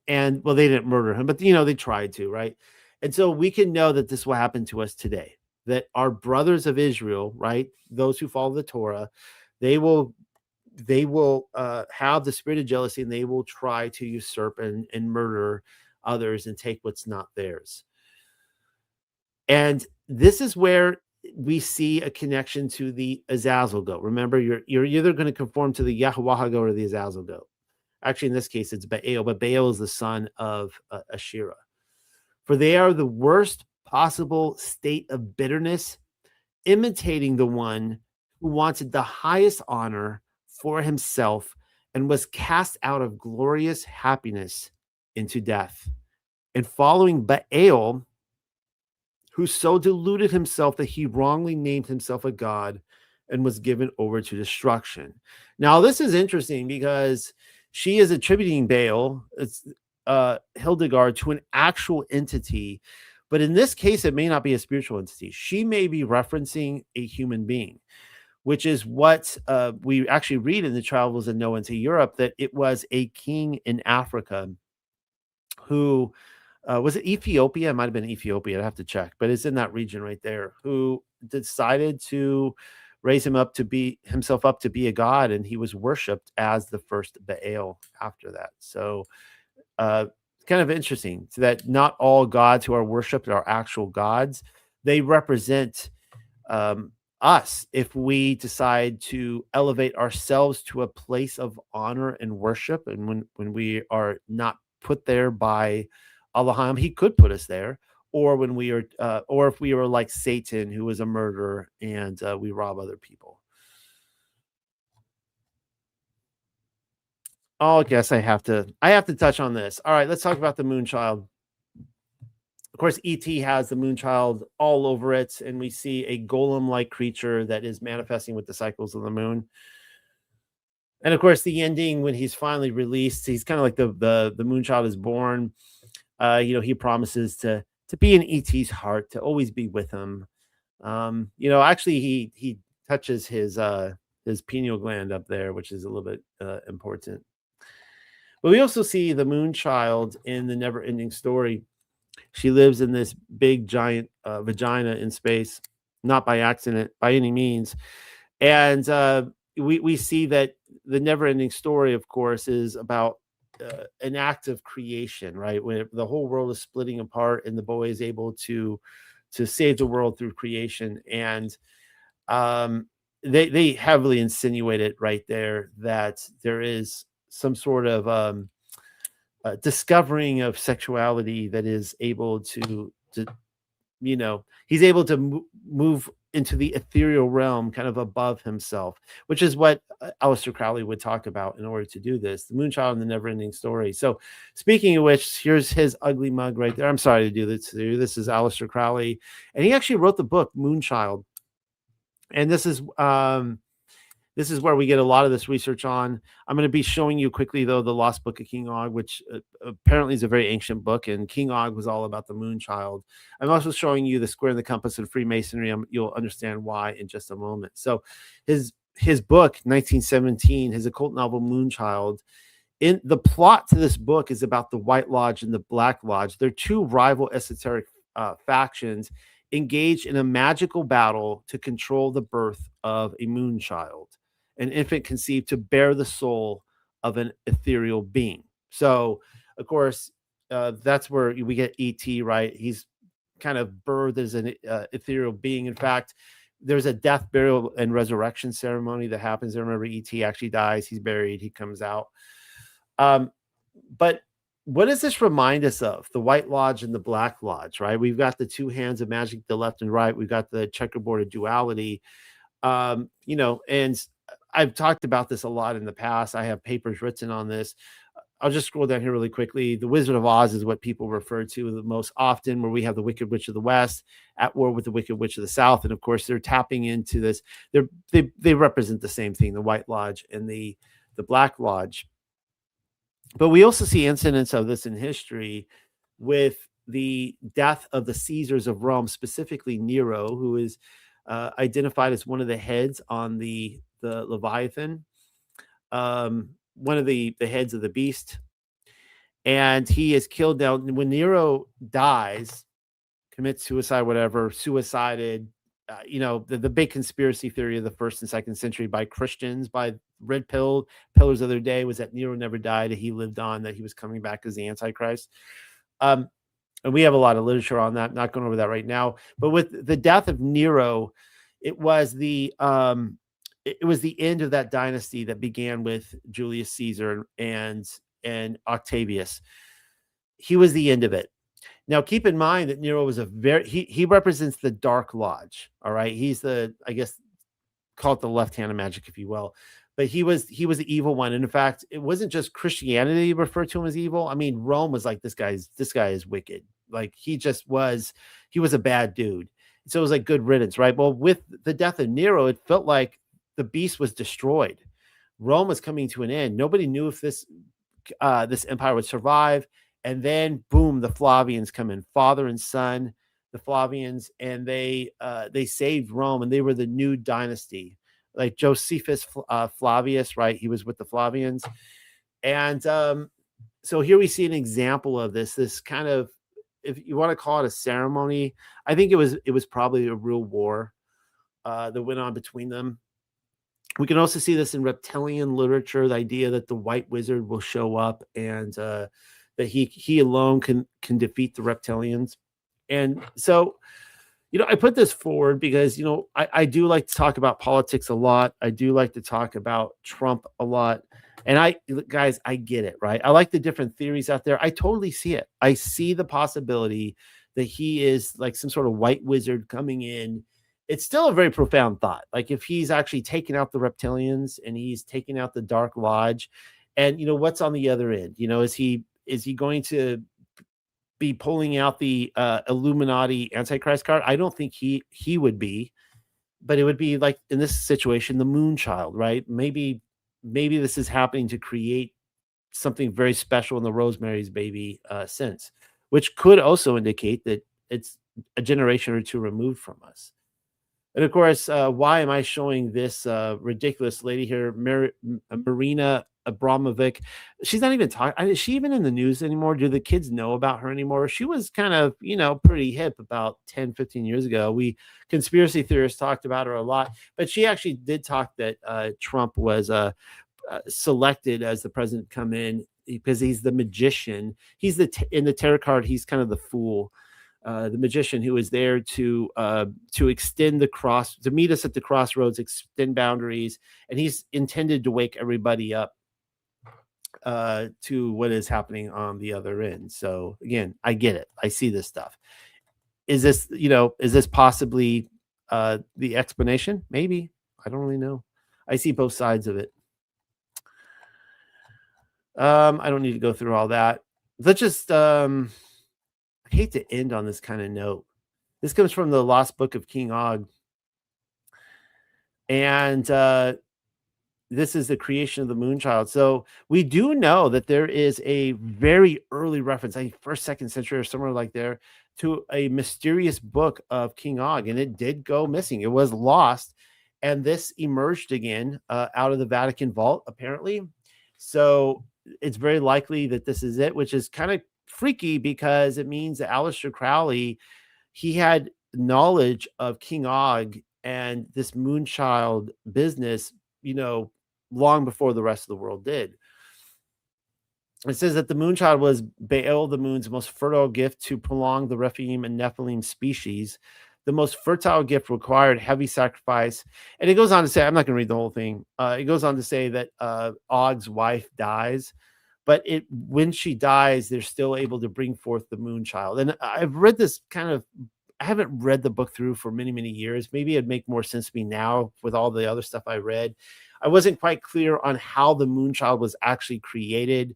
And well, they didn't murder him, but they tried to, right? And so we can know that this will happen to us today, that our brothers of Israel, right, those who follow the Torah, they will have the spirit of jealousy, and they will try to usurp and murder others and take what's not theirs. And this is where we see a connection to the Azazel goat. Remember, you're either going to conform to the Yahweh goat or the Azazel goat. Actually, in this case, it's Baal, but Baal is the son of Asherah. For they are the worst possible state of bitterness, imitating the one who wanted the highest honor for himself and was cast out of glorious happiness into death. And following Baal, who so deluded himself that he wrongly named himself a god and was given over to destruction. Now, this is interesting because she is attributing Baal, Hildegard, to an actual entity. But in this case, it may not be a spiritual entity. She may be referencing a human being, which is what we actually read in the Travels of Noah into Europe, that it was a king in Africa who was it Ethiopia? It might have been Ethiopia. I'd have to check, but it's in that region right there, who decided to raise himself up to be a god, and he was worshipped as the first Baal after that. So kind of interesting that not all gods who are worshipped are actual gods. They represent us if we decide to elevate ourselves to a place of honor and worship, and when we are not put there by Allahim, he could put us there, or when we are or if we were like Satan, who is a murderer, and we rob other people. Oh, I guess I have to touch on this. All right, let's talk about the Moonchild. Of course, ET has the Moonchild all over it, and we see a golem-like creature that is manifesting with the cycles of the moon. And of course, the ending when he's finally released, he's kind of like the Moonchild is born. He promises to be in ET's heart, to always be with him. Actually, he touches his pineal gland up there, which is a little bit important. But we also see the Moonchild in the never-ending story. She lives in this big giant vagina in space, not by accident by any means. And we see that the never-ending story, of course, is about an act of creation, right? When the whole world is splitting apart, and the boy is able to save the world through creation. And they heavily insinuate it right there that there is some sort of discovering of sexuality that is able to he's able to move into the ethereal realm, kind of above himself, which is what Aleister Crowley would talk about in order to do this, the Moonchild and the never-ending story. So speaking of which, here's his ugly mug right there. I'm sorry to do this to you. This is Aleister Crowley, and he actually wrote the book Moonchild. And this is where we get a lot of this research on. I'm going to be showing you quickly, though, the Lost Book of King Og, which apparently is a very ancient book, and King Og was all about the Moonchild. I'm also showing you the Square and the Compass and Freemasonry. You'll understand why in just a moment. So his book, 1917, his occult novel Moonchild, in the plot to this book is about the White Lodge and the Black Lodge. They're two rival esoteric factions engaged in a magical battle to control the birth of a Moonchild, an infant conceived to bear the soul of an ethereal being. So, of course, that's where we get ET, right? He's kind of birthed as an ethereal being. In fact, there's a death, burial, and resurrection ceremony that happens. I remember ET actually dies. He's buried. He comes out. But what does this remind us of? The White Lodge and the Black Lodge, right? We've got the two hands of magic, the left and right. We've got the checkerboard of duality. And I've talked about this a lot in the past. I have papers written on this. I'll just scroll down here really quickly. The Wizard of Oz is what people refer to the most often, where we have the Wicked Witch of the West at war with the Wicked Witch of the South. And of course, they're tapping into this. They represent the same thing, the White Lodge and the Black Lodge. But we also see incidents of this in history with the death of the Caesars of Rome, specifically Nero, who is identified as one of the heads on the Leviathan, one of the heads of the beast. And he is killed down. When Nero dies, commits suicide, whatever, suicided, the big conspiracy theory of the 1st and 2nd century by Christians, by red pillars of their day, was that Nero never died, that he lived on, that he was coming back as the Antichrist. And we have a lot of literature on that. Not going over that right now. But with the death of Nero, it was the end of that dynasty that began with Julius Caesar and Octavius. He was the end of it. Now, keep in mind that Nero was he represents the Dark Lodge. All right. He's I guess, call it the left hand of magic, if you will. But he was the evil one. And in fact, it wasn't just Christianity referred to him as evil. I mean, Rome was like, this guy is wicked. Like he was a bad dude. So it was like good riddance, right? Well, with the death of Nero, it felt like the beast was destroyed. Rome was coming to an end. Nobody knew if this empire would survive. And then, boom, the Flavians come in, father and son, the Flavians, and they saved Rome, and they were the new dynasty, like Josephus Flavius, right? He was with the Flavians. And so here we see an example of this kind of, if you want to call it a ceremony, I think it was probably a real war that went on between them. We can also see this in reptilian literature, the idea that the white wizard will show up and that he alone can defeat the reptilians. And so, I put this forward because, I do like to talk about politics a lot. I do like to talk about Trump a lot. And I get it, right? I like the different theories out there. I totally see it. I see the possibility that he is like some sort of white wizard coming in. It's still a very profound thought. Like if he's actually taking out the reptilians and he's taking out the Dark Lodge, and what's on the other end? Is he going to be pulling out the Illuminati Antichrist card. I don't think he would be, but it would be like in this situation, the Moonchild, right? Maybe this is happening to create something very special in the Rosemary's Baby sense, which could also indicate that it's a generation or two removed from us. And of course, why am I showing this ridiculous lady here, Marina Abramovic? She's not even talking. Is she even in the news anymore? Do the kids know about her anymore? She was kind of, pretty hip about 10, 15 years ago. We conspiracy theorists talked about her a lot, but she actually did talk that Trump was selected as the president come in because he's the magician. He's in the tarot card, he's kind of the fool. The magician who is there to extend to meet us at the crossroads, extend boundaries, and he's intended to wake everybody up to what is happening on the other end. So again, I get it. I see this stuff. Is this possibly the explanation? Maybe. I don't really know. I see both sides of it. I don't need to go through all that. Let's just I hate to end on this kind of note. This comes from the Lost Book of King Og. And this is the creation of the Moonchild. So we do know that there is a very early reference, I think first, second century or somewhere like there, to a mysterious book of King Og. And it did go missing. It was lost. And this emerged again out of the Vatican vault, apparently. So it's very likely that this is it, which is kind of freaky because it means that Aleister Crowley, he had knowledge of King Og and this Moonchild business, long before the rest of the world did. It says that the Moonchild was Baal, the moon's most fertile gift to prolong the Rephaim and Nephilim species. The most fertile gift required heavy sacrifice. And it goes on to say, I'm not going to read the whole thing. It goes on to say that Og's wife dies, but when she dies, they're still able to bring forth the Moonchild. And I've read this I haven't read the book through for many, many years. Maybe it'd make more sense to me now with all the other stuff I read. I wasn't quite clear on how the Moonchild was actually created.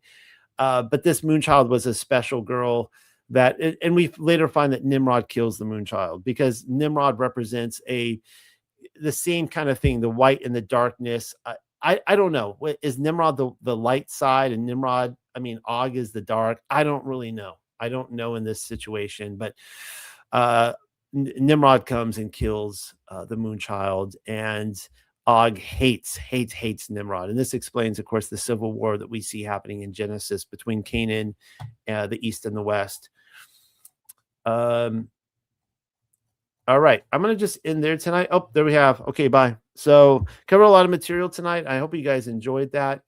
But this Moonchild was a special girl and we later find that Nimrod kills the Moonchild because Nimrod represents the same kind of thing, the white and the darkness. I don't know. Is Nimrod the light side and Og is the dark? I don't really know. I don't know in this situation, but Nimrod comes and kills the Moonchild, and Og hates Nimrod. And this explains, of course, the civil war that we see happening in Genesis between Canaan, the East and the West. All right. I'm going to just end there tonight. Oh, there we have. Okay, bye. So covered a lot of material tonight. I hope you guys enjoyed that.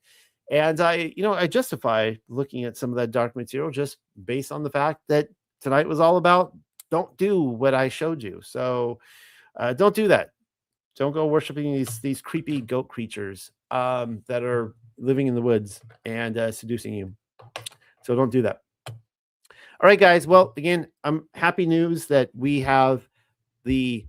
And I justify looking at some of that dark material just based on the fact that tonight was all about don't do what I showed you. So don't do that. Don't go worshiping these creepy goat creatures that are living in the woods and seducing you. So don't do that. All right, guys. Well, again, I'm happy news that we have the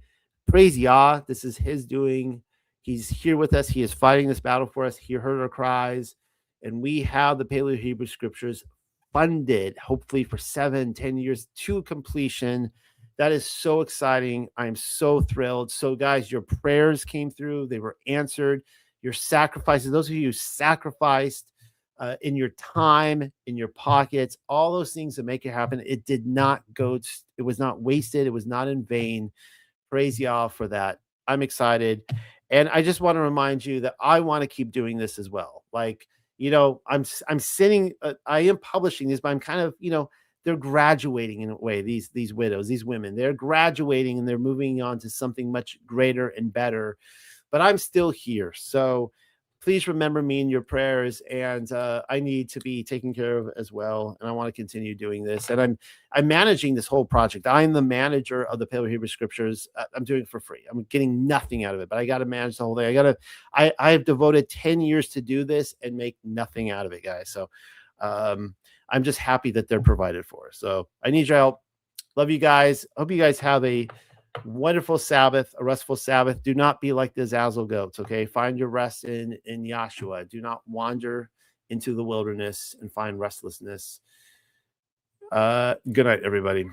praise Yah. This is his doing. He's here with us. He is fighting this battle for us. He heard our cries. And we have the Paleo-Hebrew scriptures funded, hopefully for 7-10 years to completion. That is so exciting. I'm so thrilled. So, guys, your prayers came through. They were answered. Your sacrifices, those of you who sacrificed in your time, in your pockets, all those things that make it happen, it did not go. It was not wasted. It was not in vain. Praise Yah for that. I'm excited. And I just want to remind you that I want to keep doing this as well. Like, I'm sitting, I am publishing this, but I'm kind of, they're graduating in a way. These widows, these women, they're graduating and they're moving on to something much greater and better. But I'm still here. So please remember me in your prayers. And I need to be taken care of as well. And I want to continue doing this. And I'm managing this whole project. I'm the manager of the Paleo-Hebrew scriptures. I'm doing it for free. I'm getting nothing out of it, but I got to manage the whole thing. I've devoted 10 years to do this and make nothing out of it, guys. So I'm just happy that they're provided for. So I need your help. Love you guys. Hope you guys have a wonderful Sabbath, a restful Sabbath. Do not be like the Azazel goats, okay? Find your rest in Yahshua. Do not wander into the wilderness and find restlessness. Good night, everybody.